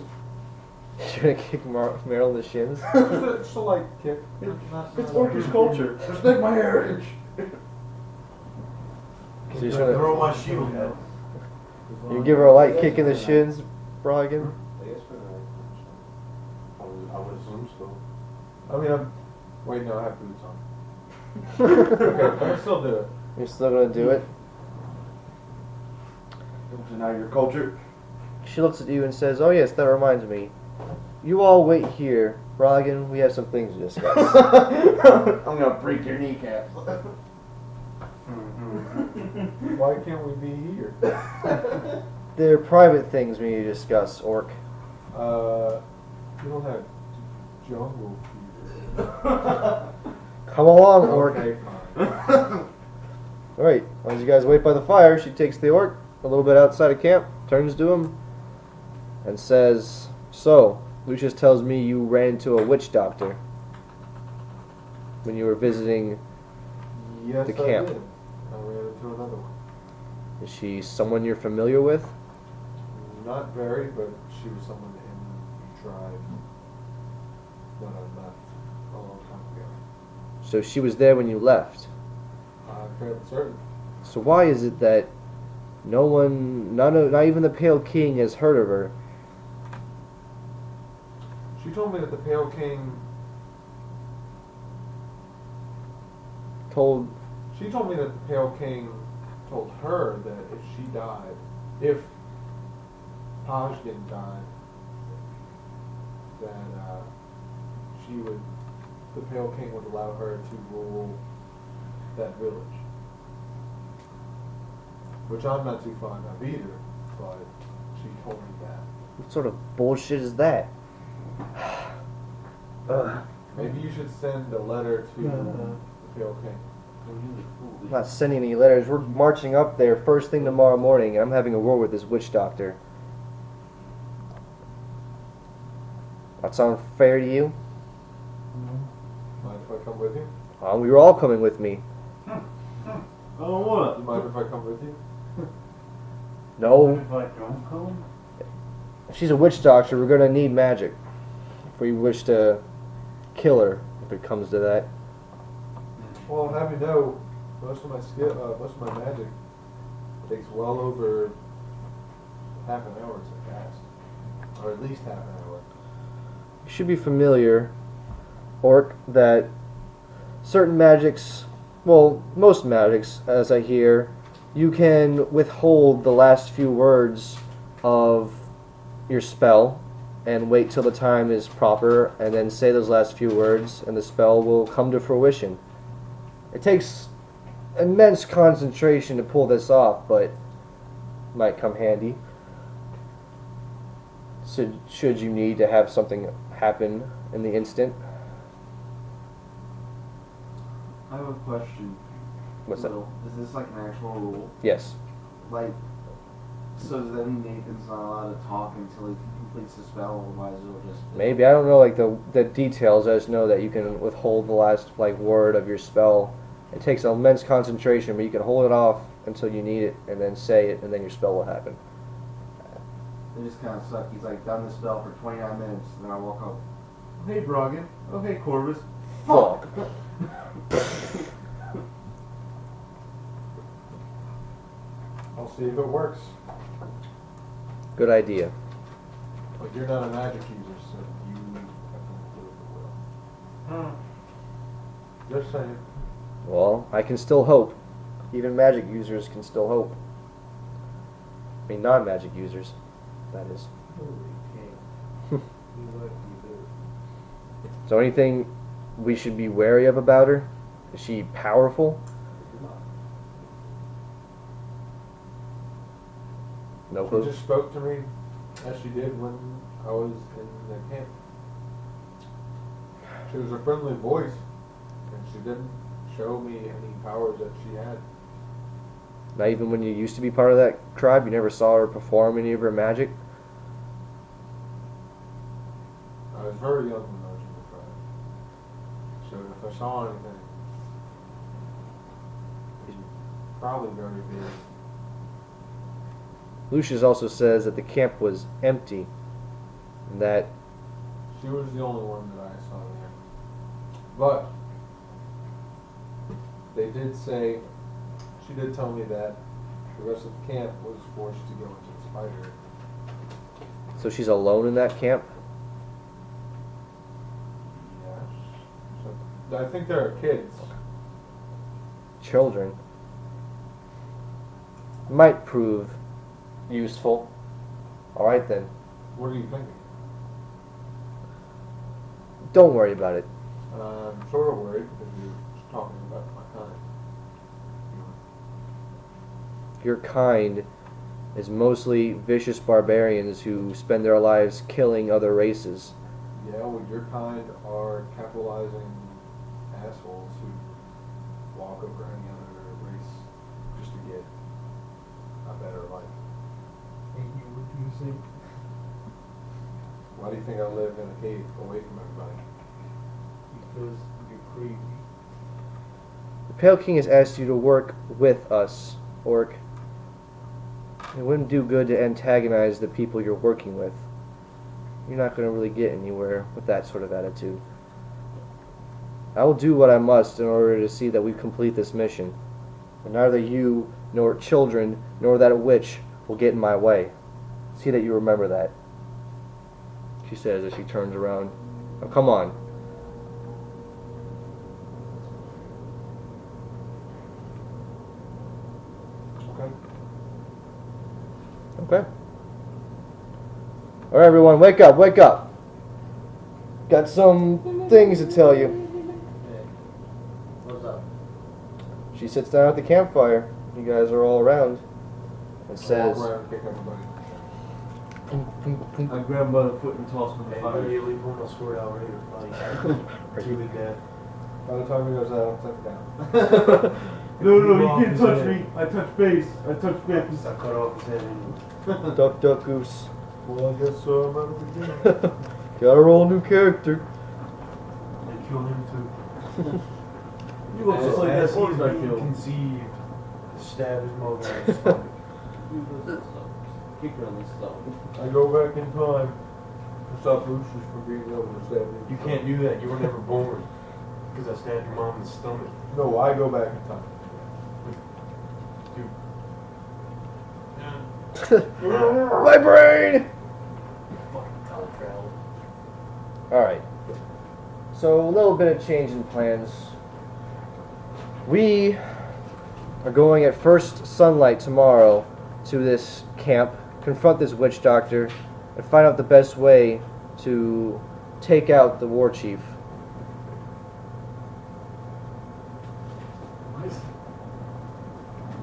you're gonna kick Meryl in the shins. Just a light kick. It's Orcish culture. Respect my heritage. So you're just gonna, Throw my shield at. you give her a light kick in the shins, Broggan. I would assume so. I mean, wait, no, I have boots on. Okay, I'm gonna still do it. You're still gonna do it. Deny your culture. She looks at you and says, "Oh yes, that reminds me. You all wait here, Broggan. We have some things to discuss." I'm gonna break your kneecaps. Why can't we be here? They're private things we need to discuss, Orc. You don't have jungle fever. Come along, Orc. Okay, fine. Alright, as you guys wait by the fire, she takes the Orc a little bit outside of camp, turns to him, and says, "So, Lucius tells me you ran into a witch doctor when you were visiting Yes, the I camp." did. I ran into another one. Is she someone you're familiar with? Not very, but she was someone in the tribe when I left a long time ago. So she was there when you left. I'm fairly certain. So why is it that no one, not even the Pale King has heard of her? She told me that the Pale King. She told me that the Pale King told her that if she died, if Pajden died, that the Pale King would allow her to rule that village. Which I'm not too fond of either, but she told me that. What sort of bullshit is that? Maybe you should send a letter to the Pale King. I'm not sending any letters. We're marching up there first thing tomorrow morning, and I'm having a war with this witch doctor. That sound fair to you? Mind if I come with you? We were all coming with me. Oh, what? You mind if I come with you? No, If I don't come? if she's a witch doctor, we're gonna need magic if we wish to kill her. If it comes to that, Well, have you know, most of my magic takes well over half an hour to cast, or at least half an hour. you should be familiar, Orc, that certain magics, well, most magics, as I hear, you can withhold the last few words of your spell and wait till the time is proper and then say those last few words and the spell will come to fruition. It takes immense concentration to pull this off, but might come handy. So, should you need to have something happen in the instant? I have a question. What's that? Will, is this like an actual rule? Yes. Like, so does that mean Nathan's not allowed to talk until he completes the spell, otherwise it'll just... Maybe, I don't know like the details. I just know that you can withhold the last like word of your spell. It takes immense concentration, but you can hold it off until you need it and then say it and then your spell will happen. It just kind of sucked. He's like done the spell for 29 minutes, and then I walk up. Oh, hey, Brogan. Oh, hey, Corvus. Fuck. I'll see if it works. Good idea. But you're not a magic user, so you have to include the will. Just saying. Well, I can still hope. Even magic users can still hope. I mean, non-magic users, that is. So anything we should be wary of about her? Is she powerful? No She clue. just spoke to me as she did when I was in the camp. She was a friendly voice, and she didn't show me any powers that she had. Not even when you used to be part of that tribe? You never saw her perform any of her magic? I was very young when I was in the tribe, so if I saw anything, it was probably very big. Lucius also says that the camp was empty. And that She was the only one that I saw there. But they did say, she did tell me that the rest of the camp was forced to go into the spider. so she's alone in that camp? Yes. So I think there are kids. Children. Might prove useful. Alright then. What are you thinking? Don't worry about it. I'm sort of worried because you're talking about my kind. Your kind is mostly vicious barbarians who spend their lives killing other races. Yeah, well, your kind are capitalizing assholes who walk over any other race just to get a better life. Why do you think I live in a cave away from everybody? Because you're crazy. The Pale King has asked you to work with us, Orc. it wouldn't do good to antagonize the people you're working with. You're not going to really get anywhere with that sort of attitude. I will do what I must in order to see that we complete this mission. And neither you, nor children, nor that witch will get in my way. See that you remember that. She says as she turns around. Now come on. Okay. Okay. Alright everyone, wake up, wake up. Got some things to tell you. What's up? She sits down at the campfire. You guys are all around. And says, Walk around and kick everybody. I grab him by the foot and toss him in the And fire. immediately pull my sword out, ready to fight. To the death. By the time he goes out, set it down. No, you can't touch me. I touch base. I touch base. I cut off his head and duck, duck, goose. Well, I guess I'm out of the game. Gotta roll a new character. they kill him too. You look just like that As horse he's I being killed. conceived, stab his mother in the stomach. Kick her on the stomach. I go back in time to stop Lucius from being able to stab me. You can't do that. You were never born. Because I stabbed your mom in the stomach. No, I go back in time. My brain! Alright. So, a little bit of change in plans. We are going at first sunlight tomorrow to this camp, confront this witch doctor, and find out the best way to take out the war chief.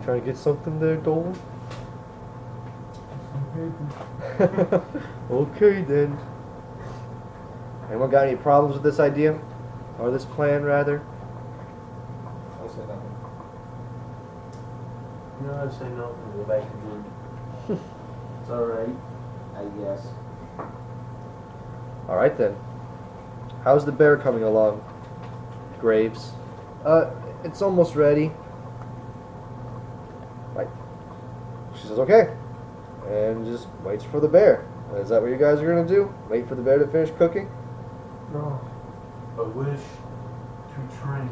Trying to get something there, Dolan? Okay then. Anyone got any problems with this idea? Or this plan, rather? I say nothing. No, I say nothing. Go back to work. It's alright, I guess. Alright then. How's the bear coming along, Graves? It's almost ready. Right. She says, okay. And just waits for the bear. Is that what you guys are going to do? Wait for the bear to finish cooking? No. I wish to train.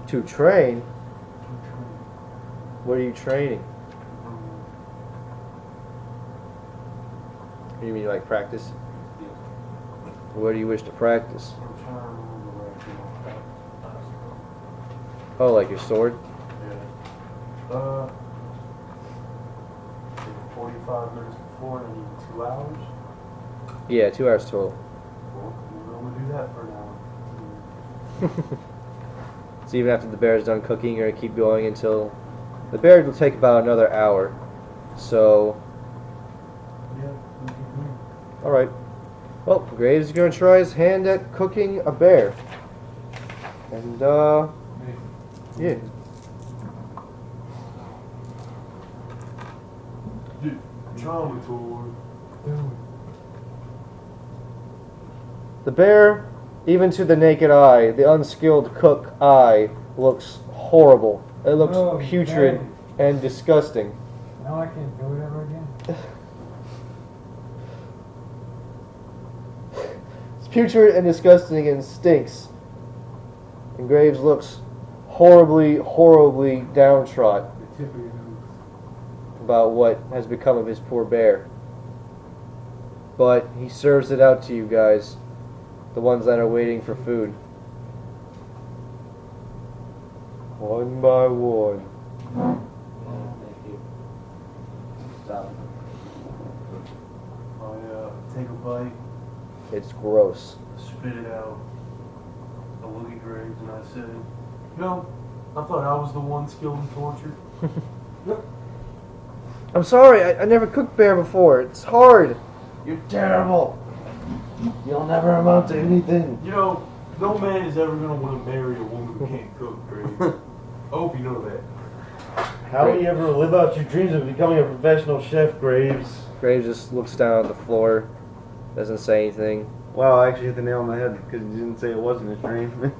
To train? To train. What are you training? You mean like practice? What do you wish to practice? I'm trying to remember where I came Oh, like your sword? Yeah. 45 minutes before and I need 2 hours. Yeah, 2 hours total. Well, I'm gonna do that for an hour. So even after the bear's done cooking, you're gonna keep going until the bear will take about another hour. So, Yeah, we can do. all right. Well, Graves is gonna try his hand at cooking a bear. And yeah. Charmatory. The bear, even to the naked eye, the unskilled cook eye, looks horrible. It looks Oh, putrid dang. and disgusting. Now I can't do it ever again. It's putrid and disgusting and stinks. And Graves looks horribly, horribly downtrodden The tip of your nose. about what has become of his poor bear. But he serves it out to you guys, the ones that are waiting for food. One by one. Thank you. Stop. I take a bite, It's gross. spit it out. I look at Graves and I say, you know, I thought I was the one skilled in torture. I'm sorry, I never cooked bear before. It's hard. You're terrible. You'll never amount to anything. You know, no man is ever gonna want to marry a woman who can't cook, Graves. I hope you know that. How will you ever live out your dreams of becoming a professional chef, Graves? Graves just looks down at the floor, doesn't say anything. Wow, I actually hit the nail on the head because you didn't say it wasn't a dream.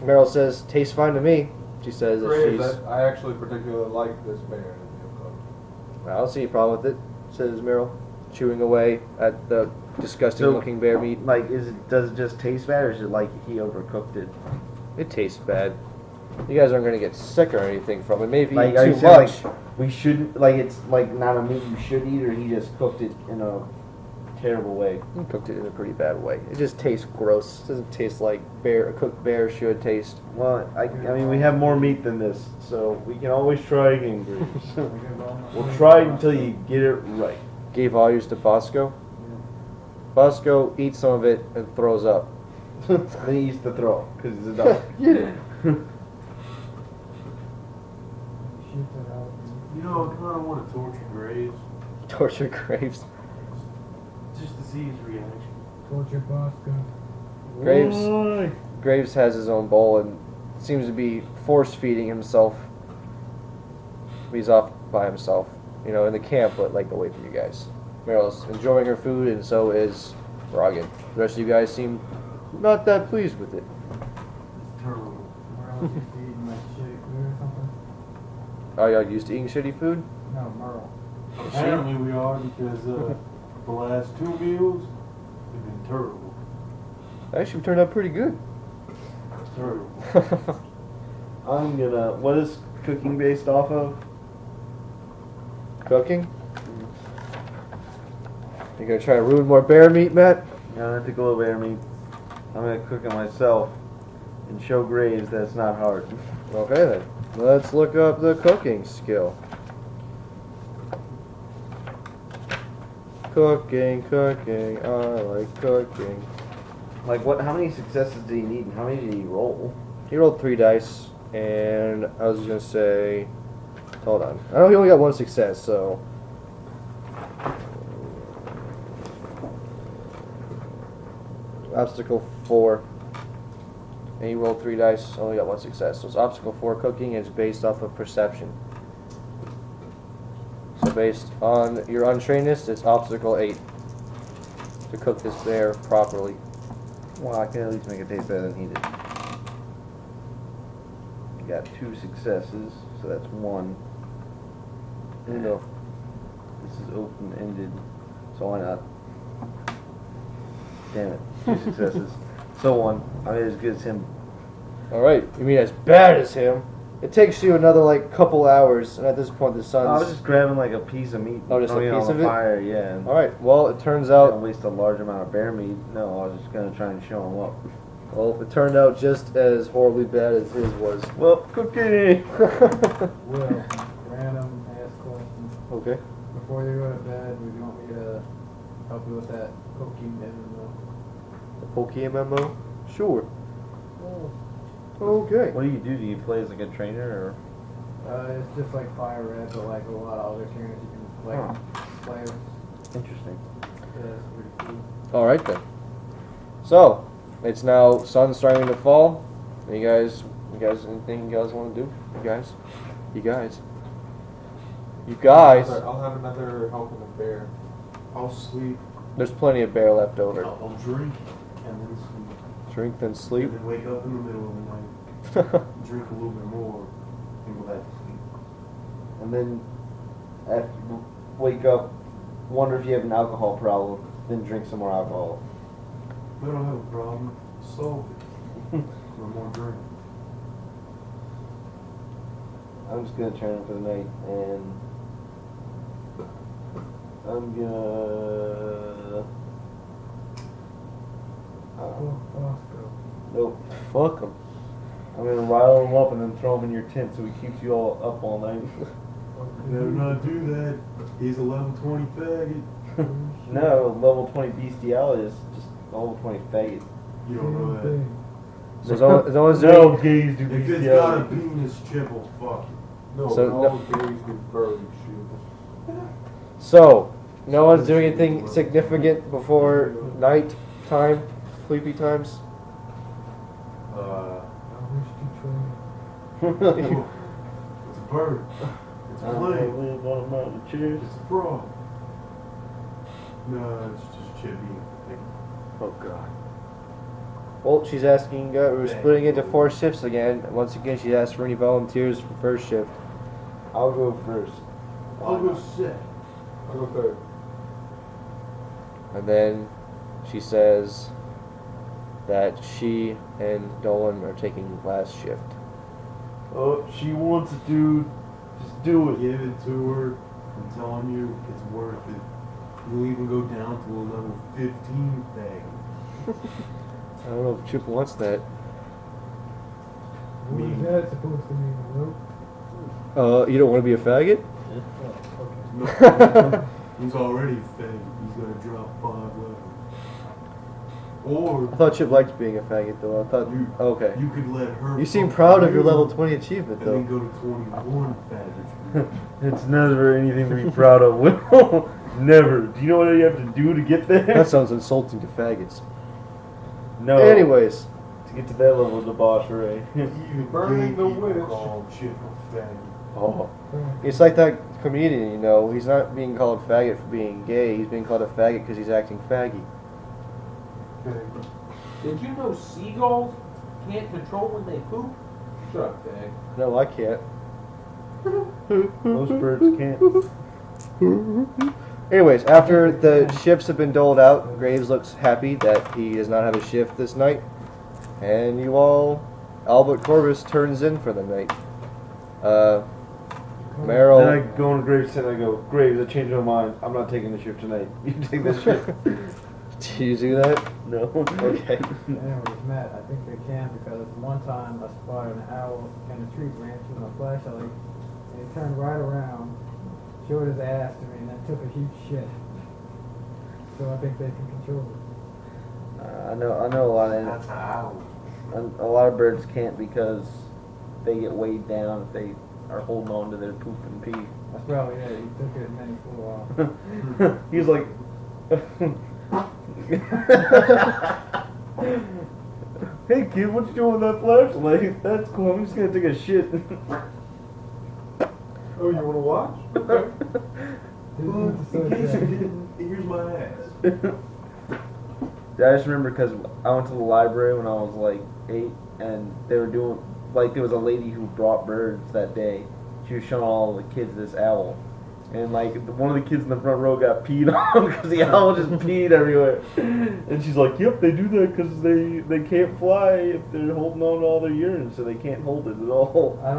Meryl says, tastes fine to me. She says that Graves, she's... I actually particularly like this bear that you cooked. I don't see a problem with it, says Meryl, chewing away at the disgusting looking bear meat. Like, does it just taste bad, or is it like he overcooked it? It tastes bad. You guys aren't gonna get sick or anything from it. Maybe Like, eat are you too saying, much. like, we shouldn't, like, it's like not a meat you should eat, or he just cooked it in a terrible way? You cooked it in a pretty bad way. It just tastes gross. It doesn't taste like a cooked bear should taste. Well, I mean, we have more meat than this, so we can always try again, Graves. We'll try it until you get it right. Gave all yours to Bosco. Bosco eats some of it and throws up. Then he eats the throw, because he's a dog. Shoot it out. You know, I kind of want to torture Graves Torture Graves. just to see his reaction. Torture Bosco. Graves has his own bowl and seems to be force feeding himself. He's off by himself, you know, in the camp, but like away from you guys. Meryl's enjoying her food, and so is Rogan. The rest of you guys seem not that pleased with it. It's terrible. Merle used to eating like shitty food or something. Are y'all used to eating shitty food? No, Merle. Apparently we are, because the last 2 meals have been terrible. Actually turned out pretty good. Terrible. I'm gonna. What is cooking based off of? Cooking? You gonna try to ruin more bear meat, Matt? I'm gonna take a little bear meat. I'm gonna cook it myself and show Graves that it's not hard. Okay then. Let's look up the cooking skill. Cooking, I like cooking. Like what? How many successes did he need, and how many did he roll? He rolled 3 dice, and I was gonna say, hold on. I know he only got 1 success, so. Obstacle 4. And he rolled 3 dice, only got 1 success. So it's obstacle 4 cooking, and it's based off of perception. So based on your untrainedness, it's obstacle 8 to cook this bear properly. Well, I can at least make it taste better than he did. You got 2 successes, so that's 1. No. This is open-ended, so why not? Damn it, 2 successes. So 1. I mean, as good as him. Alright, you mean as bad as him? It takes you another like couple hours, and at this point the sun's. I was just grabbing like a piece of meat. Oh, just a throwing it piece on of the it? fire, yeah. And Alright, well it turns I don't out. waste a large amount of bear meat. No, I was just gonna try and show him up. Well, it turned out just as horribly bad as his was. Well, cooking. Will, random ass questions. Okay. Before you go to bed, would you want me to help you with that cooking MMO? The Pokemon? Sure. Okay. What do? Do you play as like a trainer, It's just like Fire Red, but like a lot of other trainers you can play with. or? Interesting. Yeah, it's pretty cool. Alright then. So, it's now sun starting to fall. You guys, anything you guys want to do? You guys. I'll have another helping of bear. I'll sleep, There's plenty of bear left over. I'll drink, and then sleep. Drink then sleep. And then wake up in the middle of the night, drink a little bit more, and go back to sleep. And then after you wake up, wonder if you have an alcohol problem. Then drink some more alcohol. If I don't have a problem, solve it. Or more drink. I'm just gonna turn in for the night, and I'm gonna. Bosco. Nope. Fuck 'em. I'm gonna rile him up and then throw him in your tent so he keeps you all up all night. Better not do that. He's a level 20 faggot. No, level 20 bestiality is just level 20 faggot. You don't know that. So is no one's No doing. gays do If it's got a bestiality. penis chip, well, fuck it. No, So, all gays do furry shit. So, no one's doing anything significant before night time, sleepy times. Uh, I wish to train. it's a bird. It's a I plane. live on a mountain. Cheers. It's a frog. No, it's just Chippy. Oh god. Well, she's asking. We're splitting into 4 shifts again. Once again, she asked for any volunteers for first shift. I'll go first. I'll go sit. I'll go third. And then she says that she and Dolan are taking last shift. Oh, she wants it, dude. Just do it. Give it to her. I'm telling you, it's worth it. You'll even go down to a level 15 thing. I don't know if Chip wants that. What is that supposed to mean, Luke? You don't want to be a faggot? Oh, okay. He's already fed. He's gonna drop 5 levels. Or I thought Chip liked being a faggot, though. I thought. You- Okay. you could let her. You seem fuck proud of your you level 20 achievement, And then though. go to 21 faggots. It's never anything to be proud of, Will. Never. Do you know what you have to do to get there? That sounds insulting to faggots. No. Anyways, To get to that level of debauchery. Even Burning the gatekeeper witch. called Chip a faggot. oh, it's like that comedian, you know. He's not being called faggot for being gay. He's being called a faggot because he's acting faggy. Did you know seagulls can't control when they poop? Shut up, Dag. No, I can't. Most birds can't. Anyways, after the shifts have been doled out, Graves looks happy that he does not have a shift this night. And you all, Albert Corbus turns in for the night. Then I Meryl, go on Graves and I go, Graves, I changed my mind. I'm not taking the shift tonight. You take this shift. do you do that? No. Okay. Anyways, Matt, I think they can because one time I spotted an owl in a tree branch with my flashlight, and he turned right around, showed his ass to me, and then took a huge shit. So I think they can control it. I know a lot That's how. a lot of birds can't because they get weighed down if they are holding on to their poop and pee. That's probably it. He took it and then he flew off. He's like, hey kid, what you doing with that flashlight? That's cool. I'm just gonna take a shit. Oh, you wanna watch? Okay. Didn't need to In say case that. you didn't, here's my ass. I just remember because I went to the library when I was like 8, and they were doing there was a lady who brought birds that day. She was showing all the kids this owl, and one of the kids in the front row got peed on because the owl just peed everywhere. And she's like, "Yep, they do that because they can't fly if they're holding on to all their urine, so they can't hold it at all." I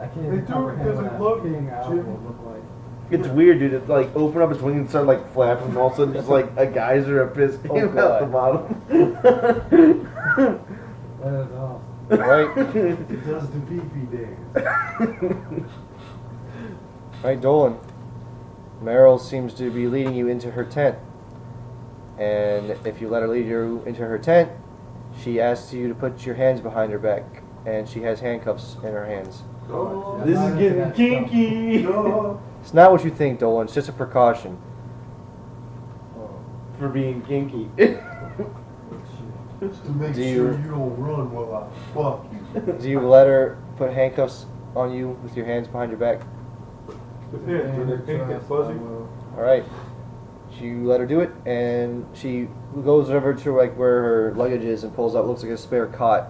can't They even do it comprehend 'cause what it a look- peeing owl Jim. would look like. It's weird, dude. It's like open up its wings and start like flapping, and all of a sudden just like a geyser of piss came out God. the bottom. That is awesome. Right? It does the pee-pee dance. Right, Dolan. Meryl seems to be leading you into her tent. And if you let her lead you into her tent, she asks you to put your hands behind her back. And she has handcuffs in her hands. Oh, This is getting kinky. no. It's not what you think, Dolan. It's just a precaution. For being kinky. Just to make Do sure you- you don't run while I fuck you. Do you let her put handcuffs on you with your hands behind your back? Yeah, do their pink get fuzzy? All right. You let her do it, and she goes over to where her luggage is and pulls out what looks like a spare cot,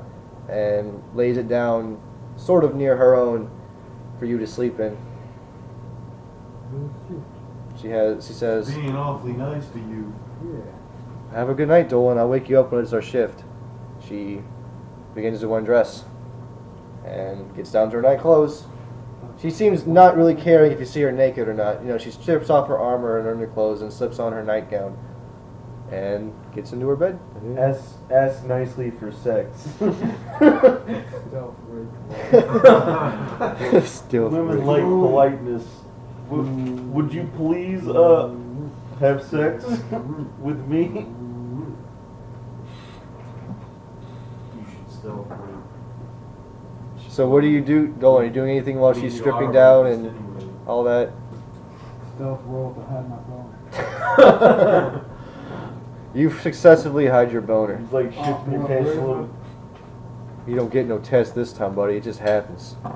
and lays it down, sort of near her own, for you to sleep in. She says, Being awfully nice to you. Yeah. "Have a good night, Dolan. I'll wake you up when it's our shift." She begins to undress and gets down to her night clothes. She seems not really caring if you see her naked or not. You know, she strips off her armor and underclothes and slips on her nightgown and gets into her bed. Ask nicely for sex. Self-rape. Still Women free. like politeness. Would you please have sex with me? You should still break. So what do you do, Dolan? Are you doing anything while she's You stripping are down racist and anyway. all that? Stealth roll to hide my phone. You've successfully hide your boner. He's like shifting your pants a little. You don't get no test this time, buddy. It just happens. I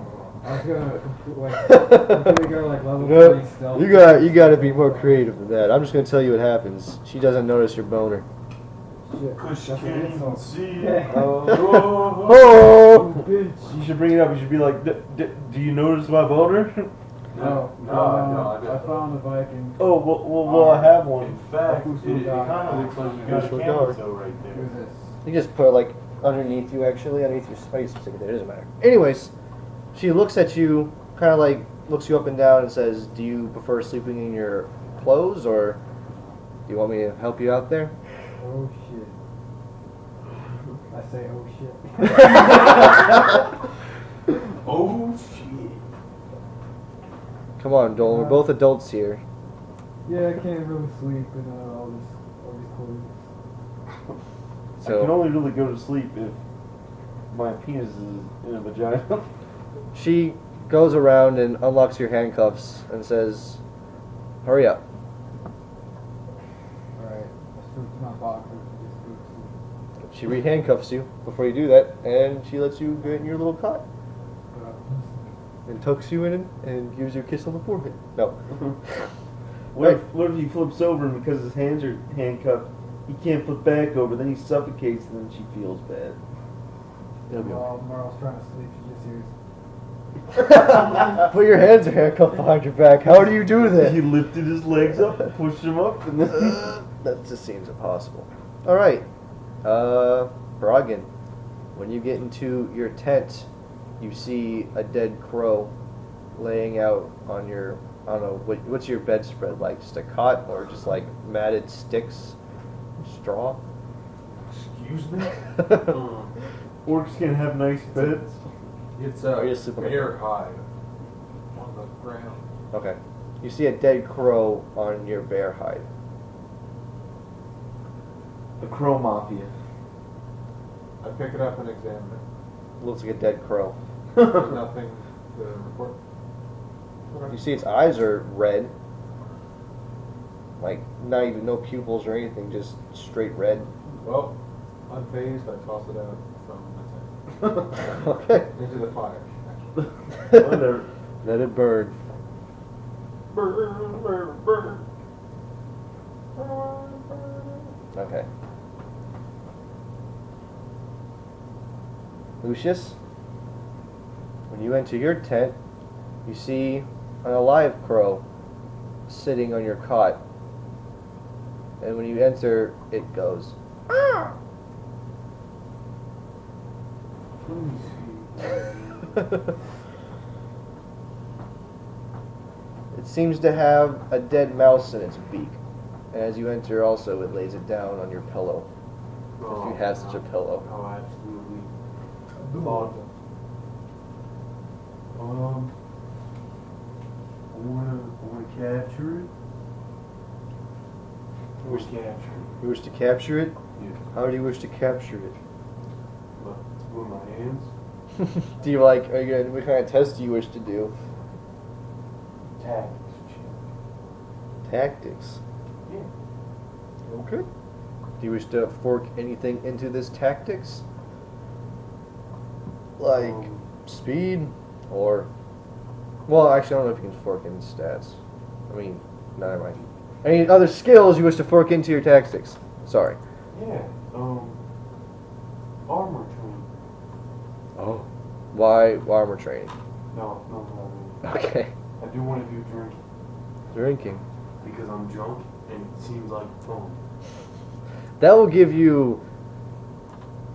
was gonna completely go like level 3 No, stealth. you got to be more creative than that. I'm just gonna tell you what happens. She doesn't notice your boner. Shit. Cause she That's an can't even insult. see it. Yeah. Oh! Bitch. You should bring it up. You should be like, do you notice my boner? Oh, I found the Viking. Oh, well, I have one. In fact, it kind of looks like you got a Who's camel toe right Who's there. this? You just put it like underneath you, actually, underneath your space. It doesn't matter. Anyways, she looks at you, kind of like looks you up and down, and says, "Do you prefer sleeping in your clothes, or do you want me to help you out there?" Oh shit. I say oh shit. Oh shit. Come on, Dolan. We're both adults here. Yeah, I can't really sleep in all these clothes. I can So only really go to sleep if my penis is in a vagina. she goes around and unlocks your handcuffs and says, "Hurry up." Alright, I stripped my boxers and just go to sleep. She re-handcuffs you before you do that, and she lets you get in your little cot and tucks you in and gives you a kiss on the forehead. No. What if he flips over and because his hands are handcuffed, he can't flip back over, then he suffocates and then she feels bad. It'll be While Merle's trying to sleep, she just hears, okay. But your hands are handcuffed behind your back. How do you do that? He lifted his legs up, pushed him up, and then That just seems impossible. All right, Bragan, when you get into your tent, you see a dead crow laying out on your, I don't know, what's your bedspread like? Just a cot or just like matted sticks, straw? Excuse me? orcs can have nice beds. It's Or a you sleep on the bear hide on the ground. Okay. You see a dead crow on your bear hide. The crow mafia. I pick it up and examine it. Looks like a dead crow. There's nothing to report. You see its eyes are red. Like, not even, no pupils or anything, just straight red. Well, unfazed, I toss it out from the tent. Okay. Into the fire, actually. Whatever. Let it burn. Burn, burn, burn. Okay. Lucius, when you enter your tent, you see an alive crow sitting on your cot. And when you enter, it goes. It seems to have a dead mouse in its beak. And as you enter also, it lays it down on your pillow. If you have such a pillow. Oh, absolutely. Thoughtful. I wanna capture it. You wish, Capture it. you wish to capture it? Yeah. How do you wish to capture it? With my hands. Do you like, are you gonna, what kind of test do you wish to do? Tactics. Tactics. Yeah. Okay. Do you wish to fork anything into this tactics? Like speed or, well, actually I don't know if you can fork in stats. I mean, never mind. Any other skills you wish to fork into your tactics? Sorry. Yeah. Armor training. Oh. Why armor training? No. Okay. I do want to do drinking Drinking. because I'm drunk and it seems like fun. That will give you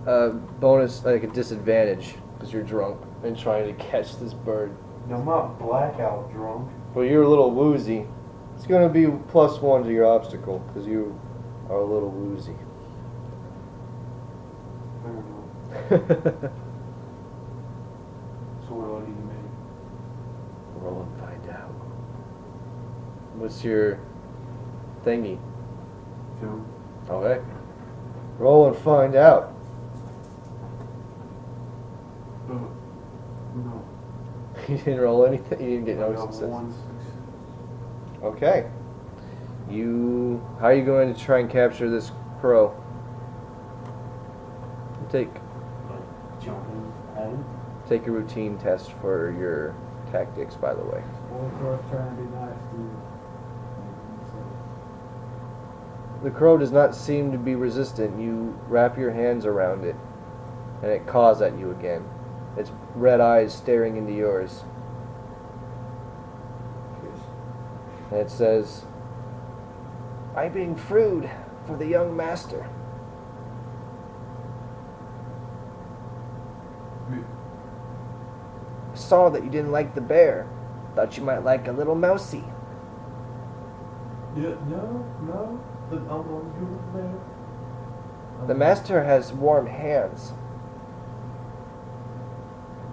a bonus, like a disadvantage, because you're drunk and trying to catch this bird. Now I'm not blackout drunk. Well, you're a little woozy. It's going to be +1 to your obstacle, because you are a little woozy. I don't know. So what do I need to make? Roll and find out. What's your thingy? 2. Okay. Roll and find out. No. You didn't roll anything? You didn't get I no got success? 1 success. Okay. How are you going to try and capture this crow? Take a routine test for your tactics, by the way. Or trying to be nice to you. The crow does not seem to be resistant. You wrap your hands around it, and it caws at you again. Its red eyes staring into yours. And it says, I bring food for the young master. Saw that you didn't like the bear. Thought you might like a little mousey. Yeah, no. I'm good with that. The master has warm hands.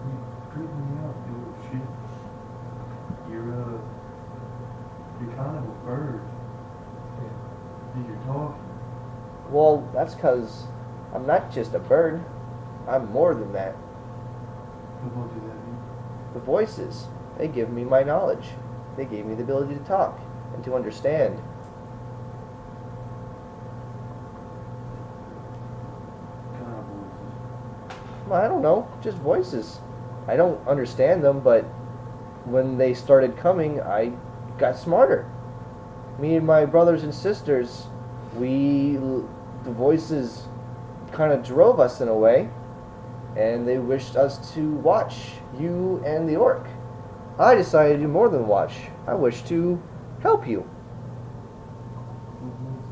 You creep me out, you little shit. You're kind of a bird. And you're talking. Well, that's 'cause I'm not just a bird. I'm more than that. What does that mean? The voices, they give me my knowledge. They gave me the ability to talk and to understand. Kind of voices. Well, I don't know, just voices. I don't understand them, but when they started coming, I got smarter. Me and my brothers and sisters, the voices kind of drove us in a way, and they wished us to watch you and the orc. I decided to do more than watch. I wish to help you.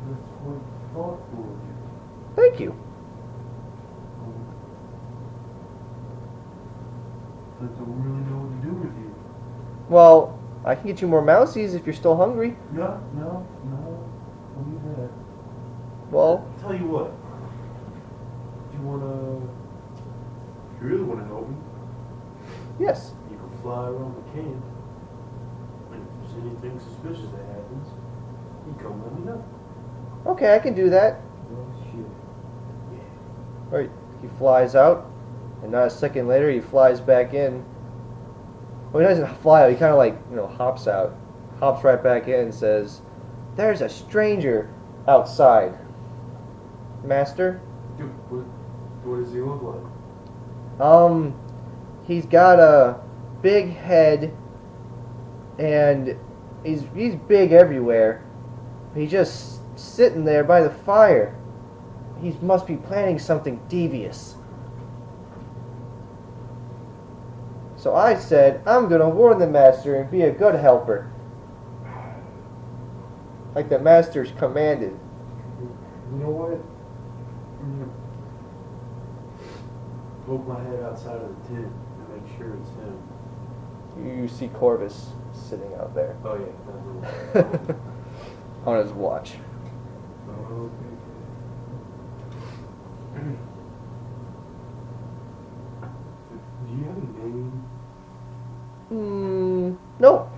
That's quite thoughtful of you. Thank you. I don't really know what to do with you. Well, I can get you more mousies if you're still hungry. No. Don't need that. Well, Tell you what. If you really wanna help me, yes. you can fly around the camp. And if there's anything suspicious that happens, you come let me know. Okay, I can do that. Oh shit. Right, he flies out, and not a second later, he flies back in. Well, he doesn't fly out. He kind of hops out, hops right back in, and says, "There's a stranger outside, Master. Dude, what does he look like? He's got a big head, and he's big everywhere. He's just sitting there by the fire. He must be planning something devious." So I said, I'm going to warn the master and be a good helper. Like the master's commanded. You know what? I'm gonna poke my head outside of the tent and make sure it's him. You see Corvus sitting out there Oh yeah, that's the one. on his watch. Do you have a name? No.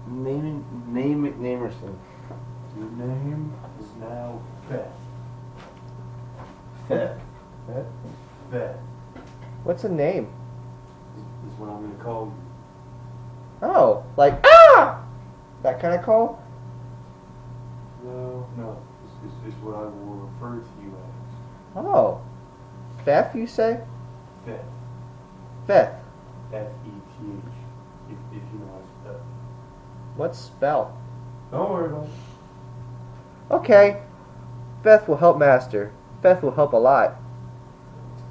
Name McNamerson. Your name is now Fett. Fett. Fett What's a name? is what I'm gonna call you. Oh, like, ah! That kind of call? No. It's what I will refer to you as. Oh. Feth, you say? Fett. Feth. F-E-T-H. If you know how to spell. What spell? Don't worry about it. Okay. Feth will help Master. Feth will help a lot. Fett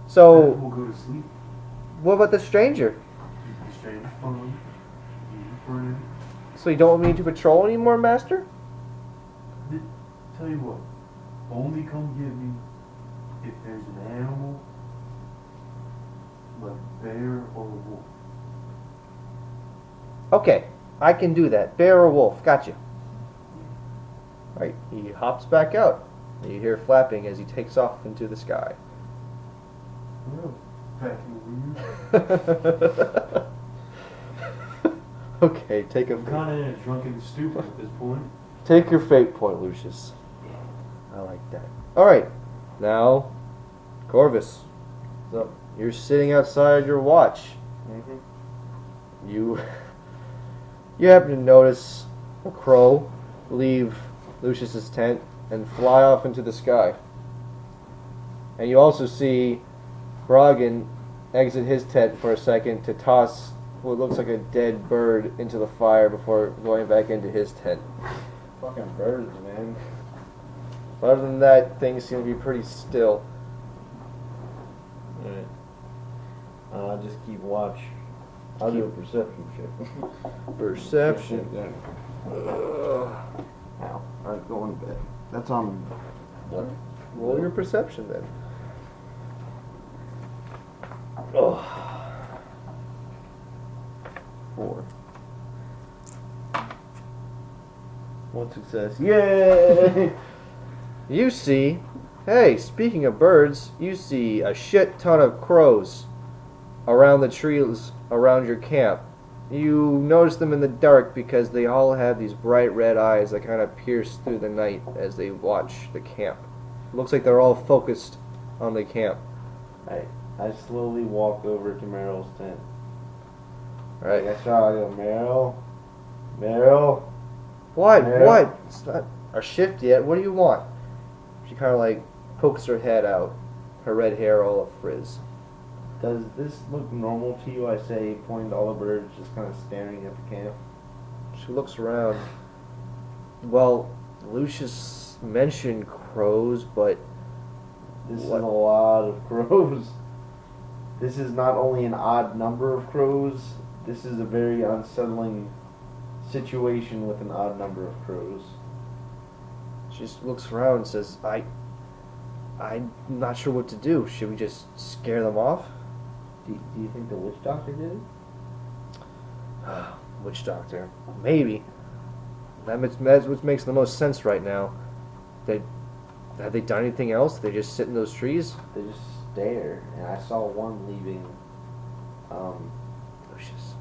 So, will go to sleep. what about the stranger? The strange fun. You friend. So you don't want me to patrol anymore, Master? Tell you what. Only come get me if there's an animal like a bear or a wolf. Okay, I can do that. Bear or wolf, gotcha. Alright, he hops back out. And you hear flapping as he takes off into the sky. Well, fucking weird. Okay, take a I'm kind of in a drunken stupor at this point. take your fate point, Lucius. I like that. Alright, now, Corvus. So, you're sitting outside your watch. You happen to notice a crow leave Lucius's tent and fly off into the sky. And you also see Bragan exit his tent for a second to toss what looks like a dead bird into the fire before going back into his tent. Fucking birds, man. But other than that, things seem to be pretty still. Alright. I'll just keep watch I'll do a perception check. Perception. Yeah. Now, alright, going to bed. That's on. What? Roll your perception then. Oh. 4. One success. Yay! You see, hey, speaking of birds, you see a shit ton of crows around the trees around your camp. You notice them in the dark because they all have these bright red eyes that kind of pierce through the night as they watch the camp. It looks like they're all focused on the camp. I slowly walk over to Meryl's tent. Right? Like I go, Meryl. What? Yeah. What? It's not our shift yet. What do you want? She kind of like pokes her head out, her red hair all afrizz. Does this look normal to you? I say, pointing to all the birds just kind of staring at the camp. She looks around. Well, Lucius mentioned crows, but This What? is a lot of crows. This is not only an odd number of crows, this is a very unsettling situation with an odd number of crows. she just looks around and says, I'm not sure what to do. Should we just scare them off? Do you think the witch doctor did it? Witch doctor. Maybe. That's what makes the most sense right now. Have they done anything else? They just sit in those trees? They just stare, and I saw one leaving Lucius.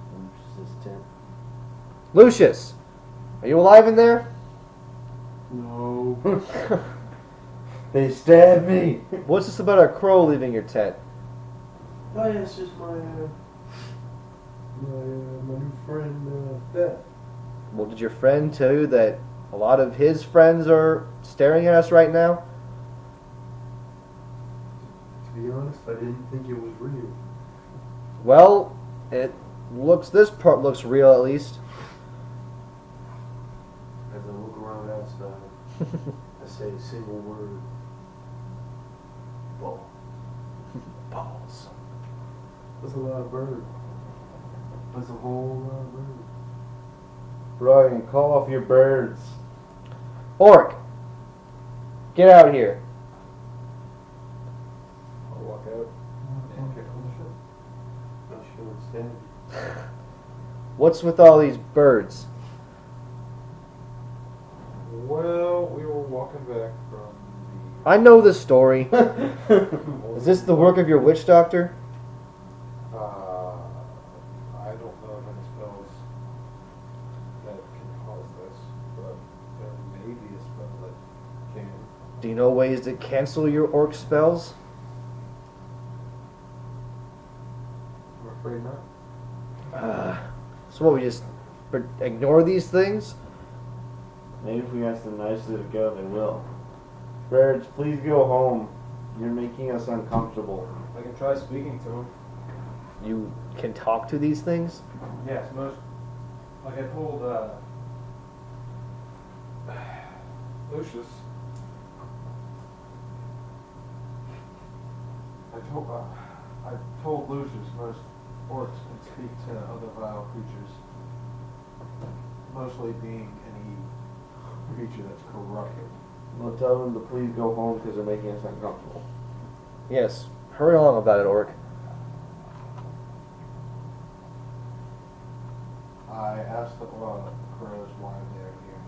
Lucius's tent. Lucius! Are you alive in there? No. They stabbed me! What's this about a crow leaving your tent? Oh yeah, it's just my new friend, Beth. Well, did your friend tell you that a lot of his friends are staring at us right now? To be honest, I didn't think it was real. Well, this part looks real at least. As I look around outside, I say a single word. Ball. Balls. That's a lot of birds. That's a whole lot of birds. Brian, call off your birds. Orc! Get out here. I'll walk out. Not sure it's dead. What's with all these birds? Well, we were walking back from I know this story. Is this the work of your witch doctor? the. I don't know of any spells that can cause this, but there may be a spell that can. Do you know ways to cancel your orc spells? I'm afraid not. So what, we just ignore these things? Maybe if we ask them nicely to go, they will. Birds, please go home. You're making us uncomfortable. I can try speaking to him. You can talk to these things? Yes, most. Like I told Lucius. I told Lucius most orcs can speak to other vile creatures. Mostly being any creature that's corrupted. We'll tell them to please go home because they're making us uncomfortable. Yes. Hurry along about it, orc. I asked the crows why they're here.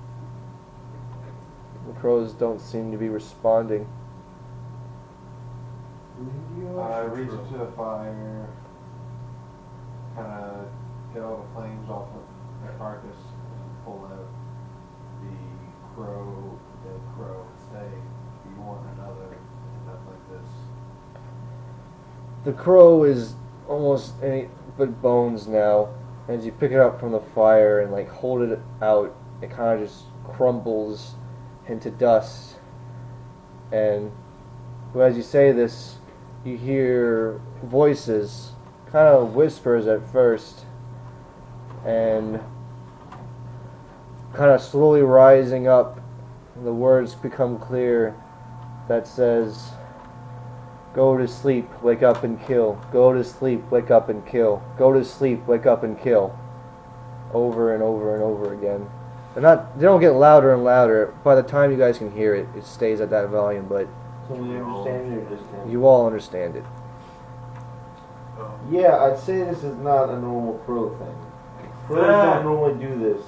The crows don't seem to be responding. I reached to the fire, kind of get all the flames off of the carcass, and pull out the dead crow, and say, "Do you want another?" And stuff like this. The crow is almost any but bones now. As you pick it up from the fire and like hold it out, it kind of just crumbles into dust. And as you say this, you hear voices, kind of whispers at first, and kind of slowly rising up. And the words become clear. That says, Go to sleep, wake up and kill. Go to sleep, wake up and kill. Go to sleep, wake up and kill. Over and over and over again. They don't get louder and louder. By the time you guys can hear it, it stays at that volume, but So we understand it or just you all understand it. Yeah, I'd say this is not a normal crow thing. Crows Fair. don't normally do this.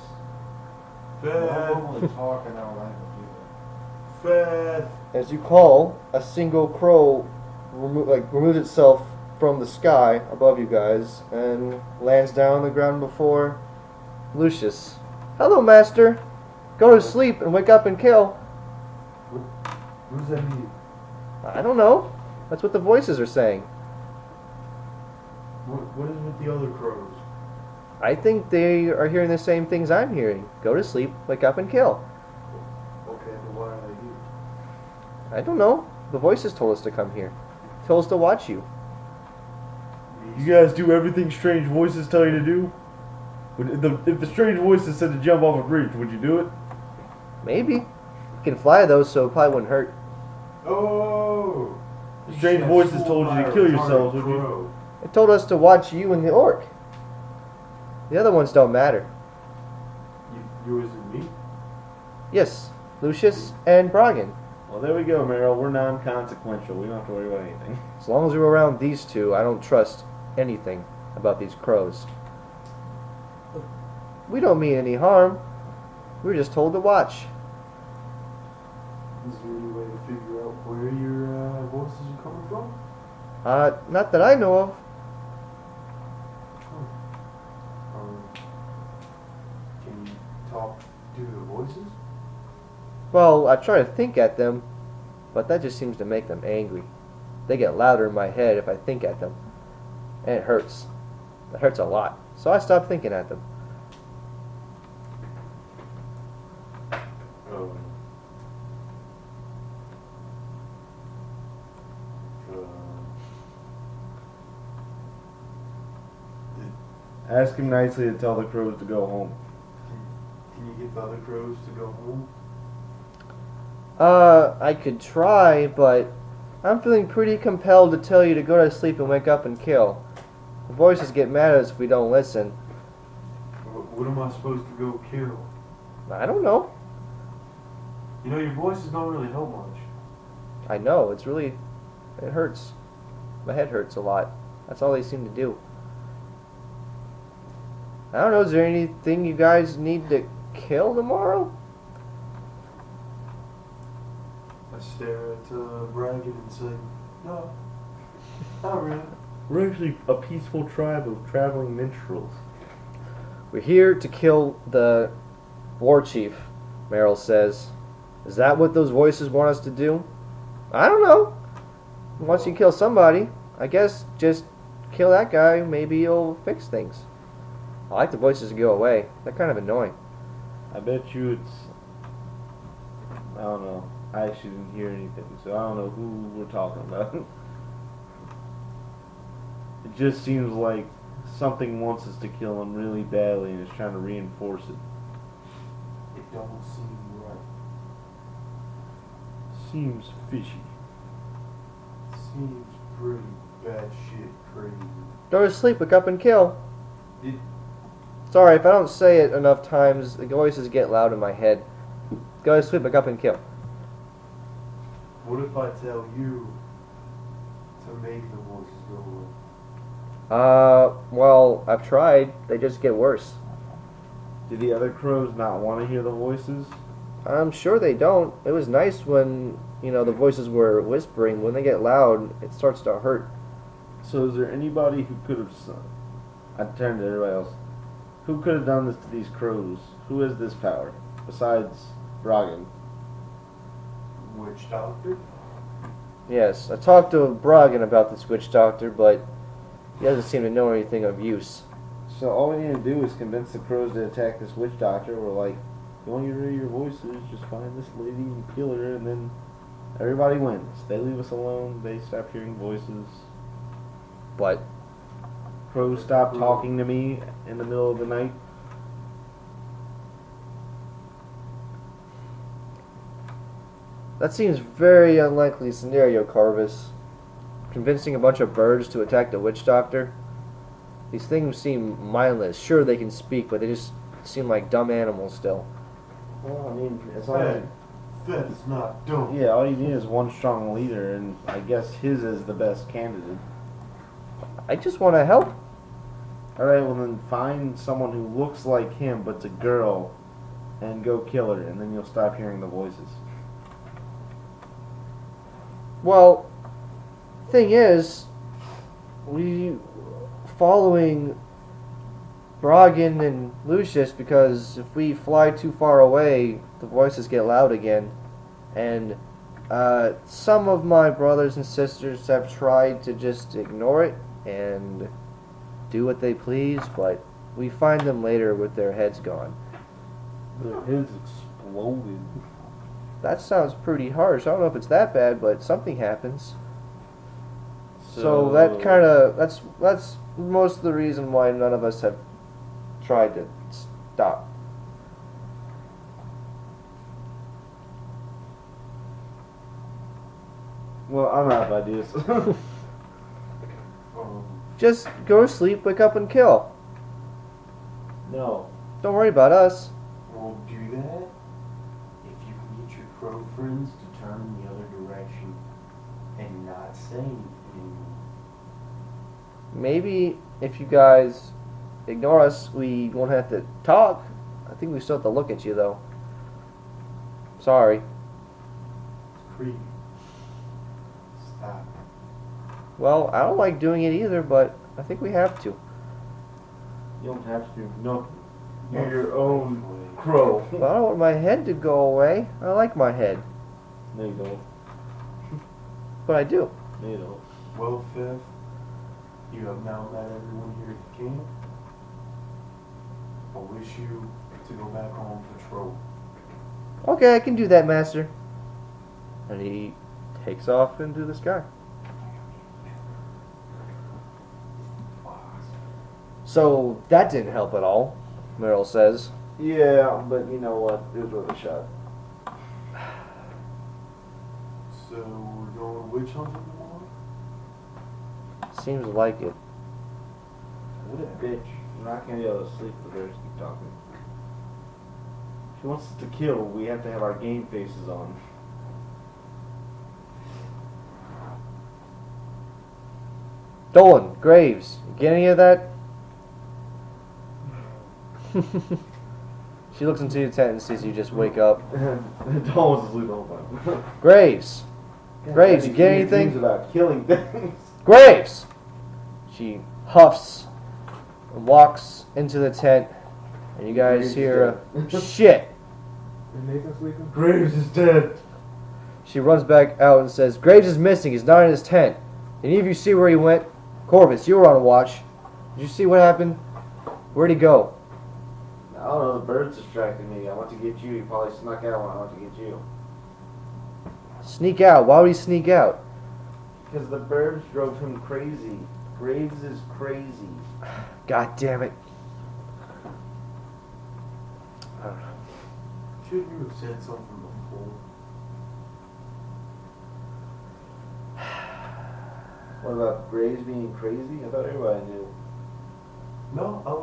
Fair. talking out loud. Fair. As you call, a single crow removes itself from the sky above you guys and lands down on the ground before Lucius. Hello, master. Go to sleep and wake up and kill. What does that mean? I don't know. That's what the voices are saying. What is with the other crows? I think they are hearing the same things I'm hearing. Go to sleep, wake up and kill. Okay, but why are they here? I don't know. The voices told us to come here. Told us to watch you. You guys do everything strange voices tell you to do? If the strange voices said to jump off a bridge, would you do it? Maybe. You can fly those, so it probably wouldn't hurt. Oh! The strange voices told you to kill yourselves, would you? Crow. It told us to watch you and the orc. The other ones don't matter. Yours and me? Yes, Lucius and Bragan. Well, there we go, Meryl. We're non-consequential. We don't have to worry about anything. As long as we're around these two, I don't trust anything about these crows. We don't mean any harm. We were just told to watch. Is there any way to figure out where your voices are coming from? Not that I know of. Can you talk to the voices? Well, I try to think at them, but that just seems to make them angry. They get louder in my head if I think at them. And it hurts. It hurts a lot. So I stopped thinking at them. Um, Ask him nicely to tell the crows to go home. can you get the other crows to go home? I could try, but I'm feeling pretty compelled to tell you to go to sleep and wake up and kill. The voices get mad at us if we don't listen. What am I supposed to go kill? I don't know. You know, your voices don't really help much. I know, it hurts. My head hurts a lot. That's all they seem to do. I don't know, is there anything you guys need to kill tomorrow? I stare at Bragan and say, no, not really. We're actually a peaceful tribe of traveling minstrels. We're here to kill the war chief, Meryl says. Is that what those voices want us to do? I don't know. Once you kill somebody, I guess just kill that guy, maybe you'll fix things. I like the voices to go away. They're kind of annoying. I bet you it's... I don't know. I actually didn't hear anything, so I don't know who we're talking about. It just seems like something wants us to kill him really badly and is trying to reinforce it. It don't seem right. Seems fishy. Seems pretty bad shit crazy. Go to sleep, wake up and kill. It, Sorry, if I don't say it enough times, the voices get loud in my head. Go to sleep, wake up and kill. what if I tell you to make the voices go away? Well, I've tried. They just get worse. Did the other crows not want to hear the voices? I'm sure they don't. It was nice when, the voices were whispering. When they get loud, it starts to hurt. So is there anybody who could have... I turned to everybody else. Who could have done this to these crows? Who has this power? Besides Bragan. Witch doctor? Yes, I talked to Bragan about this witch doctor, but he doesn't seem to know anything of use. So all we need to do is convince the crows to attack this witch doctor. We're like, you want to get rid of your voices, just find this lady and kill her, and then everybody wins. They leave us alone, they stop hearing voices. But Crows stop talking to me in the middle of the night. that seems very unlikely scenario, Carvis. convincing a bunch of birds to attack the witch doctor. These things seem mindless. Sure, they can speak, but they just seem like dumb animals still. Well, I mean, as long as That's not dumb. yeah, all you need is one strong leader, and I guess his is the best candidate. I just want to help. All right, well then find someone who looks like him but's a girl, and go kill her, and then you'll stop hearing the voices. Well, thing is, we following Bragan and Lucius because if we fly too far away, the voices get loud again. And some of my brothers and sisters have tried to just ignore it and do what they please, but we find them later with their heads gone. Their heads exploded. That sounds pretty harsh. I don't know if it's that bad, but something happens. So that kind of that's most of the reason why none of us have tried to stop. Well, I'm out of ideas. Just go to sleep, wake up, and kill. No. Don't worry about us. We'll do that if you can get your crow friends to turn the other direction and not say anything. Maybe if you guys ignore us, we won't have to talk. I think we still have to look at you, though. Sorry. It's creepy. Stop. Well, I don't like doing it either, but I think we have to. You don't have to do nothing. You're your own crow. But I don't want my head to go away. I like my head, No, you don't. but I do. No, you don't. Well, Fifth, you have now met everyone here at the camp. I wish you to go back on patrol. Okay, I can do that, Master. And he takes off into the sky. So that didn't help at all, Meryl says. Yeah, but you know what? It was worth a shot. So we're going witch hunting tomorrow? Seems like it. What a bitch. I'm not gonna be able to sleep if the bears keep talking. If she wants us to kill, we have to have our game faces on. Dolan, Graves, you get any of that? She looks into the tent and sees you just wake up. Dawn was asleep the whole time. Graves! Graves, you These get dreams anything? about killing things. Graves! She huffs and walks into the tent, and you guys Graves hear is a shit. Is Nathan sleeping? Graves is dead. She runs back out and says, Graves is missing. He's not in his tent. Did any of you see where he went? Corvus, you were on watch. Did you see what happened? Where'd he go? I don't know, the birds distracted me. I went to get you. You probably snuck out when I went to get you. Sneak out. Why would he sneak out? Because the birds drove him crazy. Graves is crazy. God damn it. Shouldn't you have said something before? What about Graves being crazy? I thought everybody knew. No, I'm a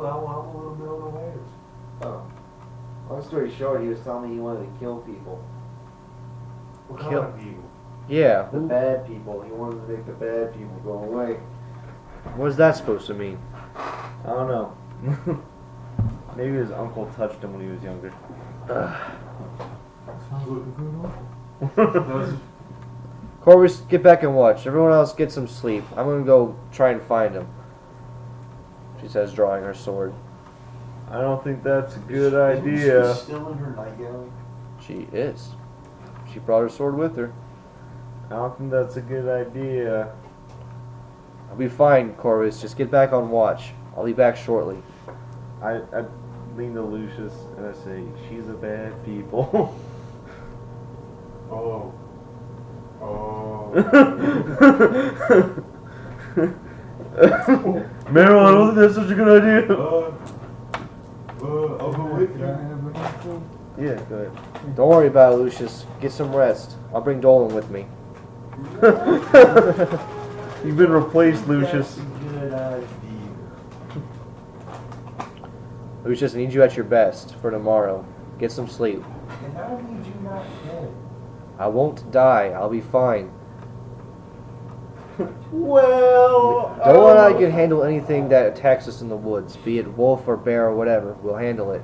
little bit unawares. Oh. Long story short, he was telling me he wanted to kill people. What Kill- kind of evil? Yeah. The bad people. He wanted to make the bad people go away. What is that supposed to mean? I don't know. Maybe his uncle touched him when he was younger. Sounds like a good one. Corvus, get back and watch. Everyone else get some sleep. I'm gonna go try and find him. She says, drawing her sword. I don't think that's a good Isn't idea. she still in her nightgown? She is. She brought her sword with her. I don't think that's a good idea. I'll be fine, Corvus. Just get back on watch. I'll be back shortly. I lean to Lucius and I say, she's a bad people. Oh. Oh. Meryl, I don't think that's such a good idea. I'll go with Did I you. end up looking at food? Yeah, go ahead. Don't worry about it, Lucius. Get some rest. I'll bring Dolan with me. You've been replaced, Lucius. That's a good idea. Lucius, I need you at your best for tomorrow. Get some sleep. And how did you not get it? I won't die. I'll be fine. Well, Dolan and I can handle anything that attacks us in the woods, be it wolf or bear or whatever. We'll handle it.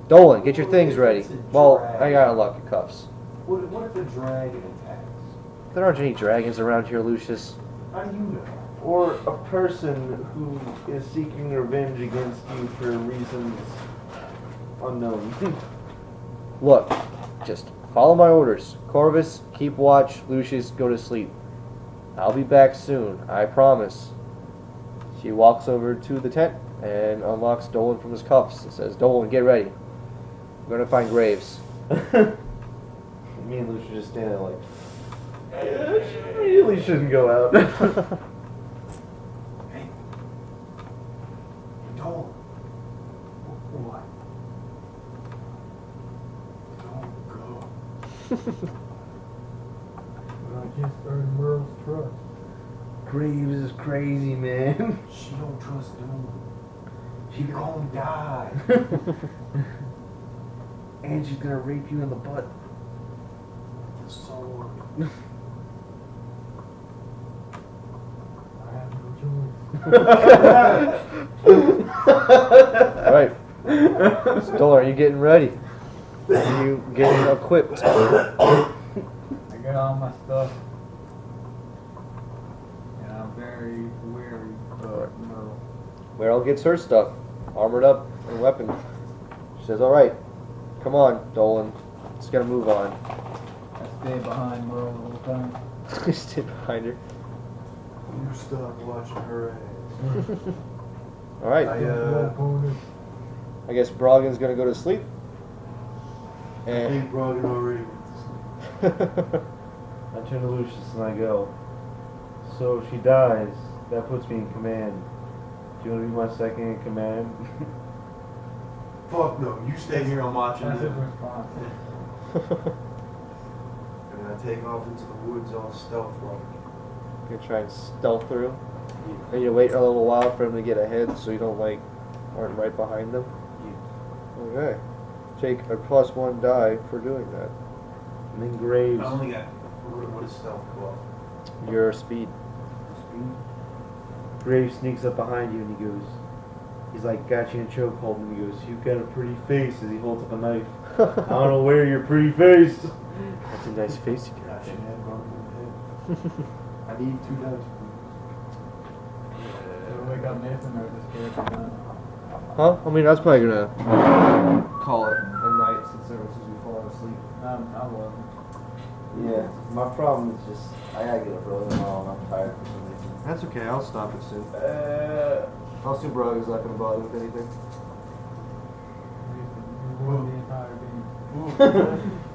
Dolan, get your things ready. Well, I gotta lock your cuffs. What if a dragon attacks? There aren't any dragons around here, Lucius. How do you know? or a person who is seeking revenge against you for reasons unknown. Look, just follow my orders. Corvus, keep watch. Lucius, go to sleep. I'll be back soon, I promise. She walks over to the tent and unlocks Dolan from his cuffs and says, Dolan, get ready. We're gonna find Graves. Me and Lucia just stand there like, she really shouldn't go out. Hey, don't. What? Don't go. But I just earned Merle's trust. Graves is crazy, man. She don't trust him. She gonna die. And she's gonna rape you in the butt. The sword. I have no choice. Alright. Dolan, are you getting ready? Are you getting equipped? I got all my stuff. And I'm very wary of Merle. Meryl gets her stuff, armored up and weapon. She says, alright, come on, Dolan. Let's gotta move on. I stayed behind Merle the whole time. He stood behind her. You stop watching her ass. Alright, I guess Broggin's gonna go to sleep. I And think Brogan already went to sleep. I turn to Lucius and I go, so if she dies, that puts me in command. Do you want to be my second in command? Fuck no, you stay here, I'm watching That's his them. response. And I take off into the woods all stealth like. gonna try and stealth through. And you wait a little while for him to get ahead so you don't aren't right behind them. Okay. Take a +1 die for doing that. And then Graves. I only got, what is stealth called? Your speed. Graves sneaks up behind you and he's like, got you in a chokehold, and he goes, you've got a pretty face, as he holds up a knife. I don't know where your pretty face. That's a nice face you Got got your there. head on my head. I need 2 dice, So we got Nathan or this character done. Huh? I mean, I was probably gonna call it a night since we fall asleep. I wasn't. Yeah, my problem is just, I gotta get up early tomorrow and I'm tired for some reason. That's okay. I'll stop it soon. I'll assume Broggin's not gonna bother with anything. You ruined the entire game.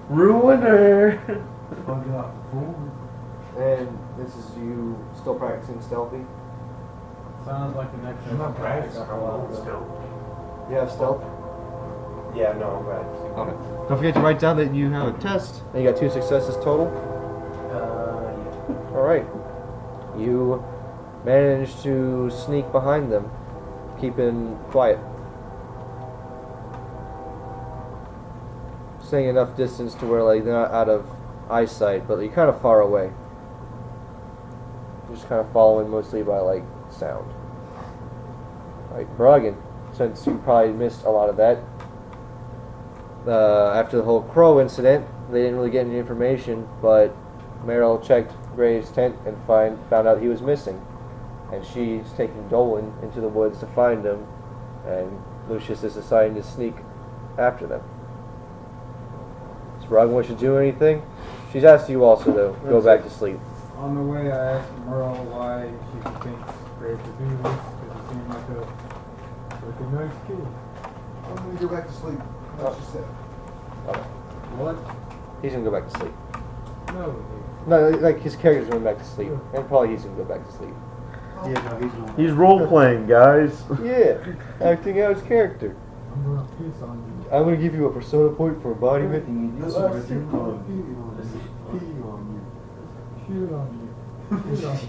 Ruiner! Fuck up. And this is you still practicing stealthy? Sounds like the next I'm not episode. practicing, I'm old still. You have stealth? Yeah, no, I'm practicing. Okay. Don't forget to write down that you have a test. And you got 2 successes total. Yeah. Alright. You managed to sneak behind them, keeping quiet. Staying enough distance to where they're not out of eyesight, but you're kind of far away. Just kind of following mostly by sound. Right, Broggin, since you probably missed a lot of that. After the whole crow incident, they didn't really get any information, but Meryl checked Graves' tent and found out he was missing. And she's taking Dolan into the woods to find him, and Lucius is assigned to sneak after them. Does Broggin want you to do anything? She's asked you also, though, go back to sleep. On the way, I asked Merle why she thinks Graves would do this, because he seemed like a nice kid. I'm gonna go back to sleep. That's what she said. What? He's gonna go back to sleep. No. No, his character's going back to sleep, and probably he's gonna go back to sleep. Yeah, no, He's role playing, guys. Yeah, acting out his character. I'm gonna piss on you. I'm gonna give you a persona point for embodiment. That's what I do. Pee on you. Shoot on you. Shoot on you.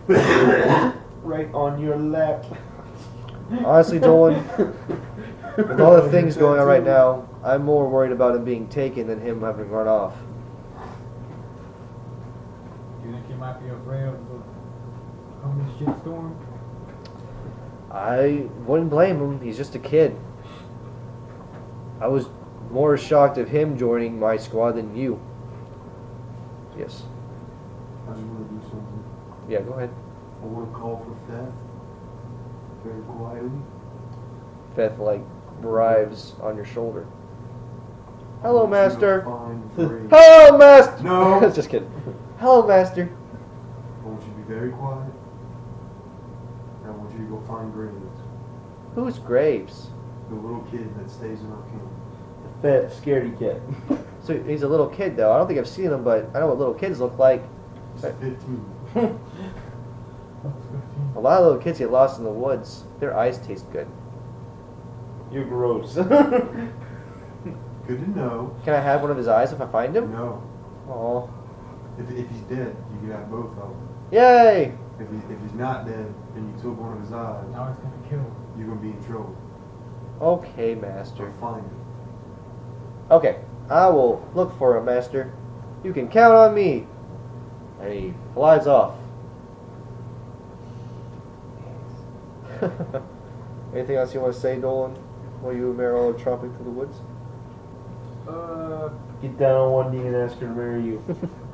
Right on your lap. Honestly, Dolan, with all the things going on right now, I'm more worried about him being taken than him having run off. You think he might be afraid of the coming shitstorm? I wouldn't blame him. He's just a kid. I was more shocked of him joining my squad than you. Yes. I just want to do something. Yeah, go ahead. I want to call for theft. Very quietly. Beth, like, arrives on your shoulder. Hello, I want you to Master. find Graves. Hello, Master! No. Just kidding. Hello, Master. I want you to be very quiet. And I want you to go find Graves. Who's Graves? The little kid that stays in our camp. Fat, scaredy cat. So he's a little kid, though. I don't think I've seen him, but I know what little kids look like. He's 15. A lot of little kids get lost in the woods. Their eyes taste good. You're gross. Good to know. Can I have one of his eyes if I find him? No. Oh. If he's dead, you can have both of them. Yay! If he's not dead and you took one of his eyes, Now it's gonna kill him. you're going to be in trouble. Okay, So Master. find him. Okay, I will look for him, Master. You can count on me. And he flies off. Anything else you want to say, Dolan? While you and Meryl are tromping through the woods? Get down on one knee and ask her to marry you.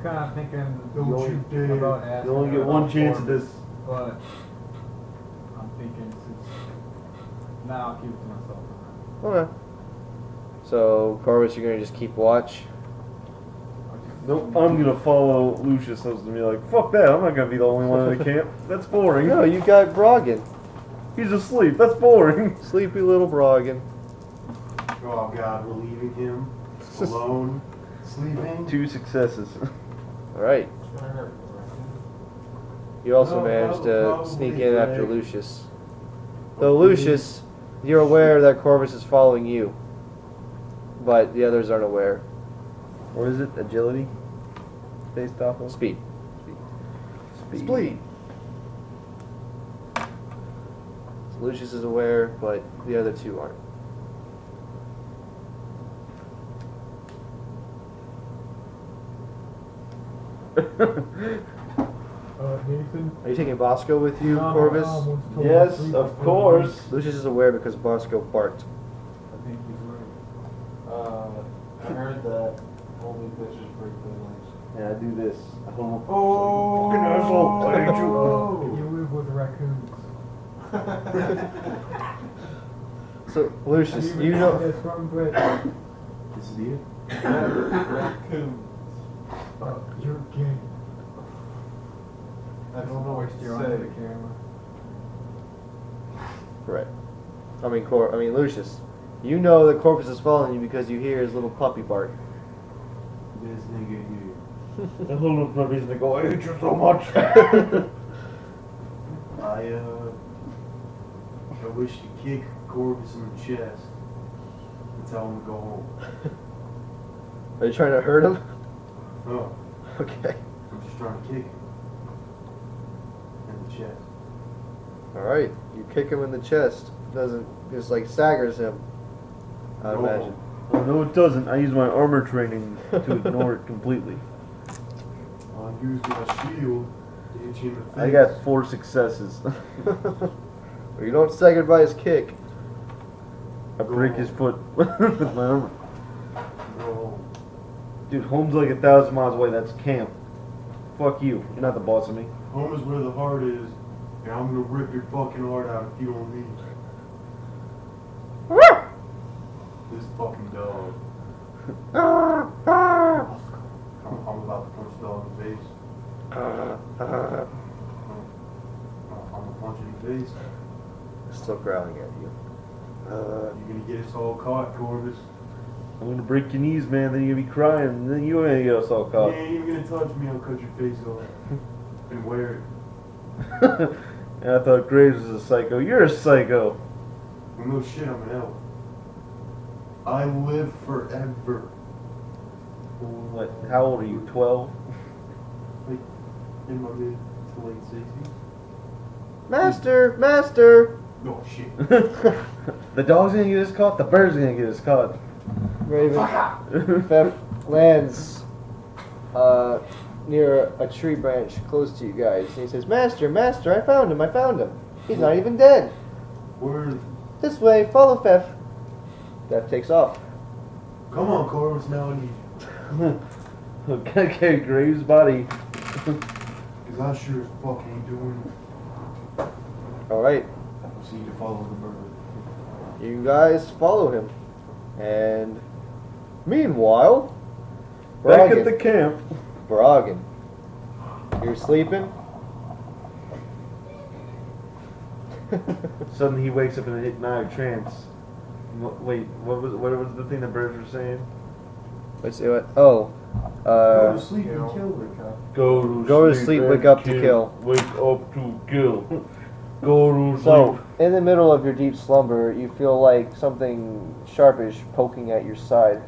Kind of thinking Don't you dare. about asking You only her get one about chance at Corbin, this. But I'm thinking since now I'll keep it to myself. Okay. So, Corvus, you're going to just keep watch? Nope, I'm gonna follow Lucius and be like, fuck that, I'm not gonna be the only one in the camp. That's boring. No, you got Brogan. He's asleep, that's boring. Sleepy little Brogan. Oh, God, we're leaving him alone, sleeping. 2 successes. Alright. You also No, managed to probably, sneak in after Greg. Lucius. Though Lucius, you're aware that Corvus is following you. But the others aren't aware. What is it? Agility? Based off of? Speed. Speed. So Lucius is aware, but the other two aren't. Nathan? Are you taking Bosco with you, No, Corvus? no, I was told Yes, to sleep of before course. Lucius is aware because Bosco barked. I think he's right. I heard that only bitches break their legs. Yeah, I do this. I don't know. Oh, Fucking asshole. I hate you. Oh, you live with raccoons. So, Lucius, Even you know... That's from Britain. This is it? Raccoons. You're gay. I don't know what Waste to your onto the say. camera. Right. I mean, Lucius, you know that Corvus is following you because you hear his little puppy bark. This nigga here. The whole of no reason to go, I hate you so much. I wish to kick Corvus in the chest and tell him to go home. Are you trying to hurt him? No, Okay. I'm just trying to kick him in the chest. Alright. You kick him in the chest. Doesn't, just like staggers him. I Go imagine. Oh, no, it doesn't. I use my armor training to ignore it completely. I used my shield to hit you in the face. I got 4 successes. You don't stagger by his kick. I break his foot with my armor. Go home. Dude, home's like 1,000 miles away. That's camp. Fuck you. You're not the boss of me. Home is where the heart is, and I'm gonna rip your fucking heart out if you don't leave. This fucking dog. I'm about to punch the dog in the face. I'm gonna punch it in the face. Still growling at you. You're gonna get us all caught, Corvus. I'm gonna break your knees, man. Then you're gonna be crying. And then you ain't gonna get us all You caught. ain't even gonna touch me, I'll cut your face off. And wear it. And I thought Graves was a psycho. You're a psycho. Well, no shit, I'm an elf. I live forever. What? How old are you? 12? Like, in my mid to late 60s. Master, master. Oh shit. The dog's gonna get us caught. The bird's gonna get us caught. Raven. Fef lands near a tree branch close to you guys. And he says, Master, master, I found him, I found him. He's not even dead. Where? This way, follow Fef. Fef takes off. Come on, Corvus. Now I need you. Gotta carry Graves' body. Cause I sure as fuck ain't doing. Alright, I proceed to follow the bird. you guys follow him. And meanwhile, Back at Bragan. the camp. Bragan. You're sleeping? Suddenly he wakes up in a hypnotic trance. Wait, what was the thing the birds were saying? Let's see what. Oh. Go to sleep and kill the guy. Go to sleep, wake up to kill. Wake up to kill. Go to So, in the middle of your deep slumber, you feel like something sharpish poking at your side.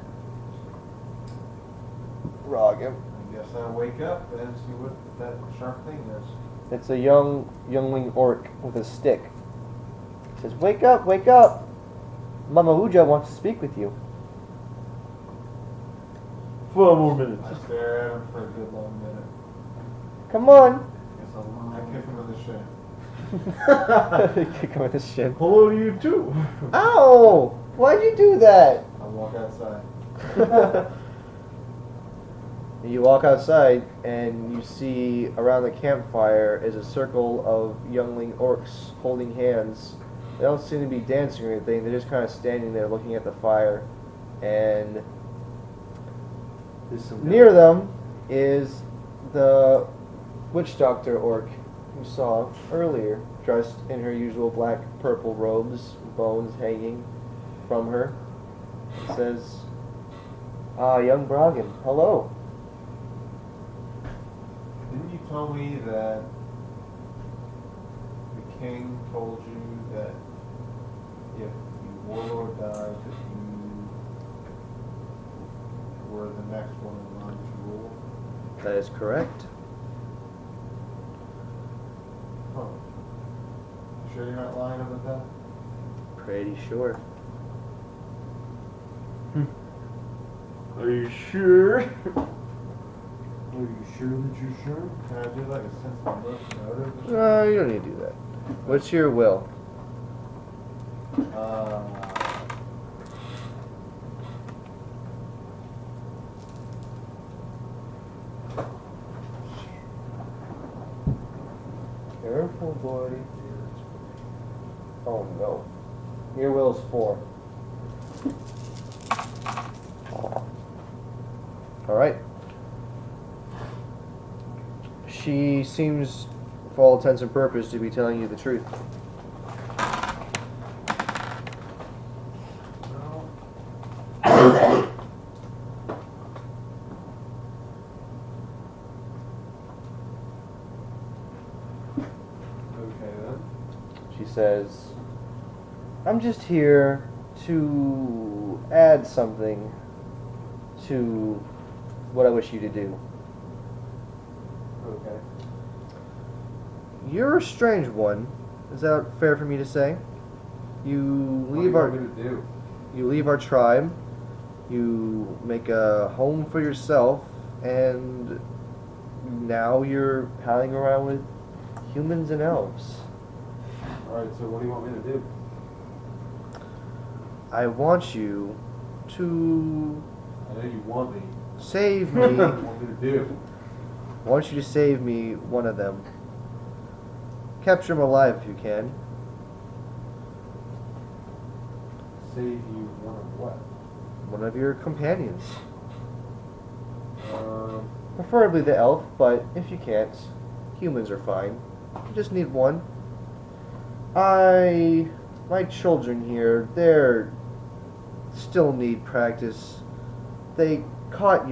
Bragan. I guess I wake up and see what that sharp thing is. It's a youngling orc with a stick. He says, wake up, wake up! Mama Uja wants to speak with you. 4 more minutes. I stare at him for a good long minute. Come on! I kick him in the shin. Kick him in the shin. Hello to you too. Ow! Why'd you do that? I walk outside. You walk outside and you see around the campfire is a circle of youngling orcs holding hands. They don't seem to be dancing or anything, they're just kind of standing there looking at the fire. And near them is the witch doctor orc you saw earlier, dressed in her usual black purple robes, bones hanging from her. It says, young Bragan, hello. Didn't you tell me that the king told you that if the warlord died, that you were the next one in line to rule? That is correct. Huh. You sure you're not lying about that? Pretty sure. Are you sure? Are you sure that you're sure? Can I do like a sense of motive? No, you don't need to do that. What's your will? Careful, boy. Oh no. Your will's 4. Alright. She seems, for all intents and purposes, to be telling you the truth. Okay then. She says, I'm just here to add something to what I wish you to do. Okay. You're a strange one. Is that fair for me to say? You What do you leave our want me to do? you leave our tribe. You make a home for yourself, and now you're palling around with humans and elves. Alright, so what do you want me to do? I want you to I know you want me. save What do you me. want me to do? I want you to save me one of them. Capture him alive if you can. Save you one of what? One of your companions. Um, Preferably the elf, but if you can't, humans are fine. You just need one. My children here, they're still need practice. They caught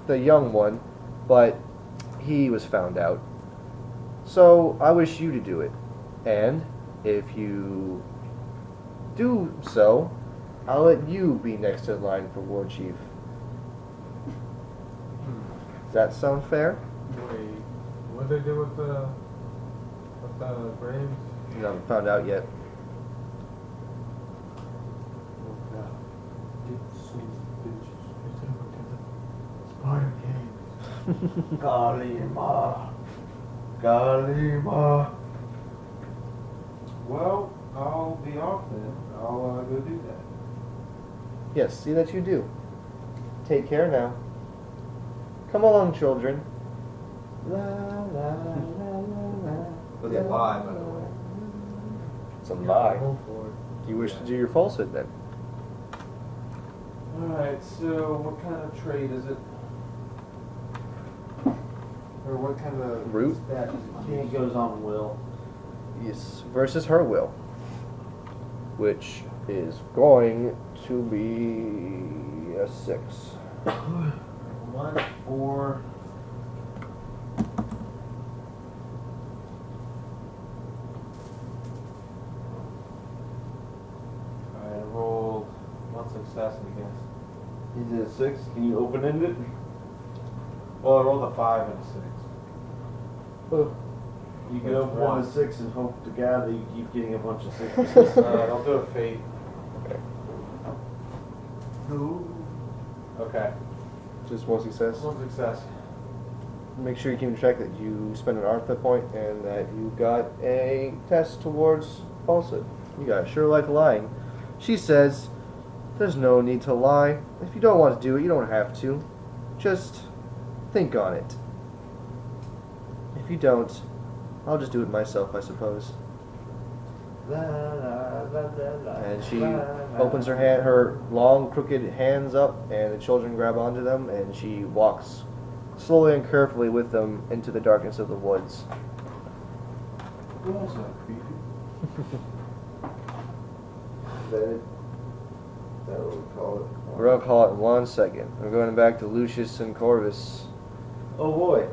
the young one, but he was found out. So I wish you to do it. And if you do so, I'll let you be next in line for War Chief. Does that sound fair? wait. What did they do with the What's that, Braves? You haven't found out yet. Spider Games. Kalima. Kalima. Well, I'll be off then. I'll go do that. Yes, see that you do. Take care now. Come along, children. La la la la la. Was a lie, by the way. It's a lie. Go for it. You wish to do your falsehood then? Alright, so what kind of trade is it? Or what kind of Root? stat is it? I think it goes on will. Yes, versus her will, which is going to be a 6. 1, 4. I rolled one success and against. Is it a 6? Can you open end it? Well, I rolled a 5 and a 6. You can open one to 6 and hope to God that you keep getting a bunch of 6s. I'll do a fate. Okay. Just one success. One success. Make sure you keep track that you spend an Artha point and that you got a test towards falsehood. You got sure like lying. She says, there's no need to lie. If you don't want to do it, you don't have to. Just think on it. If you don't, I'll just do it myself, I suppose. And she opens her hand, her long, crooked hands up, and the children grab onto them, and she walks slowly and carefully with them into the darkness of the woods. That's not creepy. We're gonna call it in 1 second. We're going back to Lucius and Corvus. Oh boy.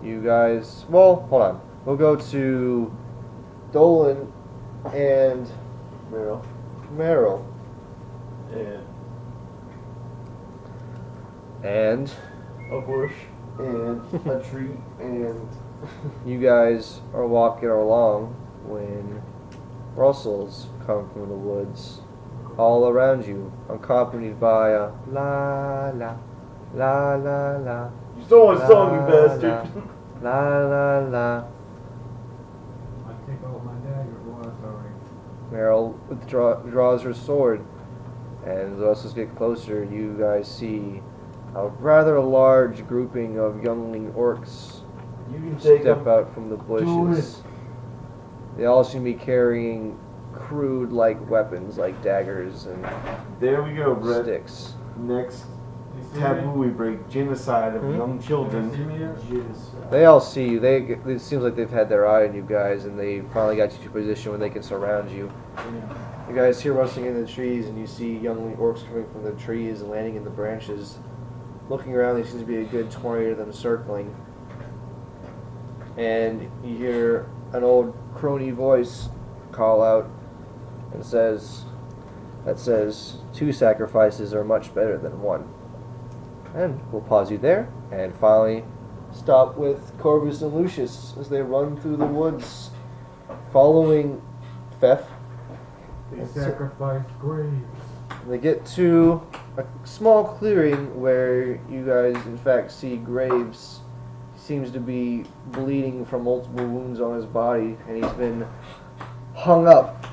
You guys, well, hold on. We'll go to Dolan and Meryl. Yeah. And A bush and a tree and you guys are walking along when rustles come from the woods all around you, accompanied by a la la la la la. You stole my song, you bastard. La la la. I take out my dagger, boy, sorry. Meryl draws her sword, and as the rustles get closer, you guys see a rather large grouping of youngling orcs You can take step them. out from the bushes. They all seem to be carrying crude like weapons like daggers and There we go, Brett. sticks. Next You see taboo me? we break: genocide of young You see children. me yet? They all see you. It seems like they've had their eye on you guys, and they finally got you to a position where they can surround you. Yeah. You guys hear rustling in the trees, and you see young orcs coming from the trees and landing in the branches. Looking around, there seems to be a good 20 of them circling. And you hear an old crony voice call out and says, 2 sacrifices are much better than 1. And we'll pause you there, and finally stop with Corvus and Lucius as they run through the woods, following Fef. They sacrificed graves. They get to a small clearing where you guys, in fact, see Graves. He seems to be bleeding from multiple wounds on his body, and he's been hung up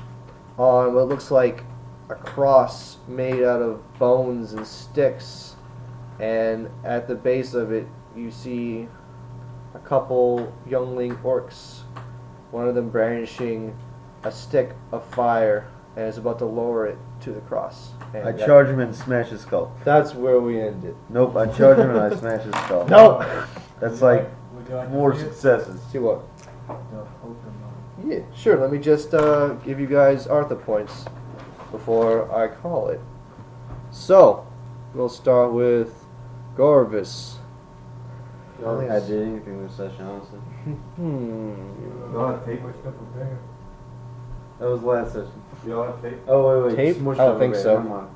on what looks like a cross made out of bones and sticks. And at the base of it, you see a couple youngling orcs, one of them brandishing a stick of fire, and is about to lower it to the cross. And I charge him and smash his skull. That's where we end it. Nope, I charge him and I smash his skull. No! That's like Would you like to 4 see it? successes. See what? The Pokemon. Yeah, sure. Let me just give you guys Artha points before I call it. So, we'll start with Gorvis. I don't think I did anything this session, honestly. You all have tape? Pushed up a bear. That was last session. You all have tape? Oh, wait. Tape? Smushed I don't over think there. so. Never mind.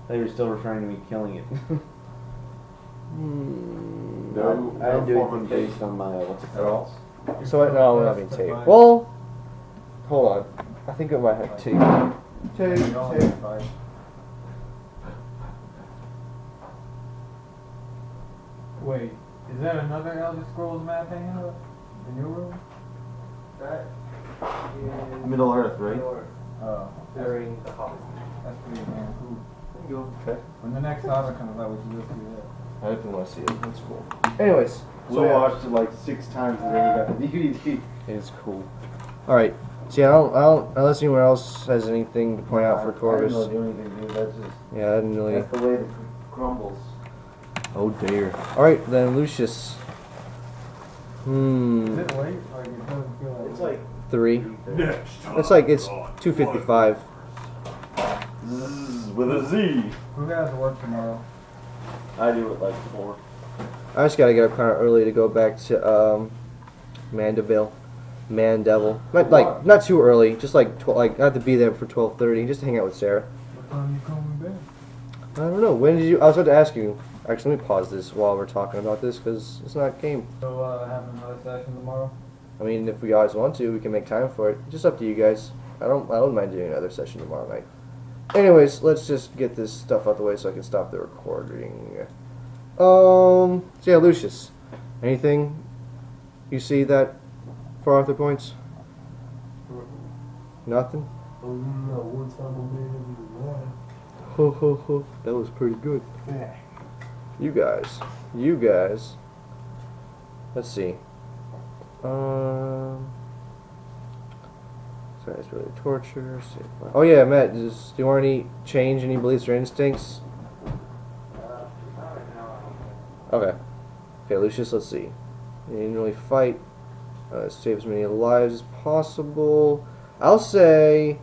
They were still referring to me killing it. Hmm. I didn't do form anything of tape based on my what's it at all? called? So I no, we're not having tape. Well, hold on. I think it might have tape. Tape. Wait, is that another Elder Scrolls map hanging up in your room? That is Middle Earth, right? Oh, during the holiday. that's pretty damn cool. There you go. Okay. When the next Hobbit comes out, we should go through that. I definitely want to see it. That's cool. Anyways, We watched it like 6 times and then we got the DVD. it's cool. All right. See, I don't. Unless anyone else has anything to point out for I Corvus. don't do anything, dude. That's just Yeah, I didn't really. that's the way it crumbles. Oh dear. All right, then Lucius. Is Hmm. it late? Like it doesn't feel like It's late. like 3. Next time. It's like it's 2:55. Zzz, with a Z. Who has to work tomorrow? I do it like 4. I just gotta get up kind of early to go back to Mandeville, Mandeville. Not too early, just like I have to be there for 12:30, just to hang out with Sarah. What time you coming back? I don't know. When did you? I was about to ask you. Actually, let me pause this while we're talking about this because it's not game. So having another session tomorrow? I mean, if we guys want to, we can make time for it. Just up to you guys. I don't mind doing another session tomorrow night. Anyways, let's just get this stuff out the way so I can stop the recording. So yeah, Lucius, anything you see that for Arthur points? Nothing. Oh, no, one time I made it with Ho ho ho! That was pretty good. You guys. Let's see. Sorry, it's really torture. Oh yeah, Matt. Do you want any change any beliefs or instincts? Okay. Okay, Lucius. Let's see. You didn't really fight. Save as many lives as possible. I'll say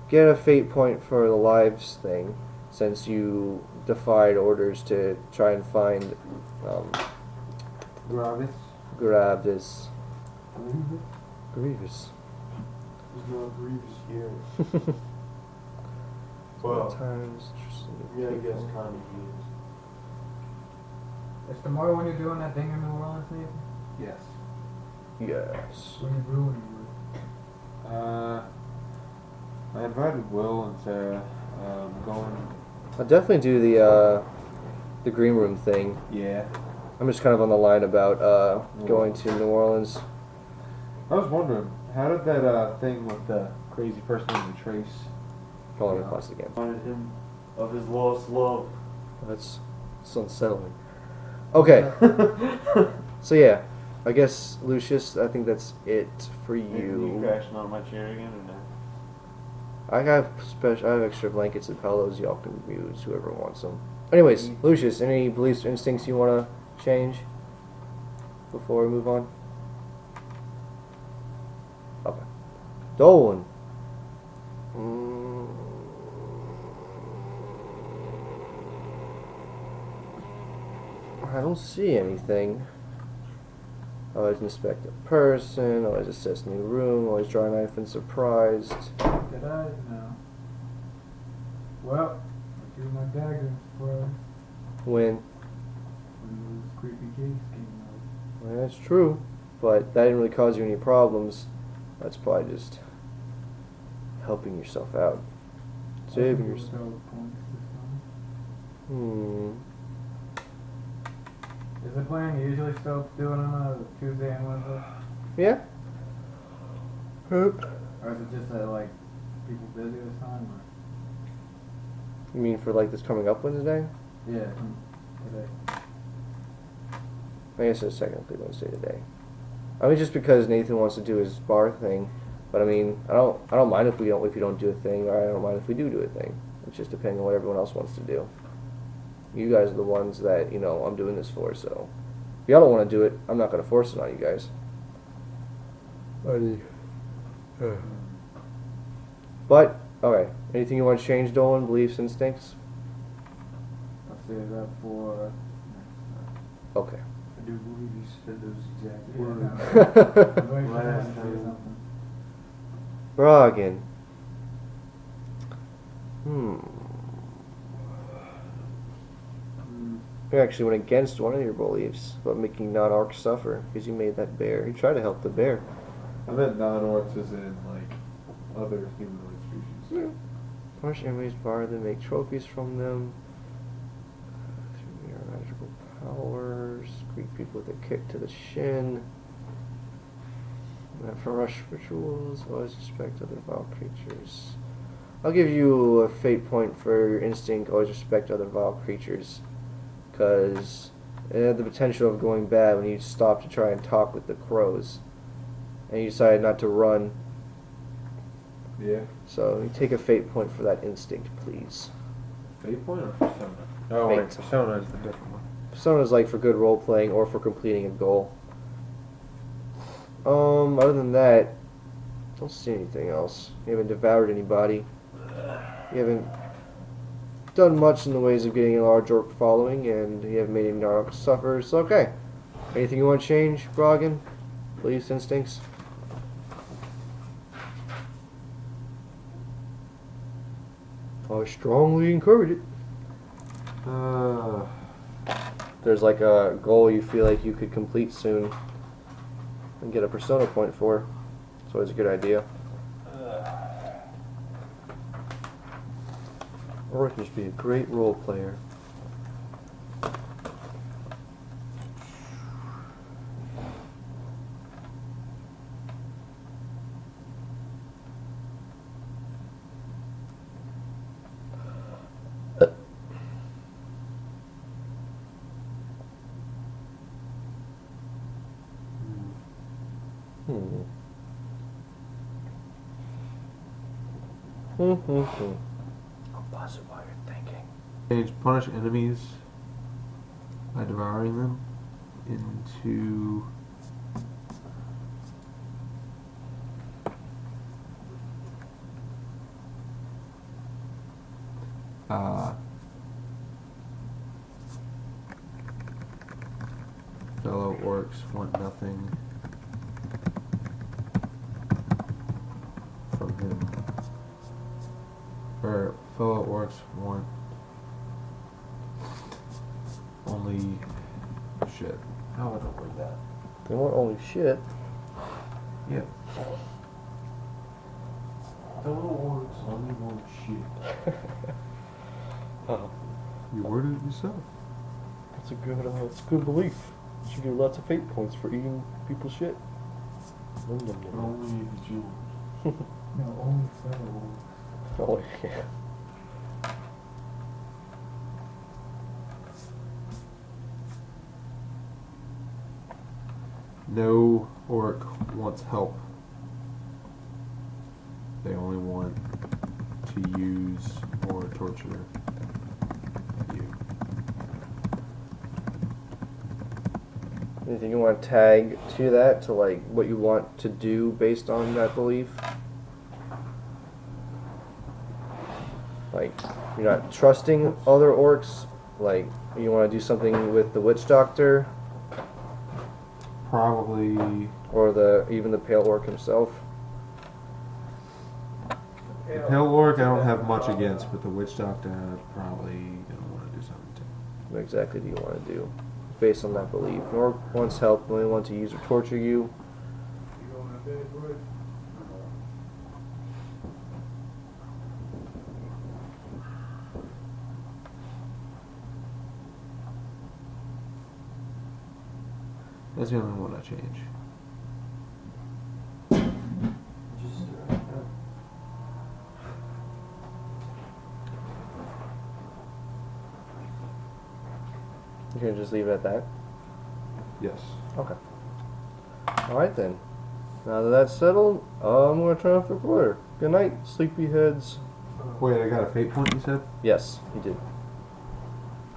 get a fate point for the lives thing, since you defied orders to try and find Gravis. Gravis. Grievous? Grievous. There's no grievous here. Well, Sometimes interesting yeah, I people. guess kind of is. Is tomorrow when you're doing that thing in New Orleans, Nathan? Yes. Yes. What are you brewing with? I invited Will and Sarah. Going. I'll definitely do the green room thing. Yeah. I'm just kind of on the line about going to New Orleans. I was wondering, how did that thing with the crazy person named Trace? Hold on, pause again. Reminded him of his lost love. That's unsettling. Okay. So yeah, I guess Lucius, I think that's it for You you. crashing on my chair again or no? I have extra blankets and pillows. Y'all can use whoever wants them. Anyways, Lucius, any beliefs or instincts you want to change before we move on? Okay. Dolan. I don't see anything. Always inspect a person, always assess new room, always draw a knife and surprised. Did I? No. Well, I threw my dagger for When? when those creepy kids came out. Well, that's true, but that didn't really cause you any problems. That's probably just helping yourself out. Saving yourself. Points this time. Hmm. Is the plan usually still do it on a Tuesday and Wednesday? Yeah. Or is it just that like people busy this time? Or? You mean for like this coming up Wednesday? Yeah. Today. I guess it's technically Wednesday today. I mean, just because Nathan wants to do his bar thing, but I mean, I don't mind if you don't do a thing, or I don't mind if we do a thing. It's just depending on what everyone else wants to do. You guys are the ones that I'm doing this for. So if y'all don't want to do it, I'm not gonna force it on you guys. But okay, anything you want to change, Dolan? Beliefs, instincts? I'll save that for. Okay. I do believe you said those exact Yeah, words. I'm waiting for Last him to say time. something. Braggin. You actually went against one of your beliefs about making non-orcs suffer because you made that bear. You tried to help the bear. I meant non-orcs as in like other humanoid species. Punish enemies, bar them, make trophies from them. Through your magical powers, greet people with a kick to the shin. For rush rituals, always respect other vile creatures. I'll give you a fate point for your instinct, always respect other vile creatures. Because it had the potential of going bad when you stopped to try and talk with the crows. And you decided not to run. Yeah. So you take a fate point for that instinct, please. Fate point or persona? Oh, Fate. wait, persona is the different one. Persona is like for good role playing or for completing a goal. Other than that, don't see anything else. You haven't devoured anybody. You haven't done much in the ways of getting a large orc following, and you haven't made any orcs suffer. So okay. Anything you want to change, Brogan? Please, instincts. I strongly encourage it. There's like a goal you feel like you could complete soon and get a persona point for. It's always a good idea. Or it could just be a great role player. I'll pause it while you're thinking. Change punish enemies by devouring them into fellow orcs want nothing from him. Or fellow orcs want only shit. How would I word that? They want only shit. Yeah. Fellow orcs only want shit. You worded it yourself. That's a good belief. You should give lots of fate points for eating people's shit. Only if it's yours. No, only fellow. Oh yeah. No orc wants help. They only want to use or torture you. Anything you want to tag to that, to like what you want to do based on that belief? Like, you're not trusting other orcs? Like, you want to do something with the witch doctor? Probably. Or even the pale orc himself? The pale orc I don't have much against, but the witch doctor I probably gonna want to do something to. What exactly do you want to do based on that belief? An orc wants help, only want to use or torture you. You going to bed, Wood? That's the only one I change. You can just leave it at that? Yes. Okay. Alright then. Now that that's settled, I'm going to turn off the recorder. Good night, sleepyheads. Wait, I got a fate point, you said? Yes, you did.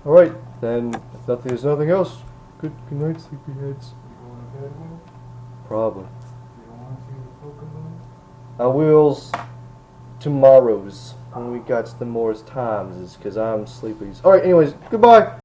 Alright, then if there's nothing else, good night, sleepyheads. You going to bed, Wood? Probably. You don't want to see the Pokemon? I wills tomorrow's when we got the more times is because I'm sleepy. Alright, anyways, goodbye.